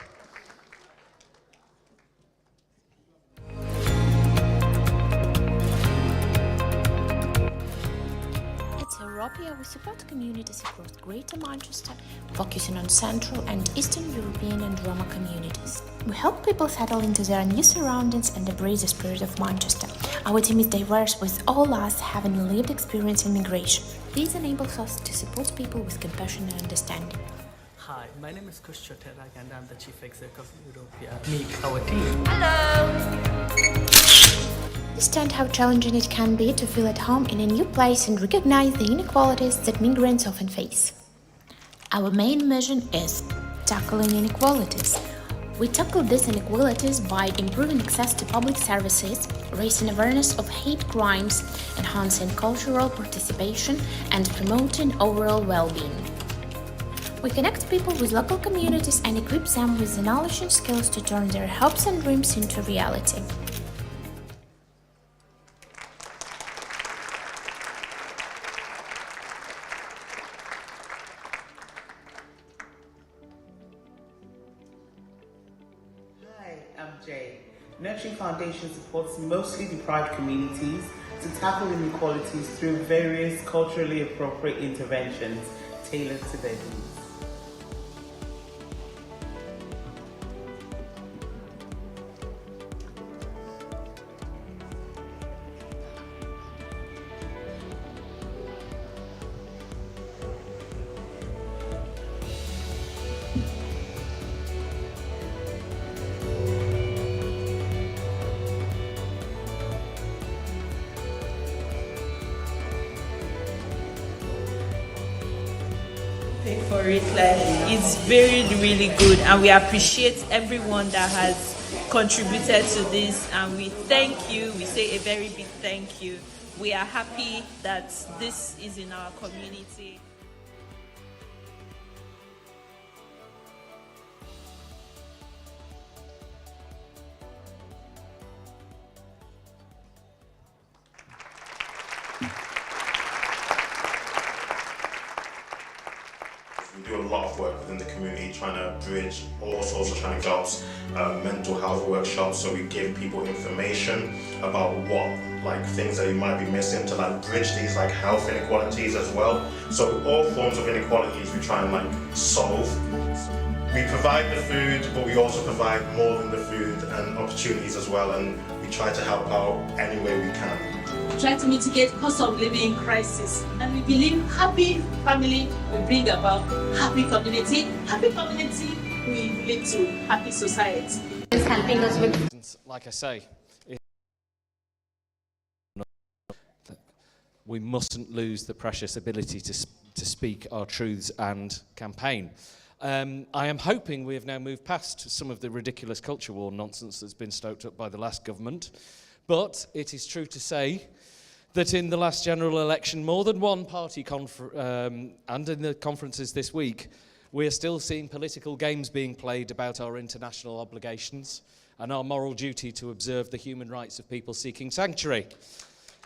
We support communities across Greater Manchester, focusing on Central and Eastern European and Roma communities. We help people settle into their new surroundings and embrace the spirit of Manchester. Our team is diverse, with all us having lived experience in migration. This enables us to support people with compassion and understanding. Hi, my name is Kush Choterak and I'm the Chief Executive of Europea. Meet our team. Hello! Understand how challenging it can be to feel at home in a new place and recognize the inequalities that migrants often face. Our main mission is tackling inequalities. We tackle these inequalities by improving access to public services, raising awareness of hate crimes, enhancing cultural participation, and promoting overall well-being. We connect people with local communities and equip them with the knowledge and skills to turn their hopes and dreams into reality. Nurturing Foundation supports mostly deprived communities to tackle inequalities through various culturally appropriate interventions tailored to their needs. For it, it's very really good, and we appreciate everyone that has contributed to this, and we thank you. We say a very big thank you. We are happy that this is in our community. We do a lot of work within the community, trying to bridge all social training jobs, mental health workshops, so we give people information about what things that you might be missing to bridge these health inequalities as well. So all forms of inequalities we try and solve. We provide the food, but we also provide more than the food and opportunities as well, and we try to help out any way we can. Try to mitigate cost of living crisis, and we believe happy family will bring about happy community. Happy community will lead to happy society. It's helping us with, like I say, we mustn't lose the precious ability to speak our truths and campaign. I am hoping we have now moved past some of the ridiculous culture war nonsense that's been stoked up by the last government, but it is true to say that in the last general election, more than one party and in the conferences this week, we are still seeing political games being played about our international obligations and our moral duty to observe the human rights of people seeking sanctuary.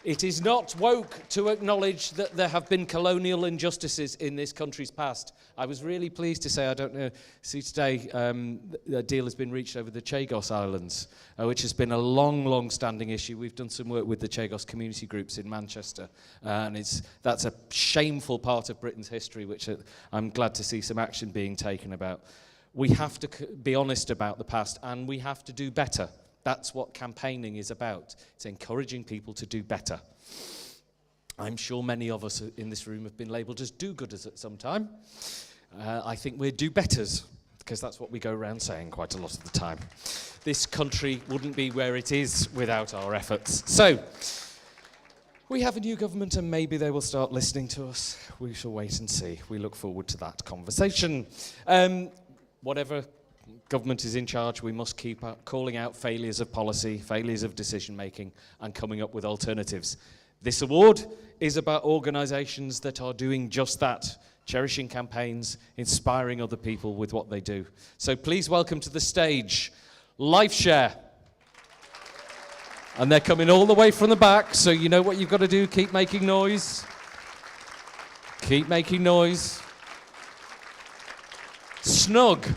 It is not woke to acknowledge that there have been colonial injustices in this country's past. I was really pleased to say, I don't know, see today a deal has been reached over the Chagos Islands, which has been a long standing issue. We've done some work with the Chagos community groups in Manchester, and that's a shameful part of Britain's history, which I'm glad to see some action being taken about. We have to be honest about the past, and we have to do better. That's what campaigning is about. It's encouraging people to do better. I'm sure many of us in this room have been labelled as do-gooders at some time. I think we're do-betters, because that's what we go around saying quite a lot of the time. This country wouldn't be where it is without our efforts. So, we have a new government, and maybe they will start listening to us. We shall wait and see. We look forward to that conversation. Whatever government is in charge, we must keep calling out failures of policy, failures of decision-making, and coming up with alternatives. This award is about organisations that are doing just that, cherishing campaigns, inspiring other people with what they do. So please welcome to the stage, LifeShare. And they're coming all the way from the back, so you know what you've got to do. Keep making noise. Keep making noise. Snug.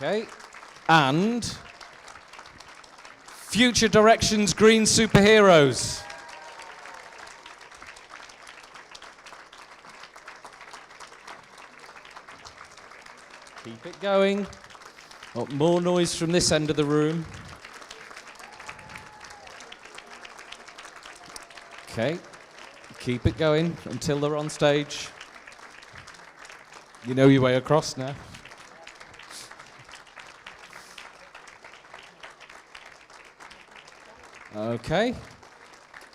Okay, and Future Directions Green Superheroes. Keep it going. Oh, more noise from this end of the room. Okay, keep it going until they're on stage. You know your way across now. Okay.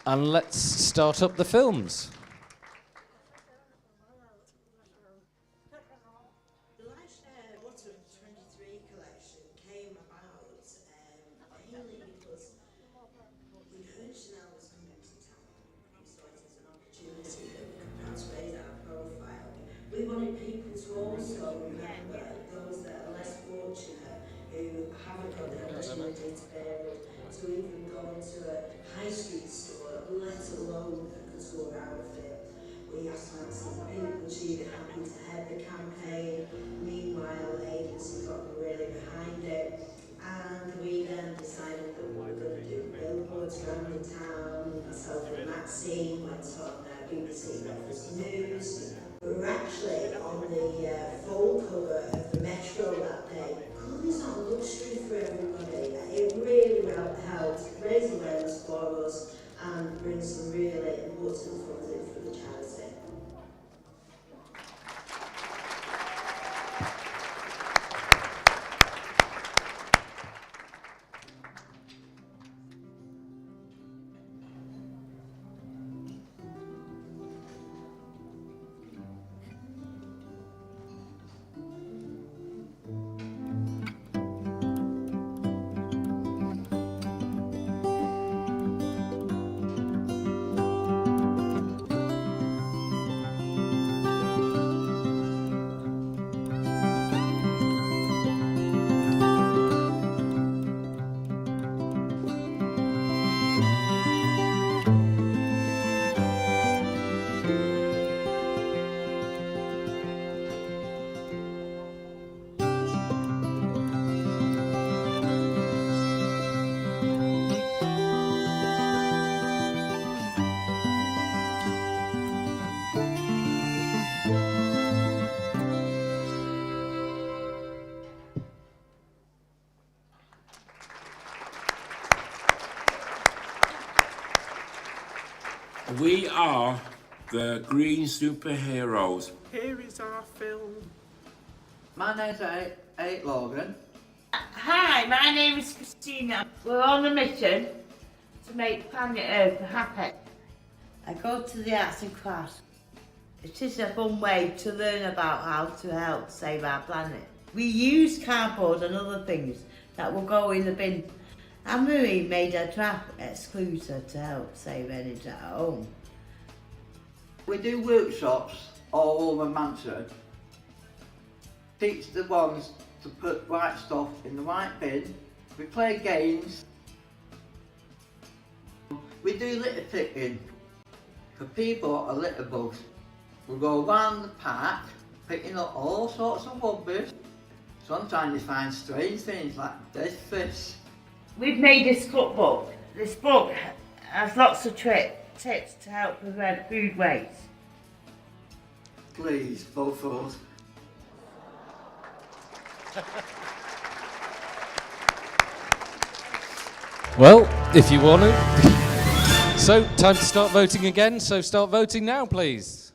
And let's start up the films. We wanted people to also remember those that are less fortunate, who haven't got the opportunity to be able to even go into a high street store, let alone a couture outfit. We asked Nancy and she was happy to head the campaign. Meanwhile, agency got really behind it. And we then decided that we were going to do billboards around the town. Myself and Maxine went on BBC Breakfast News. We were actually on the full cover of the Metro that day. Clothing's not a luxury for everybody. It really helped raise awareness for us and bring some really important funds in for the charity. We are the Green Superheroes. Here is our film. My name's Ait Logan. Hi, my name is Christina. We're on a mission to make planet Earth happy. I go to the arts and crafts. It is a fun way to learn about how to help save our planet. We use cardboard and other things that will go in the bin. Anne-Marie made a draft excluder to help save energy at home. We do workshops all over Manchester. Teach the ones to put white stuff in the white bin. We play games. We do litter picking for people are litter bugs. We go around the park picking up all sorts of rubbish. Sometimes you find strange things like dead fish. We've made this cookbook. This book has lots of tips to help prevent food waste. Please, both of us. Well, if you want to. So, time to start voting again. So start voting now, please.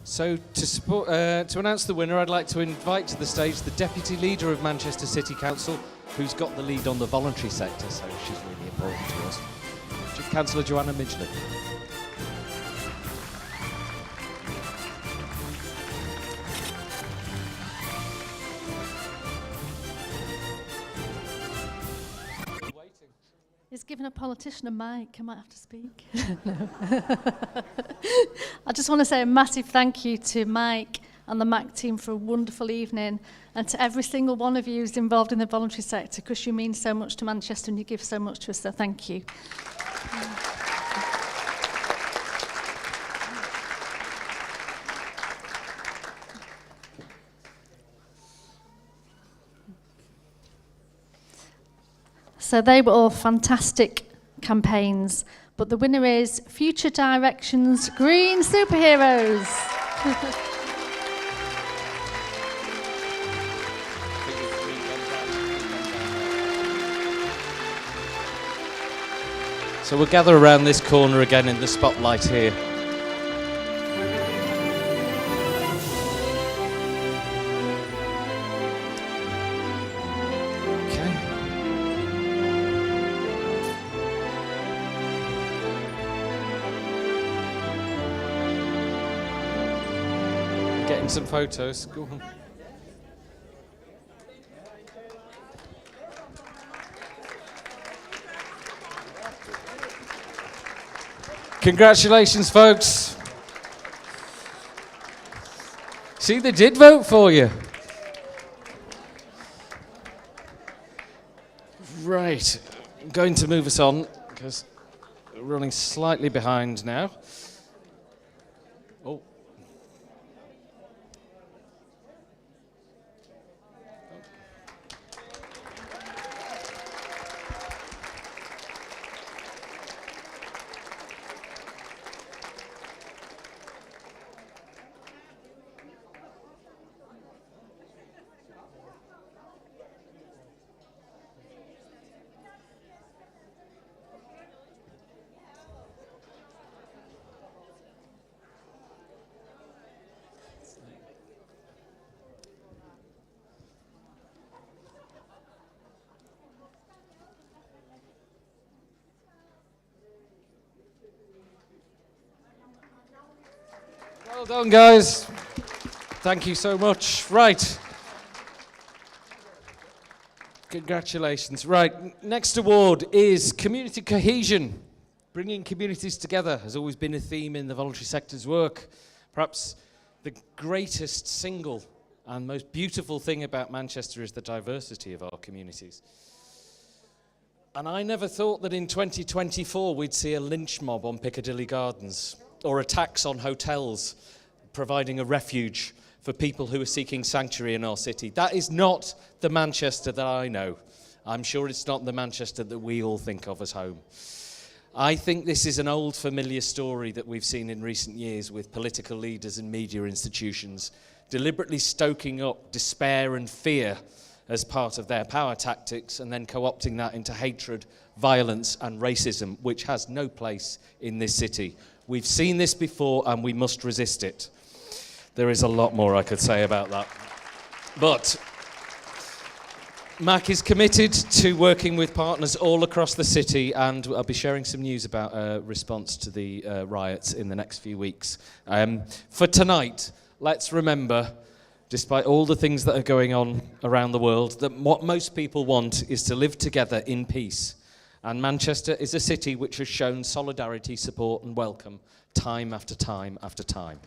So to announce the winner, I'd like to invite to the stage the Deputy Leader of Manchester City Council, who's got the lead on the voluntary sector, so she's really important to us. Councillor Joanna Midgley. Is giving a politician a mic, I might have to speak. No. I just want to say a massive thank you to Mike and the MAC team for a wonderful evening, and to every single one of you who's involved in the voluntary sector, because you mean so much to Manchester and you give so much to us, so thank you. So they were all fantastic campaigns, but the winner is Future Directions Green Superheroes. So we'll gather around this corner again in the spotlight here. Getting some photos. Go on. Congratulations, folks. See, they did vote for you. Right, I'm going to move us on because we're running slightly behind now. Oh. Well done, guys. Thank you so much. Right. Congratulations. Right, next award is Community Cohesion. Bringing communities together has always been a theme in the voluntary sector's work. Perhaps the greatest single and most beautiful thing about Manchester is the diversity of our communities. And I never thought that in 2024 we'd see a lynch mob on Piccadilly Gardens, or attacks on hotels, providing a refuge for people who are seeking sanctuary in our city. That is not the Manchester that I know. I'm sure it's not the Manchester that we all think of as home. I think this is an old familiar story that we've seen in recent years with political leaders and media institutions deliberately stoking up despair and fear as part of their power tactics and then co-opting that into hatred, violence and racism, which has no place in this city. We've seen this before and we must resist it. There is a lot more I could say about that. But MAC is committed to working with partners all across the city, and I'll be sharing some news about a response to the riots in the next few weeks. For tonight, let's remember, despite all the things that are going on around the world, that what most people want is to live together in peace. And Manchester is a city which has shown solidarity, support and welcome time after time after time.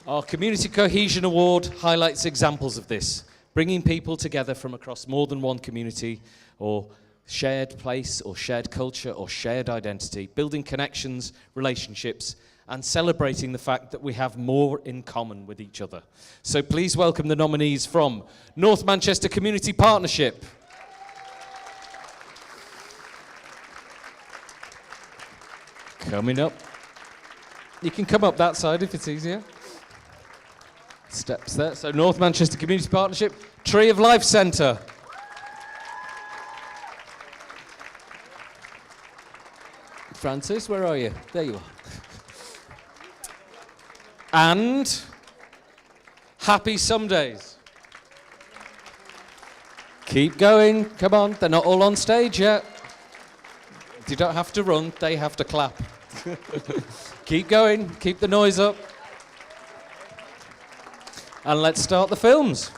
Our Community Cohesion Award highlights examples of this, bringing people together from across more than one community or shared place or shared culture or shared identity, building connections, relationships, and celebrating the fact that we have more in common with each other. So please welcome the nominees from North Manchester Community Partnership. Coming up. You can come up that side if it's easier. Steps there. So North Manchester Community Partnership, Tree of Life Centre. Francis, where are you? There you are. And Happy Somedays. Keep going. Come on. They're not all on stage yet. You don't have to run. They have to clap. Keep going. Keep the noise up. And let's start the films.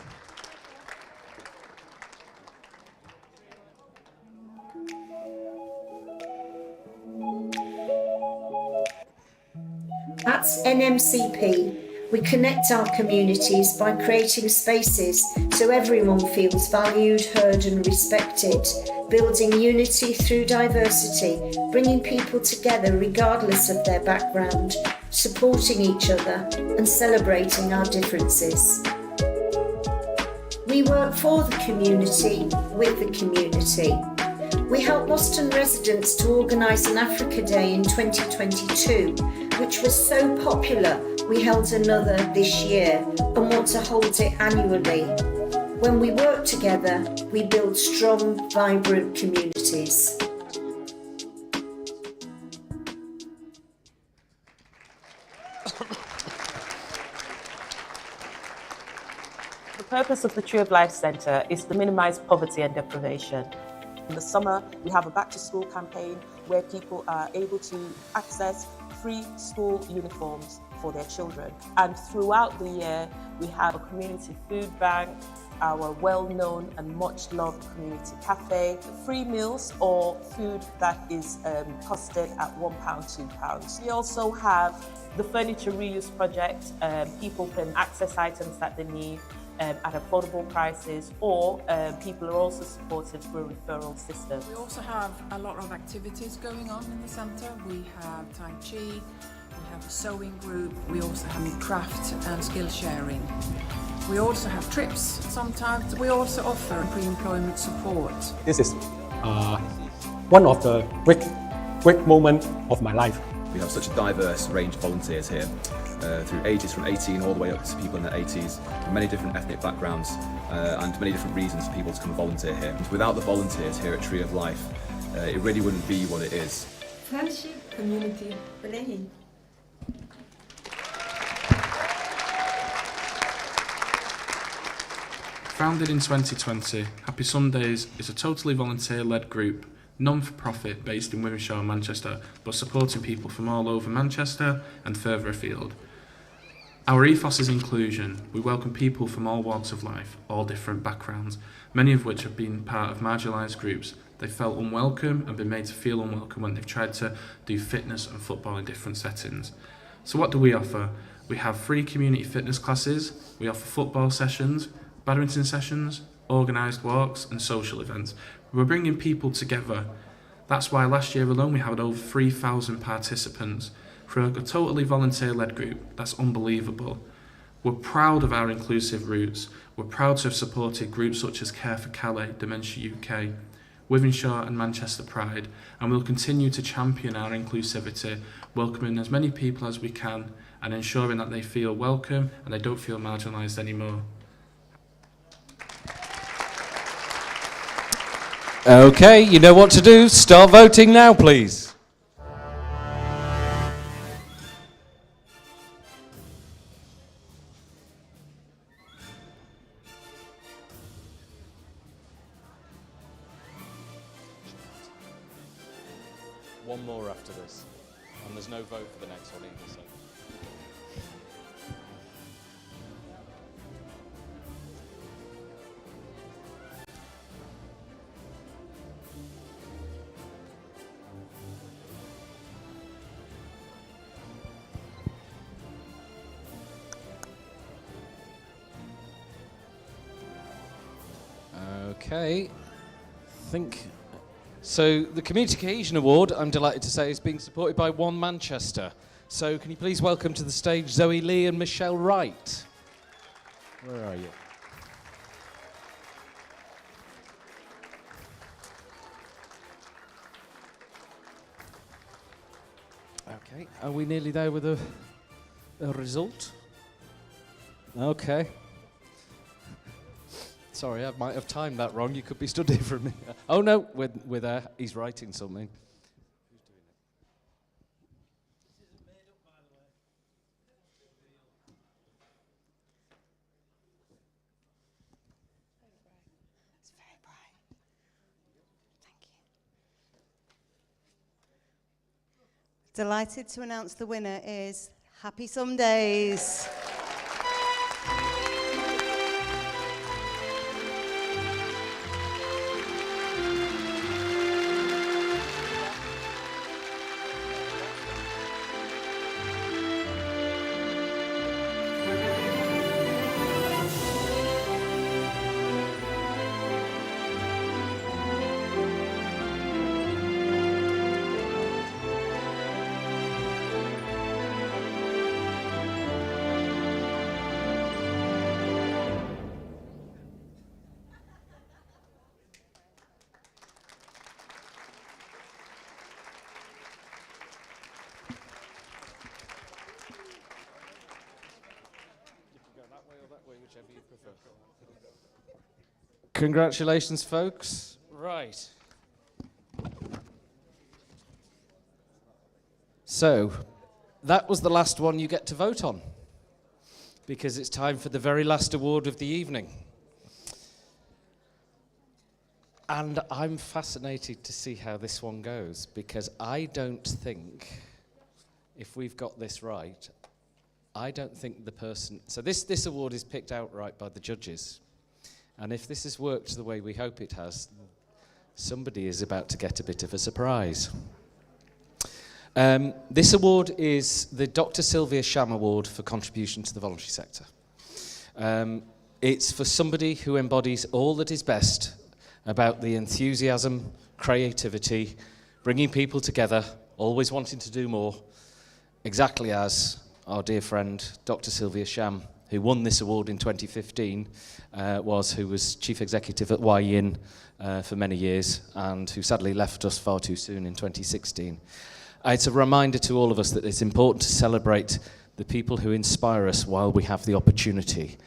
At NMCP, we connect our communities by creating spaces so everyone feels valued, heard and respected, building unity through diversity, bringing people together regardless of their background, supporting each other and celebrating our differences. We work for the community, with the community. We helped Boston residents to organise an Africa Day in 2022, which was so popular we held another this year and want to hold it annually. When we work together, we build strong, vibrant communities. The purpose of the Tree of Life Centre is to minimise poverty and deprivation. In the summer, we have a back-to-school campaign where people are able to access free school uniforms for their children. And throughout the year, we have a community food bank, our well-known and much-loved community cafe, free meals or food that is costed at £1, £2. We also have the furniture reuse project. People can access items that they need at affordable prices, or people are also supported through a referral system. We also have a lot of activities going on in the centre. We have Tai Chi, we have a sewing group, we also have craft and skill sharing. We also have trips. Sometimes we also offer pre-employment support. This is one of the great moments of my life. We have such a diverse range of volunteers here, through ages from 18 all the way up to people in their 80s, from many different ethnic backgrounds and many different reasons for people to come and volunteer here. And without the volunteers here at Tree of Life, it really wouldn't be what it is. Friendship, community, belonging. Founded in 2020, Happy Sundays is a totally volunteer-led group, non-for-profit based in Wivenshaw and Manchester, but supporting people from all over Manchester and further afield. Our ethos is inclusion. We welcome people from all walks of life, all different backgrounds, many of which have been part of marginalised groups. They felt unwelcome and been made to feel unwelcome when they've tried to do fitness and football in different settings. So what do we offer? We have free community fitness classes, we offer football sessions, badminton sessions, organised walks and social events. We're bringing people together. That's why last year alone we had over 3,000 participants. For a totally volunteer-led group, that's unbelievable. We're proud of our inclusive roots. We're proud to have supported groups such as Care for Calais, Dementia UK, Wivenshaw and Manchester Pride, and we'll continue to champion our inclusivity, welcoming as many people as we can and ensuring that they feel welcome and they don't feel marginalised anymore. Okay, you know what to do. Start voting now, please. One more after this, and there's no vote for the next one either, so. Okay, so the Community Cohesion Award, I'm delighted to say, is being supported by One Manchester. So can you please welcome to the stage Zoe Lee and Michelle Wright? Where are you? Okay, are we nearly there with a result? Okay. Sorry, I might have timed that wrong. You could be stood here for a minute. Oh no, we're there. He's writing something. Who's doing it? It's very bright. Thank you. Delighted to announce the winner is Happy Sundays. Congratulations, folks. Right. So, that was the last one you get to vote on, because it's time for the very last award of the evening. And I'm fascinated to see how this one goes, because I don't think, if we've got this right, I don't think the person... So this award is picked outright by the judges. And if this has worked the way we hope it has, somebody is about to get a bit of a surprise. This award is the Dr. Sylvia Award for contribution to the voluntary sector. It's for somebody who embodies all that is best about the enthusiasm, creativity, bringing people together, always wanting to do more, exactly as our dear friend Dr. Sylvia Sham, who won this award in 2015, who was chief executive at YIN for many years, and who sadly left us far too soon in 2016. It's a reminder to all of us that it's important to celebrate the people who inspire us while we have the opportunity.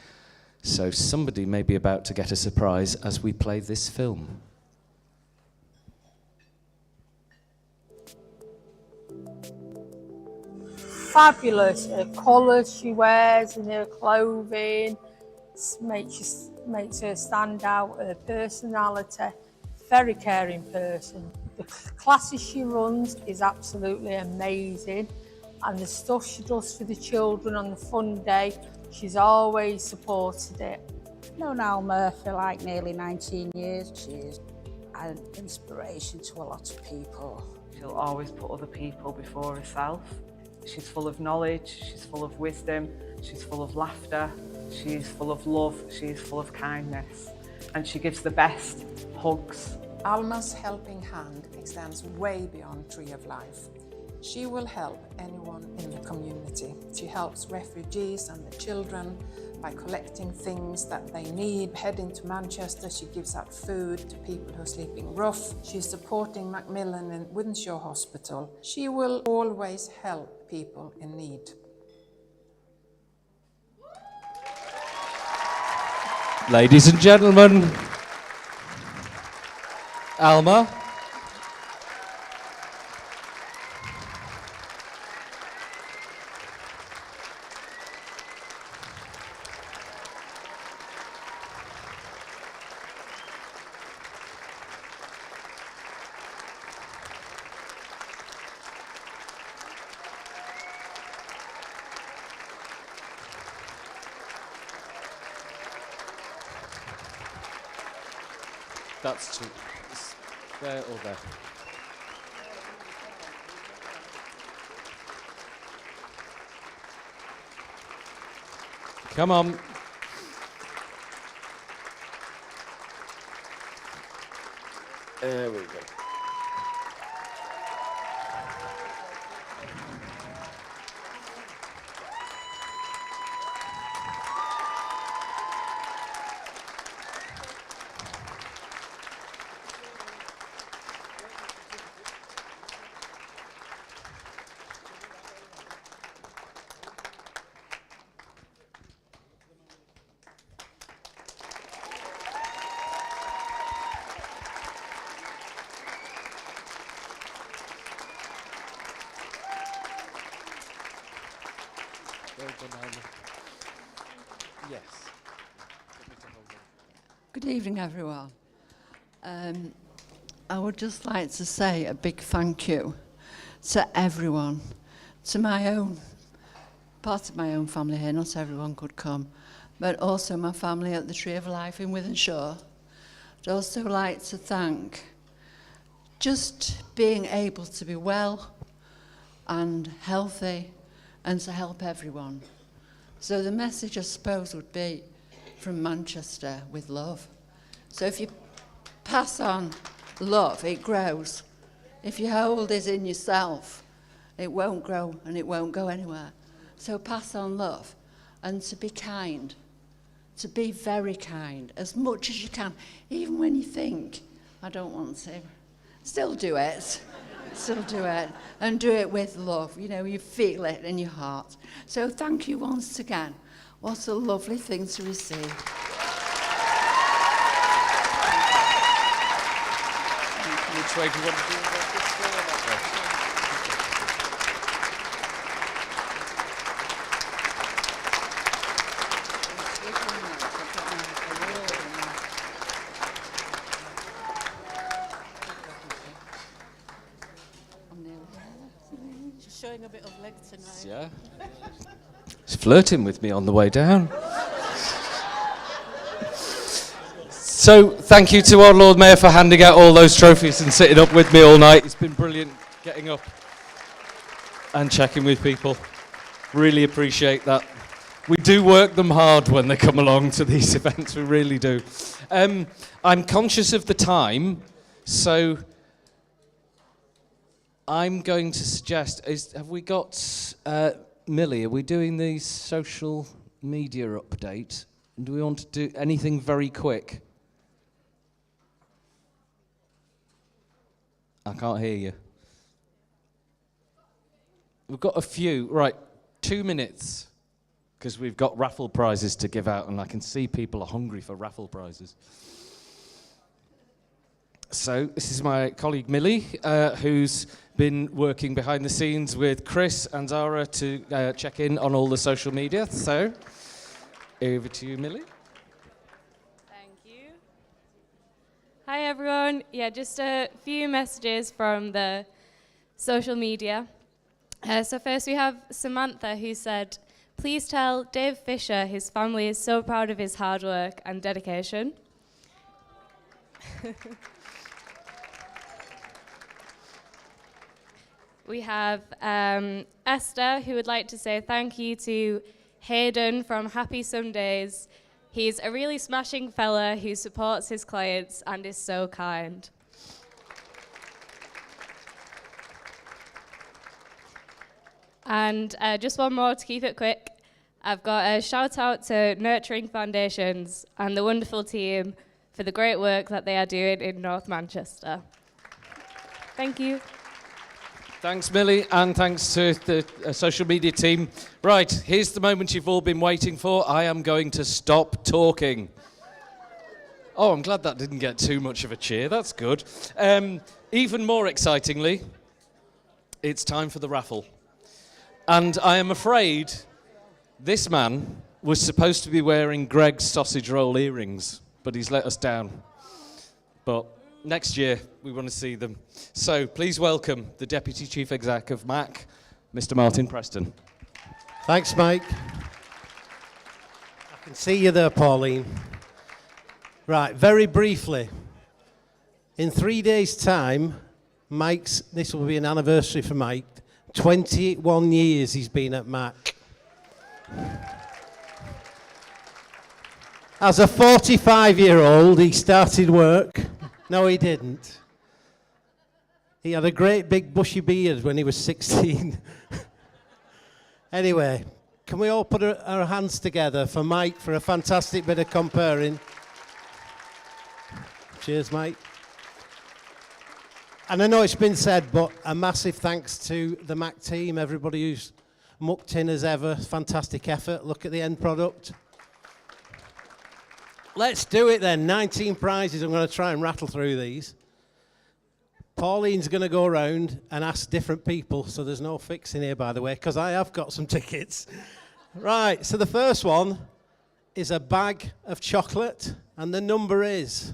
So somebody may be about to get a surprise as we play this film. Fabulous colours she wears in her clothing, makes her stand out, her personality, very caring person. The classes she runs is absolutely amazing, and the stuff she does for the children on the fun day, she's always supported it. I've known Alma for like nearly 19 years. She's an inspiration to a lot of people. She'll always put other people before herself. She's full of knowledge, she's full of wisdom, she's full of laughter, she's full of love, she's full of kindness, and she gives the best hugs. Alma's helping hand extends way beyond Tree of Life. She will help anyone in the community. She helps refugees and the children by collecting things that they need. Heading to Manchester, she gives out food to people who are sleeping rough. She's supporting Macmillan and Wythenshawe Hospital. She will always help people in need. Ladies and gentlemen, Alma. That's two. It's there or there. Come on. There we go. Yes. Good evening, everyone. I would just like to say a big thank you to everyone, to my own, part of my own family here, not everyone could come, but also my family at the Tree of Life in Wythenshawe. I'd also like to thank just being able to be well and healthy and to help everyone. So the message, I suppose, would be from Manchester with love. So if you pass on love, it grows. If you hold it in yourself, it won't grow and it won't go anywhere. So pass on love and to be kind, to be very kind, as much as you can, even when you think, I don't want to. Still do it. Still do it, and do it with love. You know, you feel it in your heart. So thank you once again. What a lovely thing to receive. Which way do you want to do it? This way or that way? She's showing a bit of leg tonight. Yeah. She's flirting with me on the way down. So, thank you to our Lord Mayor for handing out all those trophies and sitting up with me all night. It's been brilliant getting up and checking with people. Really appreciate that. We do work them hard when they come along to these events, we really do. I'm conscious of the time, so I'm going to suggest, have we got, Millie, are we doing the social media update? Do we want to do anything very quick? I can't hear you. We've got a few. Right, 2 minutes, because we've got raffle prizes to give out, and I can see people are hungry for raffle prizes. So this is my colleague Millie, who's been working behind the scenes with Chris and Zara to check in on all the social media. So over to you, Millie. Hi everyone. Yeah, just a few messages from the social media. So first we have Samantha, who said, "Please tell Dave Fisher his family is so proud of his hard work and dedication." We have Esther, who would like to say thank you to Hayden from Happy Sundays. He's a really smashing fella who supports his clients and is so kind. And just one more to keep it quick. I've got a shout out to Nurturing Foundations and the wonderful team for the great work that they are doing in North Manchester. Thank you. Thanks, Millie, and thanks to the social media team. Right, here's the moment you've all been waiting for. I am going to stop talking. Oh, I'm glad that didn't get too much of a cheer. That's good. Even more excitingly, it's time for the raffle. And I am afraid this man was supposed to be wearing Greg's sausage roll earrings, but he's let us down. But next year, we want to see them. So please welcome the Deputy Chief Exec of MAC, Mr. Martin Preston. Thanks, Mike. I can see you there, Pauline. Right, very briefly. In 3 days' time, this will be an anniversary for Mike. 21 years he's been at MAC. As a 45-year-old, he started work. No, he didn't. He had a great big bushy beard when he was 16. Anyway, can we all put our hands together for Mike for a fantastic bit of comparing? Cheers, Mike. And I know it's been said, but a massive thanks to the MAC team, everybody who's mucked in as ever. Fantastic effort. Look at the end product. Let's do it then. 19 prizes. I'm going to try and rattle through these. Pauline's going to go around and ask different people, so there's no fixing here, by the way, because I have got some tickets. Right, so the first one is a bag of chocolate, and the number is...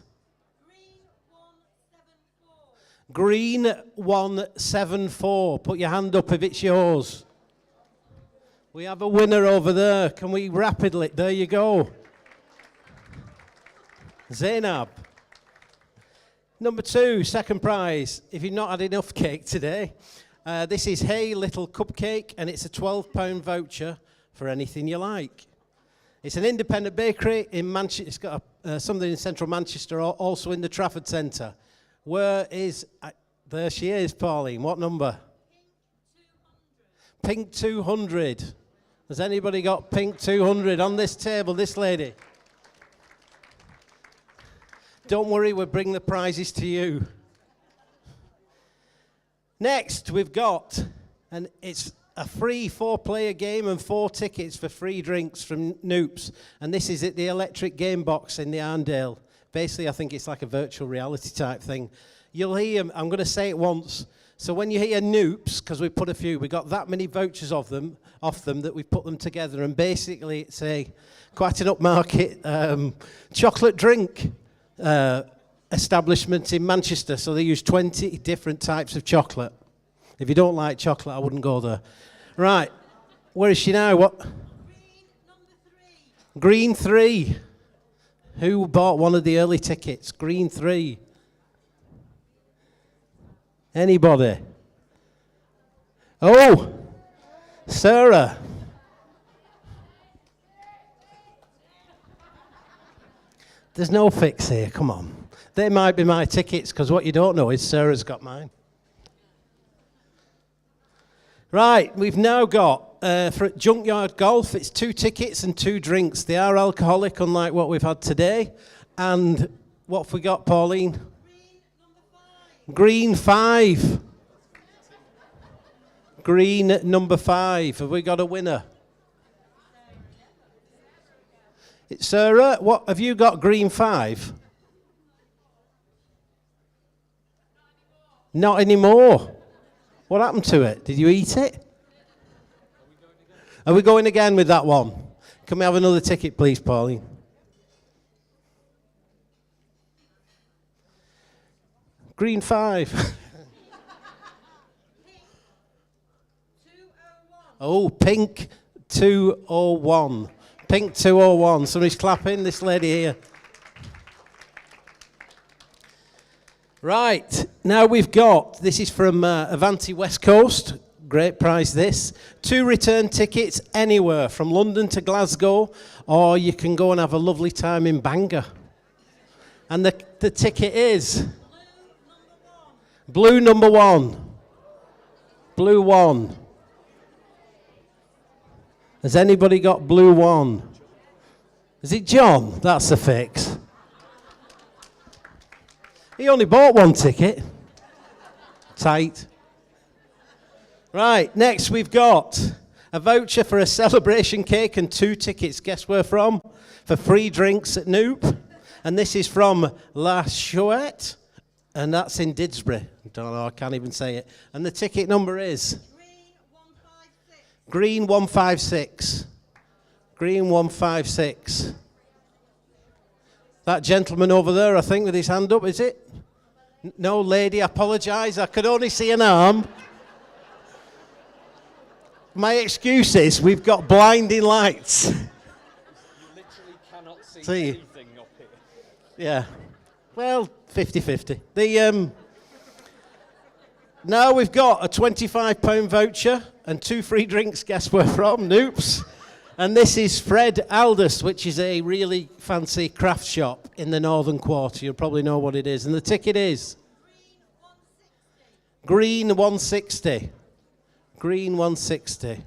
Green 174. Put your hand up if it's yours. We have a winner over there. Can we rapidly... There you go. Zainab. Number 2, second prize. If you've not had enough cake today, this is Hey Little Cupcake, and it's a £12 voucher for anything you like. It's an independent bakery in Manchester. It's got something in central Manchester, also in the Trafford Centre. Where is... there she is, Pauline. What number? Pink 200. Has anybody got pink 200 on this table? This lady. Don't worry, we'll bring the prizes to you. Next, we've got, and it's a free 4-player game and 4 tickets for free drinks from Noops. And this is at the Electric Game Box in the Arndale. Basically, I think it's like a virtual reality type thing. you'll hear, I'm going to say it once. So when you hear noops, because we put a few, we got that many vouchers off them that we put them together, and basically it's quite an upmarket chocolate drink establishment in Manchester. So they use 20 different types of chocolate. If you don't like chocolate, I wouldn't go there. Right, where is she now? What? Green 3. Who bought one of the early tickets? Green 3. Anybody? Oh, Sarah. There's no fix here, come on. They might be my tickets, because what you don't know is Sarah's got mine. Right, we've now got, for Junkyard Golf, it's 2 tickets and 2 drinks. They are alcoholic, unlike what we've had today. And what have we got, Pauline? Green 5. Green number 5. Have we got a winner? It's Sarah. What have you got? Green 5. Not anymore. What happened to it? Did you eat it? Are we going again with that one? Can we have another ticket, please, Pauline? Green 5. Oh, pink 201. Pink 201. Somebody's clapping. This lady here. Right. Now we've got, this is from Avanti West Coast. Great prize this. 2 return tickets anywhere from London to Glasgow, or you can go and have a lovely time in Bangor. And the ticket is blue number 1. Blue 1. Has anybody got blue 1? Is it John? That's a fix. He only bought 1 ticket. Tight. Right, next we've got a voucher for a celebration cake and 2 tickets. Guess where from? For free drinks at Noop. And this is from La Chouette. And that's in Didsbury. Don't know, I can't even say it. And the ticket number is? Green 156. Green 156. That gentleman over there, I think, with his hand up, is it? No, lady, I apologise. I could only see an arm. My excuse is we've got blinding lights. You literally cannot see anything up here. Yeah. Well, 50-50. Now we've got a £25 voucher and 2 free drinks. Guess where from? Noops. And this is Fred Aldous, which is a really fancy craft shop in the Northern Quarter. You'll probably know what it is. And the ticket is? Green 160. Green 160.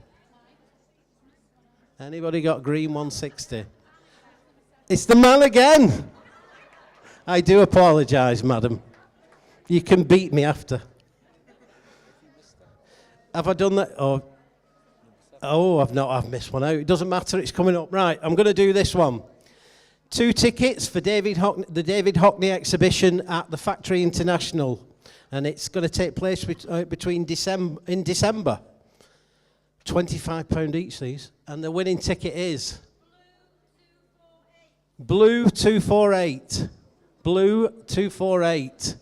Anybody got green 160? It's the man again. I do apologise, madam. You can beat me after. Have I done that? Oh, I've not. I've missed one out. It doesn't matter. It's coming up. Right, I'm going to do this one. 2 tickets for the David Hockney exhibition at the Factory International. And it's going to take place in December. £25 each, these. And the winning ticket is Blue 248. Blue 248.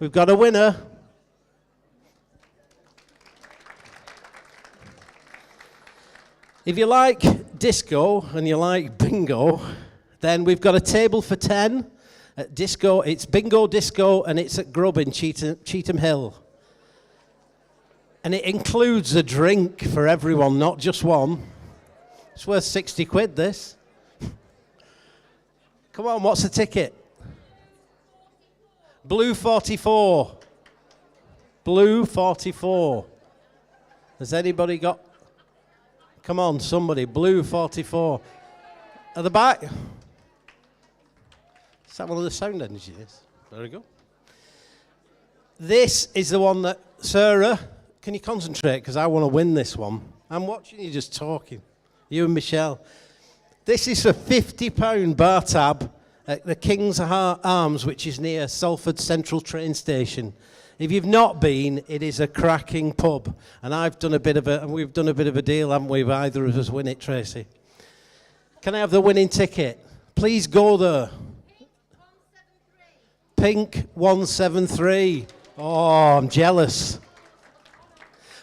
We've got a winner. If you like disco and you like bingo, then we've got a table for 10 at disco. It's bingo disco and it's at Grub in Cheetham Hill. And it includes a drink for everyone, not just one. It's worth 60 quid, this. Come on, what's the ticket? Blue 44. Blue 44. Has anybody got... Come on, somebody. Blue 44. At the back. Is that one of the sound engineers? There we go. This is the one that... Sarah, can you concentrate? Because I want to win this one. I'm watching you just talking. You and Michelle. This is a £50 bar tab at the King's Arms, which is near Salford Central train station. If you've not been, it is a cracking pub, and we've done a bit of a deal, haven't we? If either of us win it, Tracy. Can I have the winning ticket? Please go there. Pink 173. Oh, I'm jealous.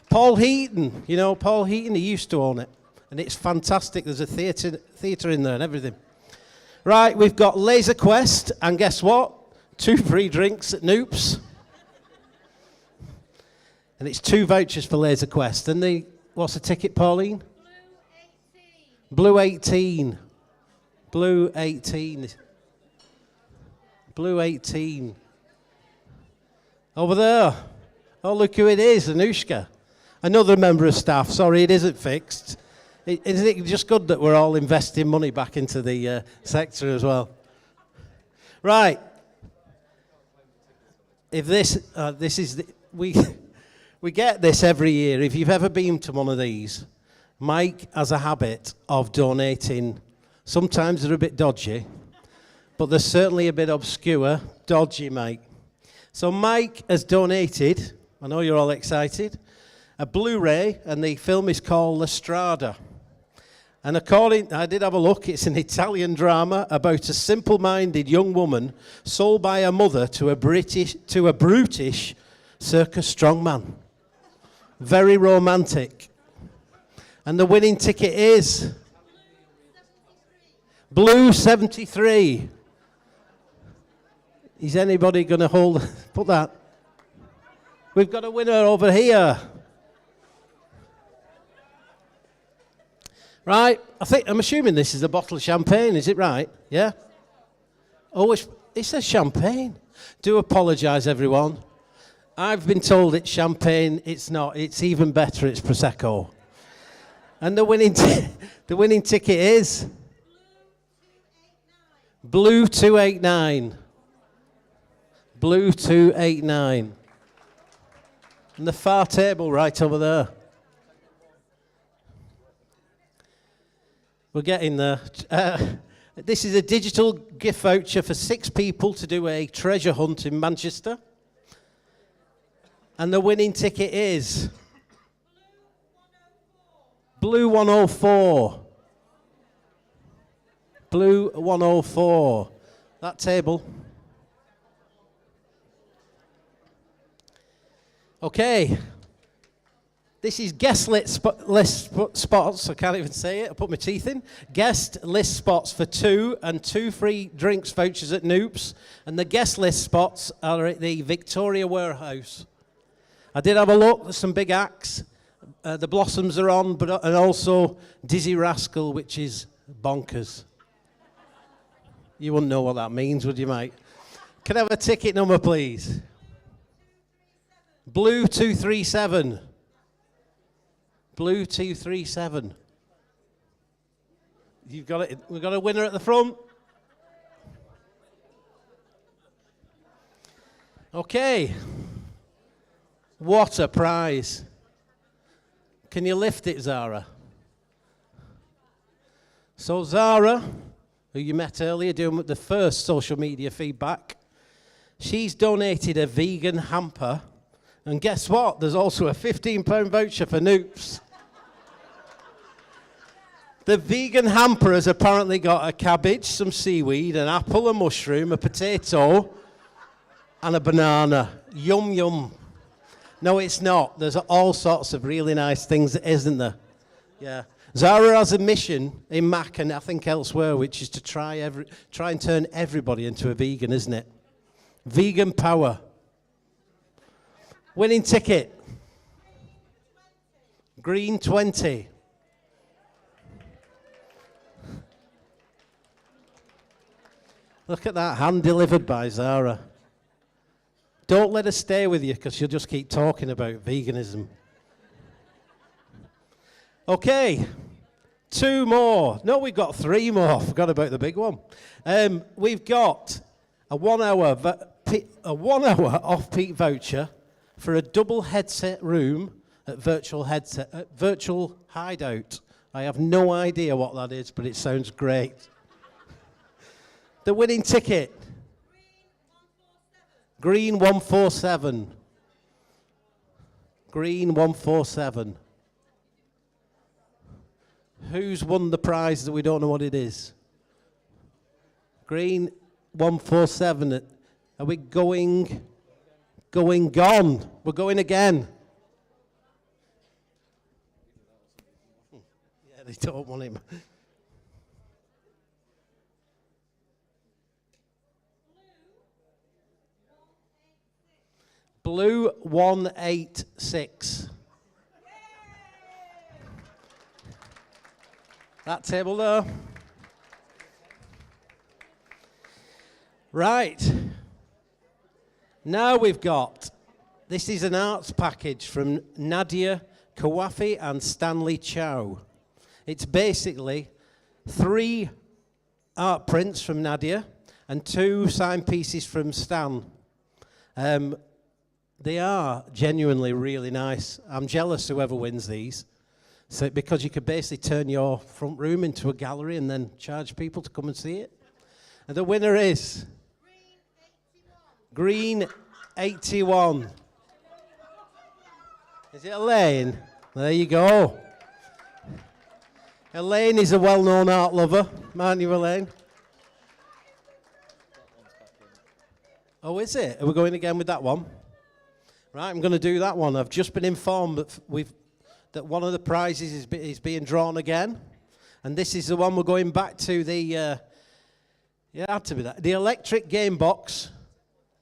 Paul Heaton, you know Paul Heaton, he used to own it, and it's fantastic. There's a theatre in there and everything. Right, we've got Laser Quest, and guess what? 2 free drinks at Noops. And it's 2 vouchers for Laser Quest. And what's the ticket, Pauline? Blue 18. Blue 18. Blue 18. Over there. Oh, look who it is, Anushka. Another member of staff. Sorry, it isn't fixed. Isn't it just good that we're all investing money back into the sector as well? Right. If we get this every year. If you've ever been to one of these, Mike has a habit of donating. Sometimes they're a bit dodgy, but they're certainly a bit obscure. Dodgy, Mike. So Mike has donated, I know you're all excited, a Blu-ray, and the film is called La Strada. And I did have a look, it's an Italian drama about a simple-minded young woman sold by her mother to a brutish circus strongman. Very romantic. And the winning ticket is Blue 73. Is anybody going to put that? We've got a winner over here. Right, I'm assuming this is a bottle of champagne, is it right? Yeah? Oh, it says champagne. Do apologise, everyone. I've been told it's champagne. It's not. It's even better. It's Prosecco. And the winning ticket is Blue 289. Blue 289. And the far table right over there. We're getting there. This is a digital gift voucher for 6 people to do a treasure hunt in Manchester. And the winning ticket is Blue 104. Blue 104. That table. Okay. This is guest list spots. I can't even say it. I put my teeth in. Guest list spots for 2 and 2 free drinks vouchers at Noops. And the guest list spots are at the Victoria Warehouse. I did have a look. There's some big acts. The Blossoms are on, and also Dizzy Rascal, which is bonkers. You wouldn't know what that means, would you, mate? Can I have a ticket number, please? Blue 237. Blue 237. You've got it. We've got a winner at the front. Okay. What a prize. Can you lift it, Zara? So Zara, who you met earlier doing the first social media feedback, she's donated a vegan hamper. And guess what? There's also a £15 voucher for Noops. The vegan hamper has apparently got a cabbage, some seaweed, an apple, a mushroom, a potato, and a banana. Yum, yum. No, it's not. There's all sorts of really nice things, isn't there? Yeah. Zara has a mission in Mac and I think elsewhere, which is to try and turn everybody into a vegan, isn't it? Vegan power. Winning ticket. Green 20. Look at that, hand delivered by Zara. Don't let her stay with you because she'll just keep talking about veganism. Okay, 2 more. No, we've got 3 more. Forgot about the big one. We've got a 1 hour off-peak voucher for a double headset room at Virtual Hideout. I have no idea what that is, but it sounds great. The winning ticket. Green 147. Green 147. Who's won the prize that we don't know what it is? Green 147. Are we going gone? We're going again. Yeah, they don't want him. Blue 186. That table there. Right. Now we've got, this is an arts package from Nadia Kawafi and Stanley Chow. It's basically 3 art prints from Nadia and 2 signed pieces from Stan. They are genuinely really nice. I'm jealous whoever wins these. So, because you could basically turn your front room into a gallery and then charge people to come and see it. And the winner is Green 81. Is it Elaine? There you go. Elaine is a well-known art lover, aren't you, Elaine? Oh, is it? Are we going again with that one? Right, I'm going to do that one. I've just been informed that one of the prizes is being drawn again. And this is the one we're going back to, the electric game box.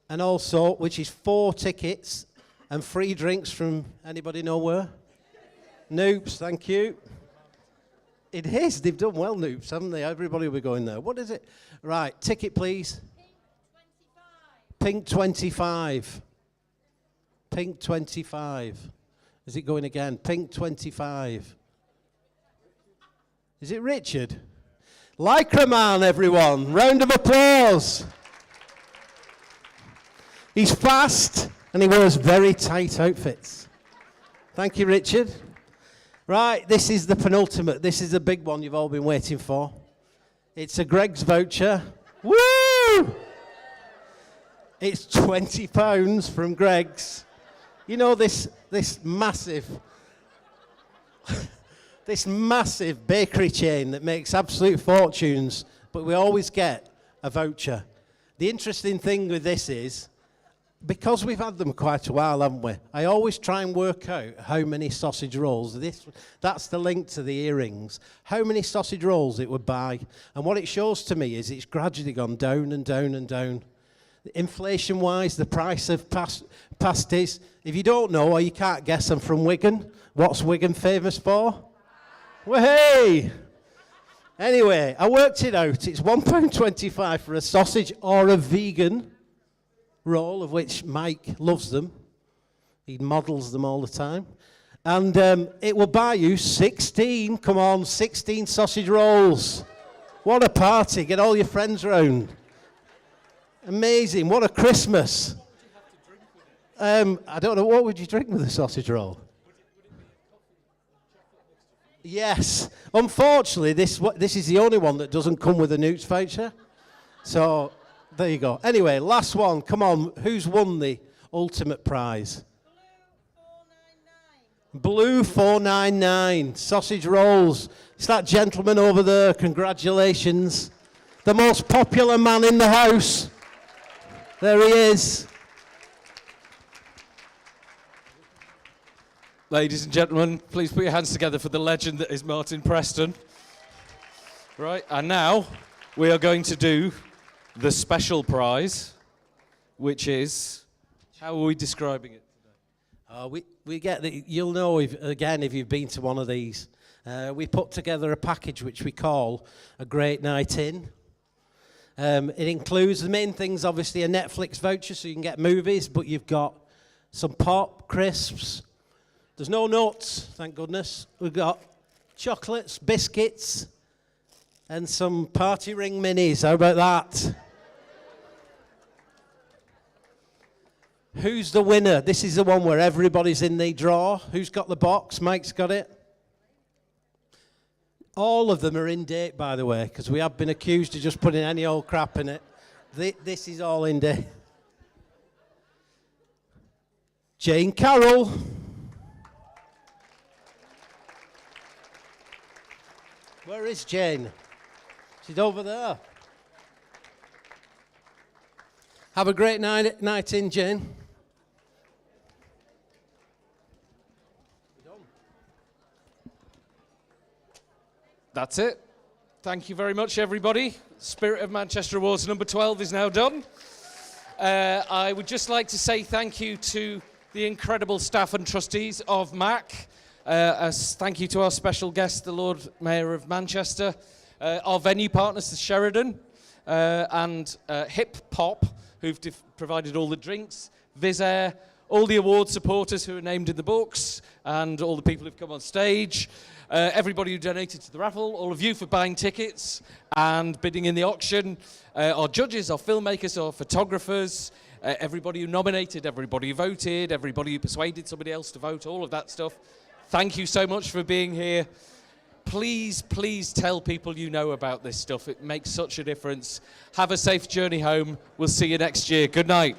And also, which is 4 tickets and free drinks from anybody know where? Noops, thank you. It is. They've done well, Noops, haven't they? Everybody will be going there. What is it? Right, ticket, please. Pink 25. Pink 25. Is it going again? Pink 25. Is it Richard? Lycra Man, everyone. Round of applause. He's fast and he wears very tight outfits. Thank you, Richard. Right, this is the penultimate. This is the big one you've all been waiting for. It's a Greggs voucher. Woo! It's £20 from Greggs. You know this massive this massive bakery chain that makes absolute fortunes, but we always get a voucher. The interesting thing with this is, because we've had them quite a while, haven't we? I always try and work out how many sausage rolls. That's the link to the earrings. How many sausage rolls it would buy. And what it shows to me is it's gradually gone down and down and down. Inflation-wise, the price of pasties. If you don't know or you can't guess, I'm from Wigan. What's Wigan famous for? Hey! Anyway, I worked it out. It's £1.25 for a sausage or a vegan roll, of which Mike loves them. He models them all the time. And it will buy you 16, come on, 16 sausage rolls. What a party. Get all your friends round. Amazing. What a Christmas. I don't know, what would you drink with a sausage roll? Yes. Unfortunately, this is the only one that doesn't come with a Newts voucher. So, there you go. Anyway, last one. Come on. Who's won the ultimate prize? Blue 499. Sausage rolls. It's that gentleman over there. Congratulations. The most popular man in the house. There he is. Ladies and gentlemen, please put your hands together for the legend that is Martin Preston. Right, and now we are going to do the special prize, which is, how are we describing it today? We get the, you'll know if you've been to one of these. We put together a package which we call a great night in. It includes the main things, obviously a Netflix voucher so you can get movies, but you've got some pop, crisps. There's no nuts, thank goodness. We've got chocolates, biscuits, and some party ring minis. How about that? Who's the winner? This is the one where everybody's in the draw. Who's got the box? Mike's got it. All of them are in date, by the way, because we have been accused of just putting any old crap in it. This is all in date. Jane Carroll. Where is Jane? She's over there. Have a great night in, Jane. That's it. Thank you very much, everybody. Spirit of Manchester Awards number 12 is now done. I would just like to say thank you to the incredible staff and trustees of MAC. Thank you to our special guest, the Lord Mayor of Manchester, our venue partners, the Sheridan, and Hip Pop, who've provided all the drinks, Visair, all the award supporters who are named in the books, and all the people who've come on stage, everybody who donated to the raffle, all of you for buying tickets and bidding in the auction, our judges, our filmmakers, our photographers, everybody who nominated, everybody who voted, everybody who persuaded somebody else to vote, all of that stuff. Thank you so much for being here. Please, please tell people you know about this stuff. It makes such a difference. Have a safe journey home. We'll see you next year. Good night.